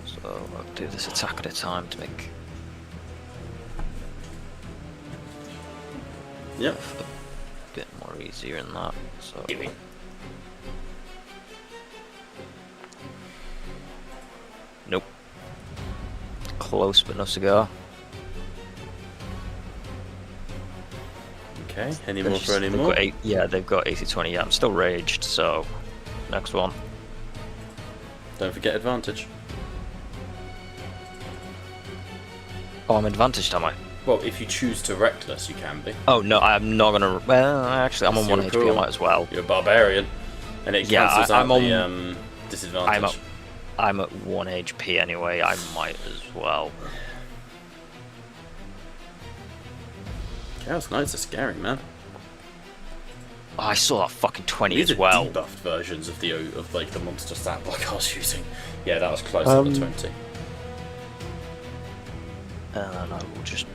Speaker 4: So I'll do this attack at a time to make
Speaker 1: Yep.
Speaker 4: a bit more easier in that. So
Speaker 1: Give me.
Speaker 4: nope. Close but no cigar.
Speaker 1: Okay, any more for any
Speaker 4: They've
Speaker 1: more?
Speaker 4: got yeah, they've got 80-20. Yeah, I'm still raged, so next one.
Speaker 1: Don't forget advantage.
Speaker 4: Oh, I'm advantaged, am I?
Speaker 1: Well, if you choose to reckless, you can be.
Speaker 4: Oh no, I'm not gonna. Well, actually, I'm on
Speaker 1: You're
Speaker 4: 1 HP.
Speaker 1: cool.
Speaker 4: I might as well.
Speaker 1: You're a barbarian, and it
Speaker 4: Yeah,
Speaker 1: cancels
Speaker 4: I'm
Speaker 1: out
Speaker 4: on-
Speaker 1: the disadvantage.
Speaker 4: I'm at 1 HP anyway. I might as well.
Speaker 1: Chaos Knights are scary, man.
Speaker 4: Oh, I saw that fucking 20
Speaker 1: These
Speaker 4: as
Speaker 1: are
Speaker 4: well.
Speaker 1: debuffed versions of the monster stat block I was using. Yeah, that was close to the 20.
Speaker 4: And then I will just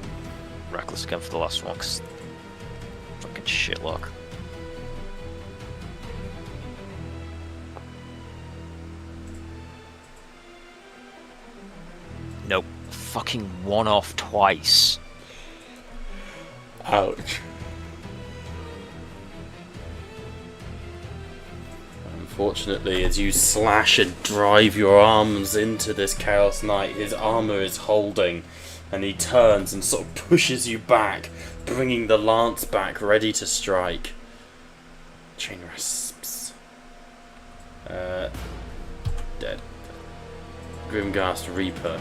Speaker 4: reckless again for the last one, cause fucking shitlock. Nope. Fucking one off twice.
Speaker 1: Ouch. Unfortunately, as you slash and drive your arms into this Chaos Knight, his armor is holding, and he turns and sort of pushes you back, bringing the lance back, ready to strike. Chain rasps. Dead. Grimghast Reaper.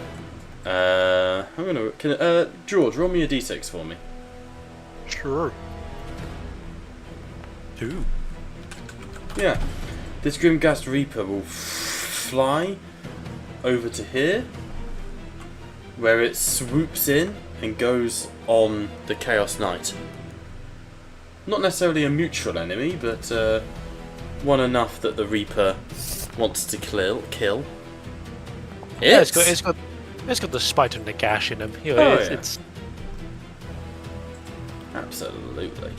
Speaker 1: George, roll me a d6 for me.
Speaker 2: Sure. 2.
Speaker 1: Yeah. This Grimghast Reaper will fly over to here, where it swoops in and goes on the Chaos Knight. Not necessarily a mutual enemy, but one enough that the Reaper wants to kill.
Speaker 2: Yeah, it's got the spite and the gash in him. You know,
Speaker 1: Oh,
Speaker 2: it's
Speaker 1: Absolutely.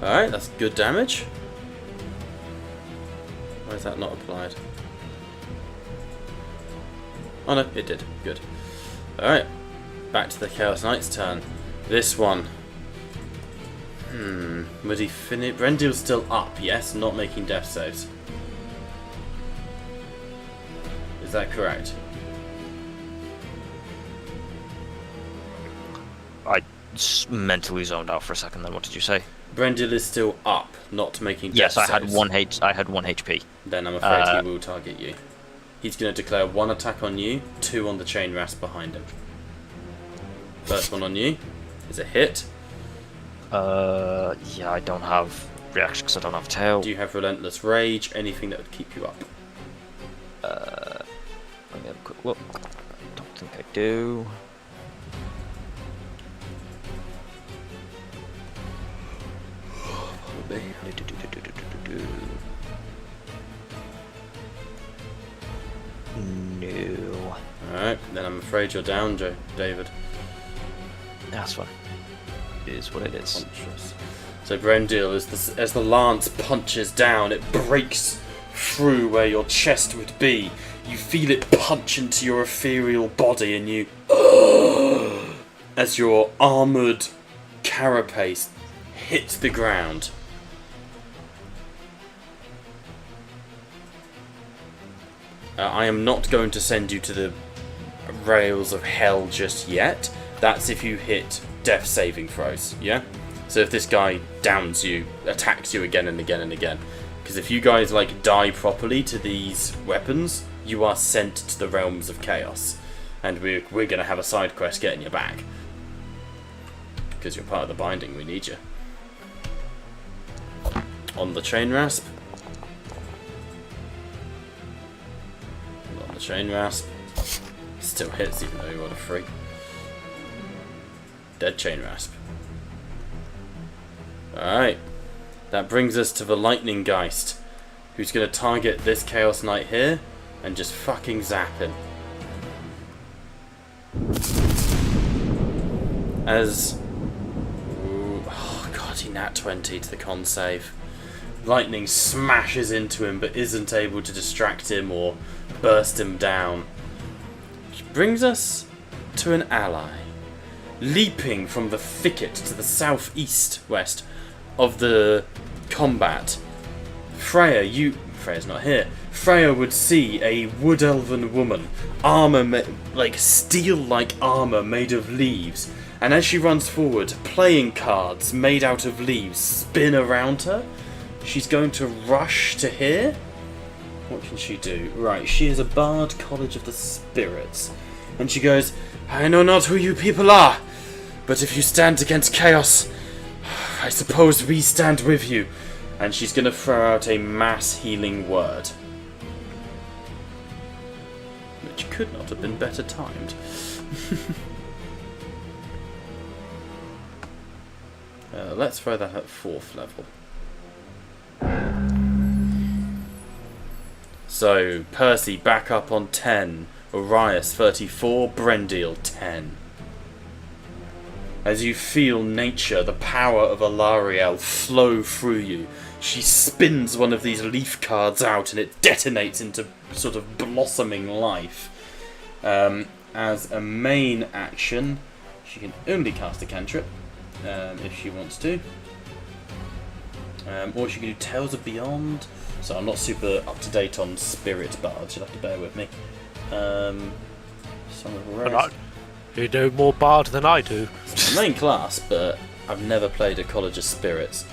Speaker 1: Alright, that's good damage. Why is that not applied? Oh no, it did. Good. Alright. Back to the Chaos Knight's turn. This one. Would he finish? Brendil's still up, yes? Not making death saves. Is that correct?
Speaker 4: I mentally zoned out for a second. Then what did you say?
Speaker 1: Brendil is still up, not making death
Speaker 4: Yes, I
Speaker 1: saves.
Speaker 4: had 1 HP.
Speaker 1: Then I'm afraid he will target you. He's going to declare 1 attack on you, 2 on the chain rasp behind him. First one on you is a hit.
Speaker 4: Yeah, I don't have reaction because I don't have tail.
Speaker 1: Do you have Relentless Rage? Anything that would keep you up?
Speaker 4: Let me have a quick look. Don't think I do. No.
Speaker 1: Alright. Alright, then I'm afraid you're down, David.
Speaker 4: That's fine. It is what it is.
Speaker 1: Conscious. So Brendil, as the lance punches down, it breaks through where your chest would be. You feel it punch into your ethereal body, and you, as your armoured carapace hits the ground. I am not going to send you to the rails of hell just yet. That's if you hit death saving throws, yeah? So if this guy downs you, attacks you again and again and again. Because if you guys like die properly to these weapons, you are sent to the realms of chaos. And we're going to have a side quest getting you back. Because you're part of the binding, we need you. On the chain rasp. On the chain rasp. Still hits even though you rolled a 3. Dead chain rasp. Alright. That brings us to the Lightning Geist, who's going to target this Chaos Knight here and just fucking zap him. As... Ooh, oh god, he nat 20 to the con save. Lightning smashes into him but isn't able to distract him or burst him down. Which brings us to an ally. Leaping from the thicket to the southeast-west of the combat. Freya's not here. Freya would see a wood elven woman, armor like steel-like armor made of leaves, and as she runs forward, playing cards made out of leaves spin around her. She's going to rush to here. What can she do? Right, she is a bard, College of the Spirits, and she goes, "I know not who you people are, but if you stand against chaos, I suppose we stand with you." And she's going to throw out a mass healing word. Which could not have been better timed. Let's throw that at 4th level. So, Percy back up on 10. Orias 34, Brendil 10. As you feel nature, the power of Alariel flow through you, she spins one of these leaf cards out and it detonates into sort of blossoming life. As a main action, she can only cast a cantrip if she wants to. Or she can do Tales of Beyond. So I'm not super up to date on Spirit Bards, you'll have to bear with me. Some of the rest.
Speaker 2: You know more bard than I do.
Speaker 1: It's my main class, but I've never played a College of Spirits.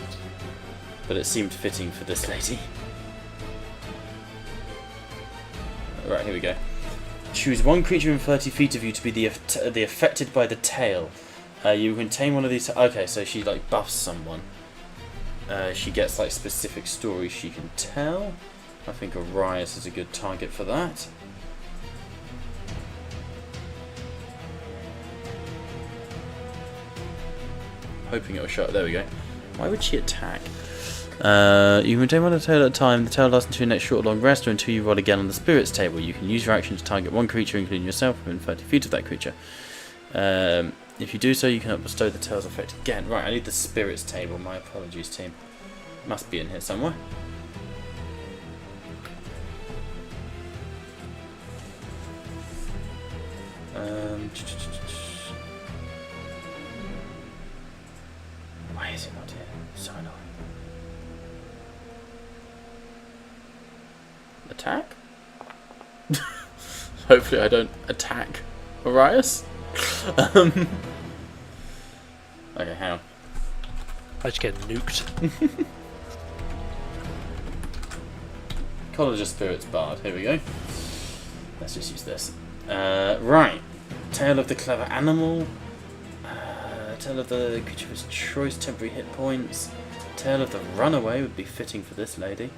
Speaker 1: But it seemed fitting for this lady. Right, here we go. Choose one creature in 30 feet of you to be the affected by the tail. You can tame one of these. Okay, so she like buffs someone. She gets like specific stories she can tell. I think Orias is a good target for that. Hoping it will show up. There we go. Why would she attack? You can take one of the tail at a time. The tail lasts until your next short or long rest or until you roll again on the spirits table. You can use your action to target one creature, including yourself, within 30 feet of that creature. If you do so, you cannot bestow the tail's effect again. Right, I need the spirits table. My apologies, team. Must be in here somewhere. Why is it not here? So annoying. Attack? Hopefully I don't attack Orias. Okay, hang on.
Speaker 2: I just get nuked.
Speaker 1: College of Spirits Bard, here we go. Let's just use this. Right. Tale of the Clever Animal. Tale of the Creature of his choice, temporary hit points. Tale of the Runaway would be fitting for this lady.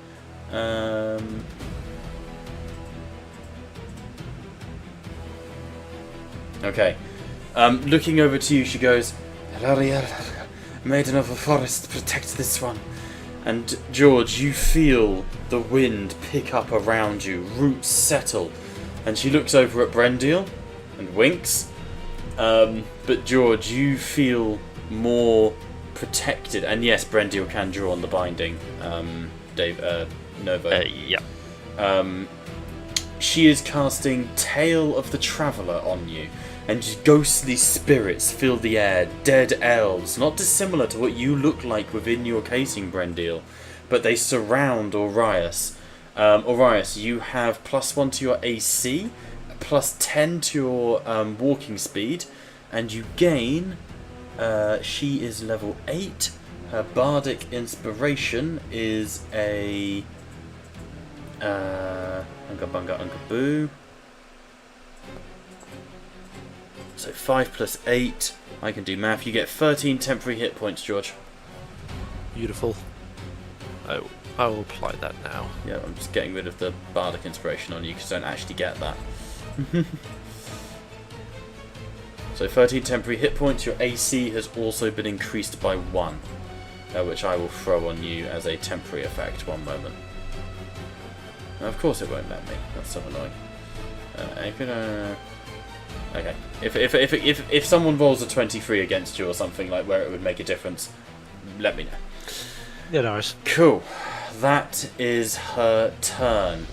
Speaker 1: Okay. Looking over to you, she goes, "Hilariel, maiden of the forest, protect this one." And George, you feel the wind pick up around you, roots settle. And she looks over at Brendil, and winks. But George, you feel more protected, and yes, Brendil can draw on the binding. Novo.
Speaker 4: Yeah.
Speaker 1: She is casting Tale of the Traveller on you, and ghostly spirits fill the air, dead elves, not dissimilar to what you look like within your casing, Brendil, but they surround Orius. Orius, you have +1 to your AC, +10 to your walking speed, and you gain, she is level 8, her bardic inspiration is a Unga Bunga Unga Boo. So 5 + 8. I can do math. You get 13 temporary hit points, George.
Speaker 2: Beautiful. I will apply that now.
Speaker 1: Yeah, I'm just getting rid of the bardic inspiration on you because you don't actually get that. So 13 temporary hit points. Your AC has also been increased by 1, which I will throw on you as a temporary effect. One moment. Now, of course it won't let me. That's so annoying. Okay. If someone rolls a 23 against you or something like where it would make a difference, let me know.
Speaker 2: Yeah, nice.
Speaker 1: Cool. That is her turn.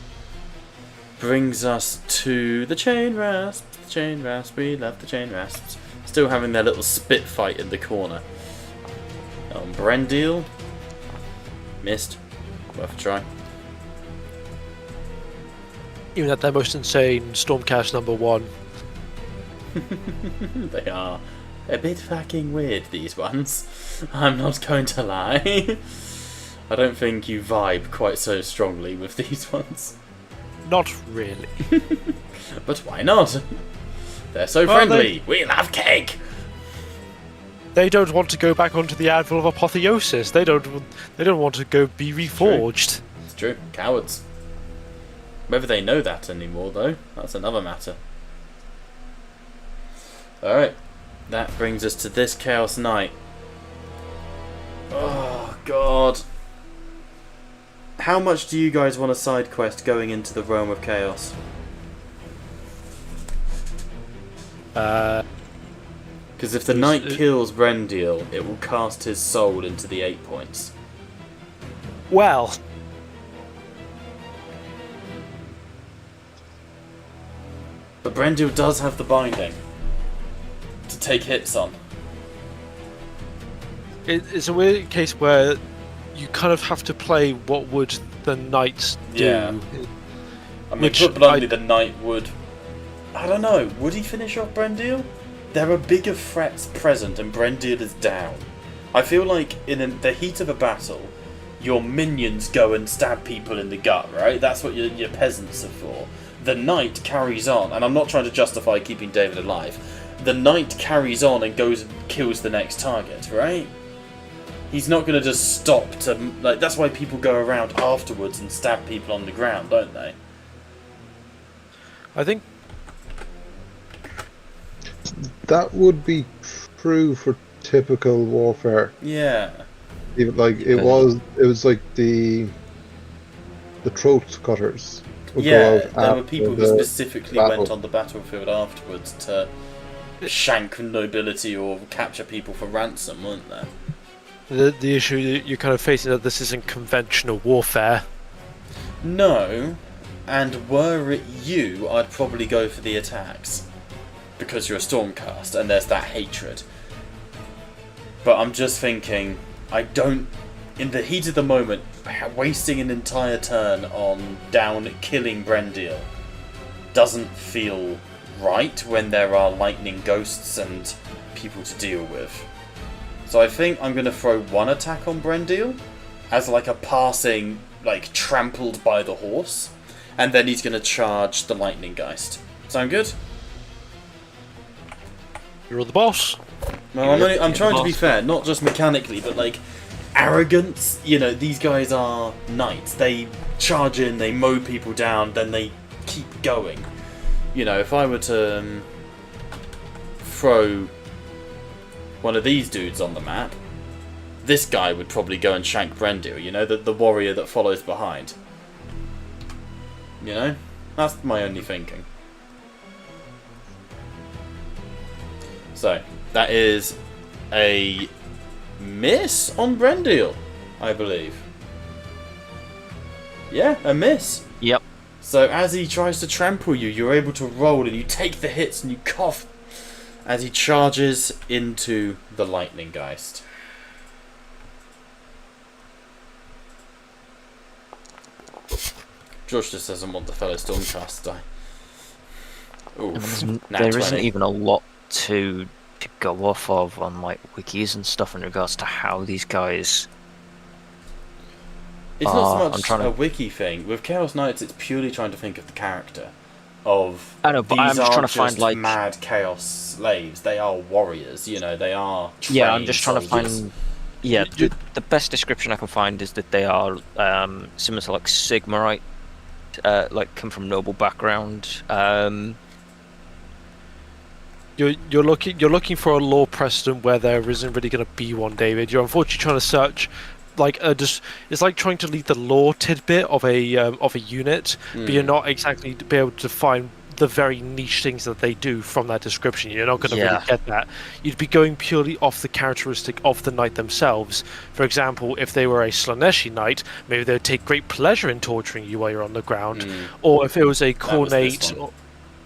Speaker 1: Brings us to the chain rasp. The chain rasp. We love the chain rasps. Still having their little spit fight in the corner. Brendil. Missed. Worth a try.
Speaker 2: Even at their most insane Stormcast number 1.
Speaker 1: They are a bit fucking weird, these ones. I'm not going to lie. I don't think you vibe quite so strongly with these ones.
Speaker 2: Not really.
Speaker 1: But why not? They're so
Speaker 2: Well,
Speaker 1: friendly. We'll have cake.
Speaker 2: They don't want to go back onto the Anvil of Apotheosis. They don't want to go be reforged.
Speaker 1: It's true. Cowards. Whether they know that anymore, though, that's another matter. Alright. That brings us to this Chaos Knight. Oh, God. How much do you guys want a side quest going into the Realm of Chaos?
Speaker 2: Uh,
Speaker 1: Because if the knight kills Brendil, it will cast his soul into the 8 points.
Speaker 2: well,
Speaker 1: But Brendil does have the binding to take hits on.
Speaker 2: it's a weird case where you kind of have to play what would the knights do.
Speaker 1: Yeah. I mean,
Speaker 2: Which
Speaker 1: put bluntly, the knight would... I don't know, would he finish off Brendil? There are bigger threats present and Brendil is down. I feel like in the heat of a battle, your minions go and stab people in the gut, right? That's what your peasants are for. The knight carries on, and I'm not trying to justify keeping David alive. The knight carries on and goes and kills the next target, right? He's not going to just stop to... like. That's why people go around afterwards and stab people on the ground, don't they?
Speaker 2: I think
Speaker 5: That would be true for typical warfare.
Speaker 1: Yeah.
Speaker 5: Even like it was like the throat cutters. Would go
Speaker 1: Yeah,
Speaker 5: out
Speaker 1: there were
Speaker 5: after
Speaker 1: people who
Speaker 5: the
Speaker 1: specifically
Speaker 5: battle.
Speaker 1: went on the battlefield afterwards to shank nobility or capture people for ransom, weren't there?
Speaker 2: the issue that you're kind of facing that this isn't conventional warfare.
Speaker 1: No, and were it you, I'd probably go for the attacks. Because you're a Stormcast, and there's that hatred. But I'm just thinking, I don't... in the heat of the moment, wasting an entire turn on killing Brendil doesn't feel right when there are lightning ghosts and people to deal with. So I think I'm going to throw one attack on Brendil as like a passing, like trampled by the horse, and then he's going to charge the Lightning Geist. Sound good?
Speaker 2: You're the boss.
Speaker 1: No, I'm trying to be fair, not just mechanically, but like arrogance. You know, these guys are knights. They charge in, they mow people down, then they keep going. You know, if I were to throw one of these dudes on the map, this guy would probably go and shank Brendil. You know, the warrior that follows behind. You know, that's my only thinking. So, that is a miss on Brendil, I believe. Yeah, a miss.
Speaker 4: Yep.
Speaker 1: So as he tries to trample you, you're able to roll and you take the hits and you cough as he charges into the Lightning Geist. George just doesn't want the fellow Stormcast to die. Oof,
Speaker 4: There isn't even a lot to go off of on like wikis and stuff in regards to how these guys.
Speaker 1: It's not
Speaker 4: I'm
Speaker 1: so
Speaker 4: trying
Speaker 1: much
Speaker 4: to-
Speaker 1: a wiki thing. With Chaos Knights, it's purely trying to think of the character. Of
Speaker 4: I know, but I'm
Speaker 1: these
Speaker 4: just
Speaker 1: are
Speaker 4: trying to find,
Speaker 1: just
Speaker 4: like-
Speaker 1: mad Chaos slaves. They are warriors, you know. They are trained
Speaker 4: Yeah, I'm just trying to
Speaker 1: soldiers.
Speaker 4: find. Yeah, the best description I can find is that they are similar to like Sigmarite, like come from noble background.
Speaker 2: You're looking for a law precedent where there isn't really going to be one, David. You're unfortunately trying to search, like it's like trying to lead the law tidbit of a unit, but you're not exactly to be able to find the very niche things that they do from that description. You're not going to really get that. You'd be going purely off the characteristic of the knight themselves. For example, if they were a Slaneshi knight, maybe they would take great pleasure in torturing you while you're on the ground. Or if it was a
Speaker 1: was this
Speaker 2: cornate,
Speaker 1: one.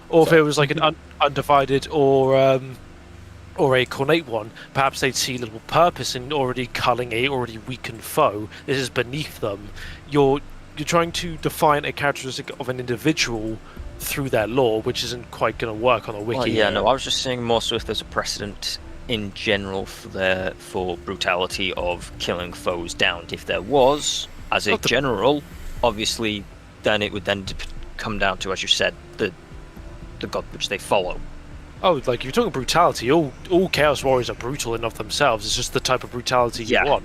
Speaker 2: or if it was like an undivided or a cornate one, perhaps they'd see little purpose in already culling a already weakened foe. This is beneath them. You're trying to define a characteristic of an individual through their lore, which isn't quite going to work on a wiki.
Speaker 4: Well, yeah, no, I was just saying more so if there's a precedent in general for brutality of killing foes down. If there was, as a general, obviously, then it would then come down to, as you said, the god which they follow.
Speaker 2: Oh, like you're talking brutality. All Chaos Warriors are brutal enough themselves. It's just the type of brutality you want.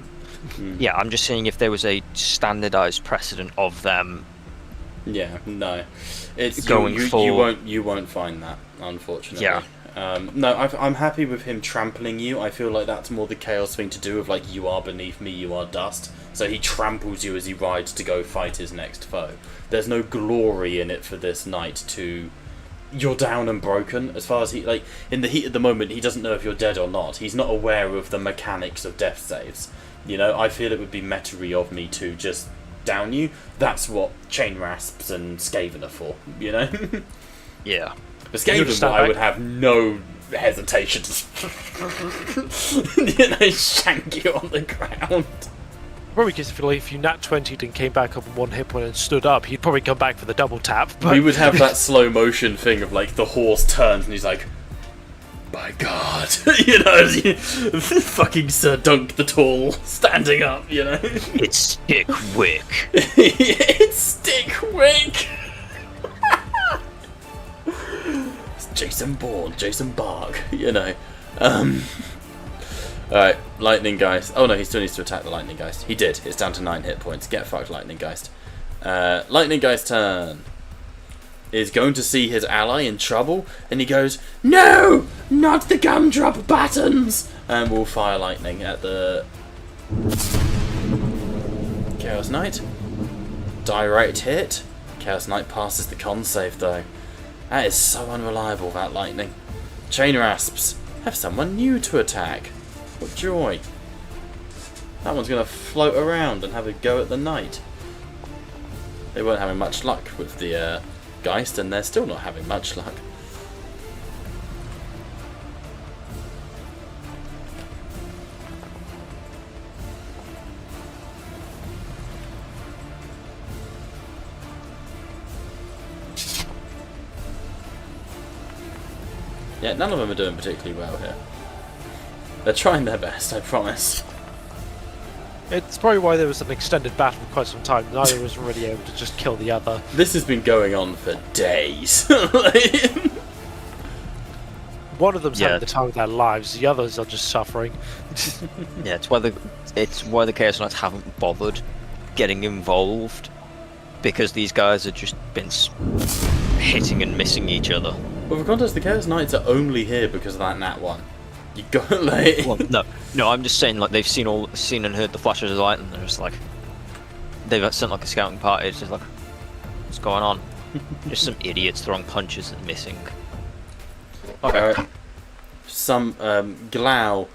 Speaker 4: Yeah, I'm just saying if there was a standardized precedent of them.
Speaker 1: Yeah, no, it's
Speaker 4: going for.
Speaker 1: You won't find that, unfortunately.
Speaker 4: Yeah.
Speaker 1: No, I'm happy with him trampling you. I feel like that's more the Chaos thing to do of like, you are beneath me, you are dust. So he tramples you as he rides to go fight his next foe. There's no glory in it for this knight to. You're down and broken. As far as he, like, in the heat of the moment, he doesn't know if you're dead or not. He's not aware of the mechanics of death saves. You know, I feel it would be meta-y of me to just down you. That's what Chain Rasps and Skaven are for, you know?
Speaker 4: Yeah.
Speaker 1: For Skaven, I would have no hesitation to shank you on the ground.
Speaker 2: Probably because if you nat 20'd and came back up on one hit point and stood up, he'd probably come back for the double tap. But
Speaker 1: We would have that slow motion thing of like the horse turns and he's like, by God, you know, fucking Sir Dunk the Tall standing up, you know.
Speaker 4: It's Stick Wick.
Speaker 1: It's Stick Wick. It's Jason Bourne, Jason Bark, you know. Alright, Lightning Geist. Oh no, he still needs to attack the Lightning Geist. He did. It's down to 9 hit points. Get fucked, Lightning Geist. Lightning Geist turn. Is going to see his ally in trouble, and he goes, no! Not the gumdrop buttons! And will fire lightning at the Chaos Knight. Direct hit. Chaos Knight passes the con save though. That is so unreliable, that lightning. Chain Rasps. Have someone new to attack. What joy. That one's going to float around and have a go at the knight. They weren't having much luck with the Geist, and they're still not having much luck. Yeah, none of them are doing particularly well here. They're trying their best, I promise.
Speaker 2: it's probably why there was an extended battle for quite some time. Neither was really able to just kill the other.
Speaker 1: This has been going on for days.
Speaker 2: One of them's having the time of their lives. The others are just suffering.
Speaker 4: Yeah, it's why the Chaos Knights haven't bothered getting involved, because these guys have just been hitting and missing each other.
Speaker 1: Well, for context, the Chaos Knights are only here because of that Nat 1. You got like.
Speaker 4: Well, no, I'm just saying, like, they've seen and heard the flashes of light, and they're just like, they've sent like a scouting party. It's just like, what's going on? Just some idiots throwing punches and missing.
Speaker 1: Okay. Glau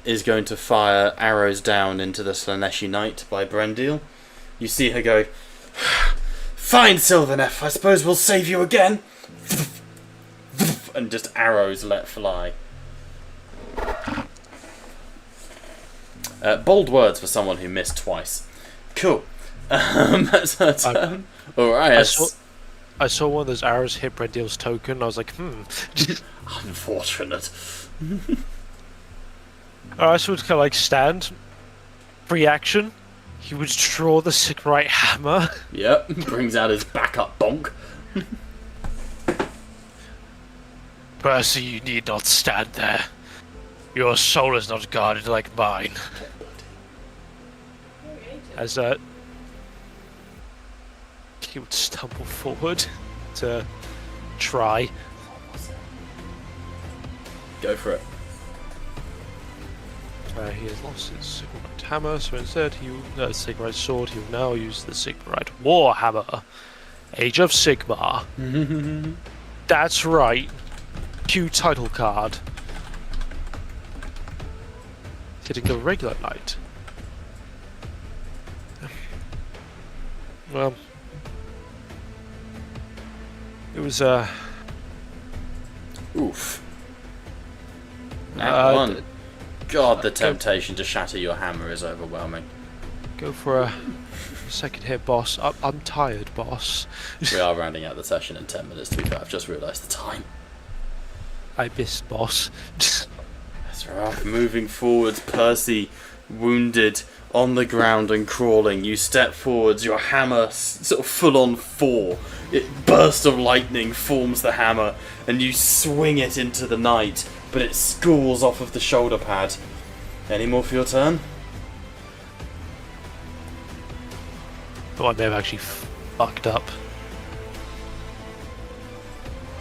Speaker 1: is going to fire arrows down into the Slaneshi Knight by Brendil. You see her go, "Fine, Sylvaneth, I suppose we'll save you again." And just arrows let fly. Bold words for someone who missed twice. Cool. That's her turn. Alright.
Speaker 2: I saw one of those arrows hit Brendil's token. I was like,
Speaker 1: Unfortunate.
Speaker 2: Alright, so it's kind of like stand. Free action. He would draw the Sigmar hammer.
Speaker 1: Yep. Brings out his backup bonk.
Speaker 2: Percy, you need not stand there. Your soul is not guarded like mine. As he would stumble forward to try.
Speaker 1: Go for it.
Speaker 2: He has lost his Sigmarite hammer, so instead he Sigmarite sword. He will now use the Sigmarite war hammer. Age of Sigmar. That's right. Cue title card. Hitting the regular knight. Well, it was
Speaker 1: Oof. Now one. God, the temptation to shatter your hammer is overwhelming.
Speaker 2: Go for a second hit, boss. I'm tired, boss.
Speaker 1: We are rounding out the session in 10 minutes, to be fair. I've just realised the time.
Speaker 2: I missed, boss.
Speaker 1: That's right. Moving forwards, Percy, wounded, on the ground and crawling. You step forwards, your hammer sort of full on four. It burst of lightning forms the hammer, and you swing it into the night, but it schools off of the shoulder pad. Any more for your turn?
Speaker 2: Oh, I may have actually fucked up.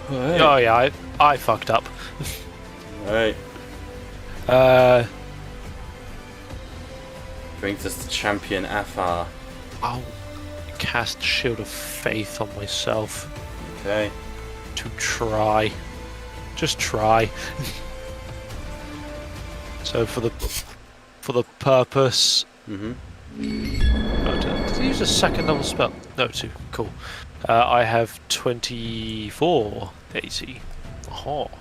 Speaker 1: Right.
Speaker 2: Oh yeah, I fucked up.
Speaker 1: Right. Brings us to Champion Afar.
Speaker 2: I'll cast Shield of Faith on myself
Speaker 1: Okay.
Speaker 2: to try. Just try. So for the purpose.
Speaker 1: Mm-hmm.
Speaker 2: Oh, did I use a second level spell? No, 2. Cool. I have 24 AC. Oh.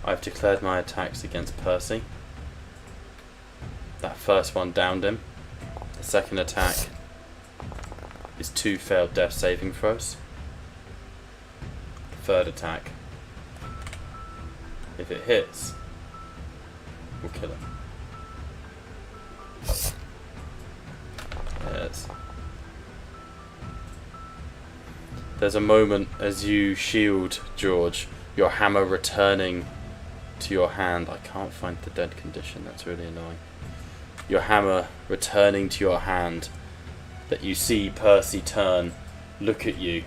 Speaker 1: I've declared my attacks against Percy. That first one downed him. The second attack is 2 failed death saving throws. The third attack, if it hits, will kill him. Yes. There's a moment as you shield George, your hammer returning to your hand. I can't find the dead condition, that's really annoying. Your hammer returning to your hand, that you see Percy turn, look at you.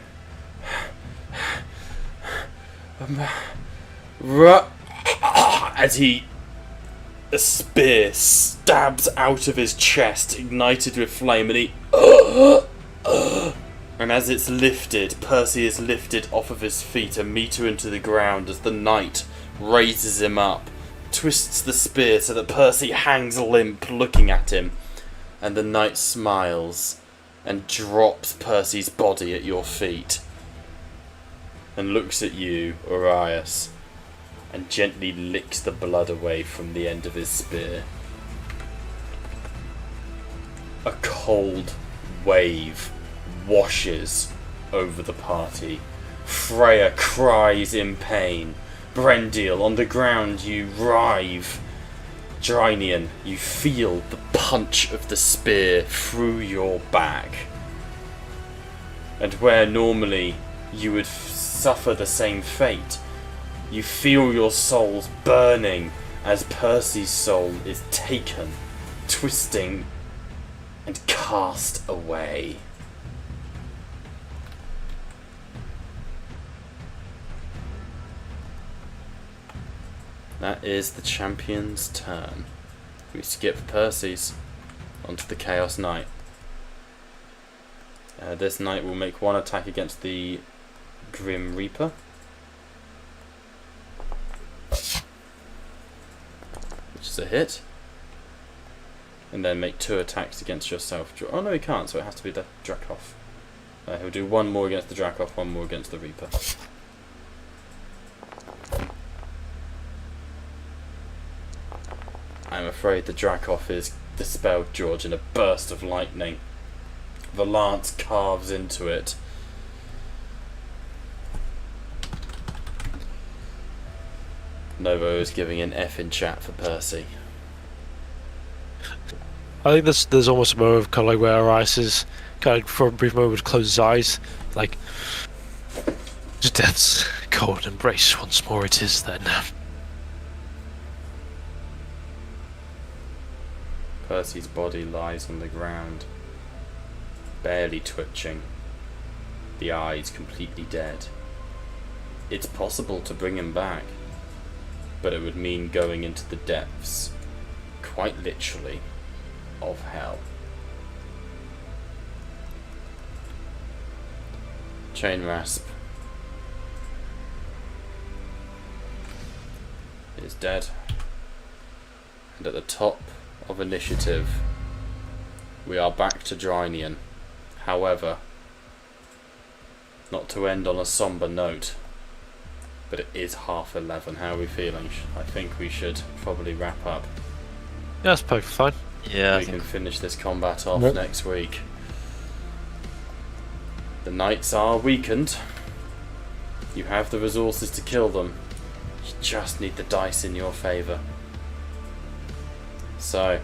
Speaker 1: As a spear stabs out of his chest, ignited with flame, and he and as it's lifted, Percy is lifted off of his feet a meter into the ground as the knight raises him up, twists the spear so that Percy hangs limp looking at him, and the knight smiles and drops Percy's body at your feet and looks at you, Orias, and gently licks the blood away from the end of his spear. A cold wave washes over the party. Freya cries in pain. Brendil, on the ground you writhe. Drinian, you feel the punch of the spear through your back. And where normally you would suffer the same fate, you feel your souls burning as Percy's soul is taken, twisting, and cast away. That is the champion's turn. We skip Percy's onto the Chaos Knight. This knight will make one attack against the Grim Reaper. to hit. And then make 2 attacks against yourself. Oh no, he can't, so it has to be the Dracoff. He'll do 1 more against the Dracoff, 1 more against the Reaper. I'm afraid the Dracoff is dispelled, George, in a burst of lightning. The lance carves into it. Novo is giving an F in chat for Percy.
Speaker 2: I think there's almost a moment of kind of like where Arias is kind of for a brief moment closes his eyes, like to death's cold embrace once more it is then.
Speaker 1: Percy's body lies on the ground, barely twitching, the eyes completely dead. It's possible to bring him back, but it would mean going into the depths, quite literally, of hell. Chain Rasp is dead, and at the top of initiative we are back to Drynian. However, not to end on a somber note, but it is 11:30. How are we feeling? I think we should probably wrap up.
Speaker 2: Yeah, that's perfectly fine.
Speaker 4: Yeah,
Speaker 1: We can finish this combat off
Speaker 5: Yep.
Speaker 1: next week. The knights are weakened. You have the resources to kill them. You just need the dice in your favour. So,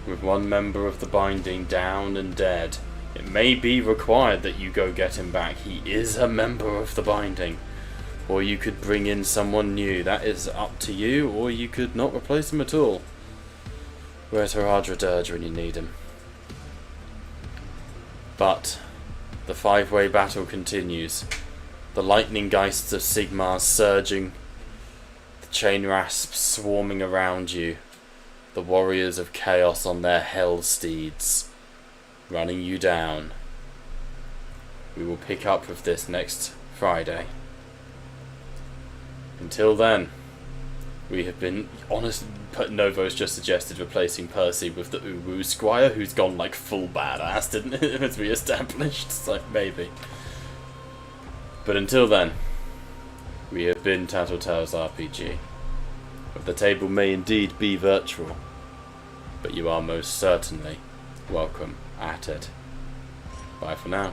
Speaker 1: with 1 member of the Binding down and dead, it may be required that you go get him back. He is a member of the Binding. Or you could bring in someone new. That is up to you, or you could not replace him at all. Where's Haradra Dirge when you need him? But the 5-way battle continues. The lightning geists of Sigmar surging, the chain rasps swarming around you, the warriors of chaos on their hell steeds, running you down. We will pick up with this next Friday. Until then, we have been honest. Novo's just suggested replacing Percy with the Uwu Squire, who's gone like full badass, didn't it? As we established, so maybe. But until then, we have been Tattletales RPG. The table may indeed be virtual, but you are most certainly welcome at it. Bye for now.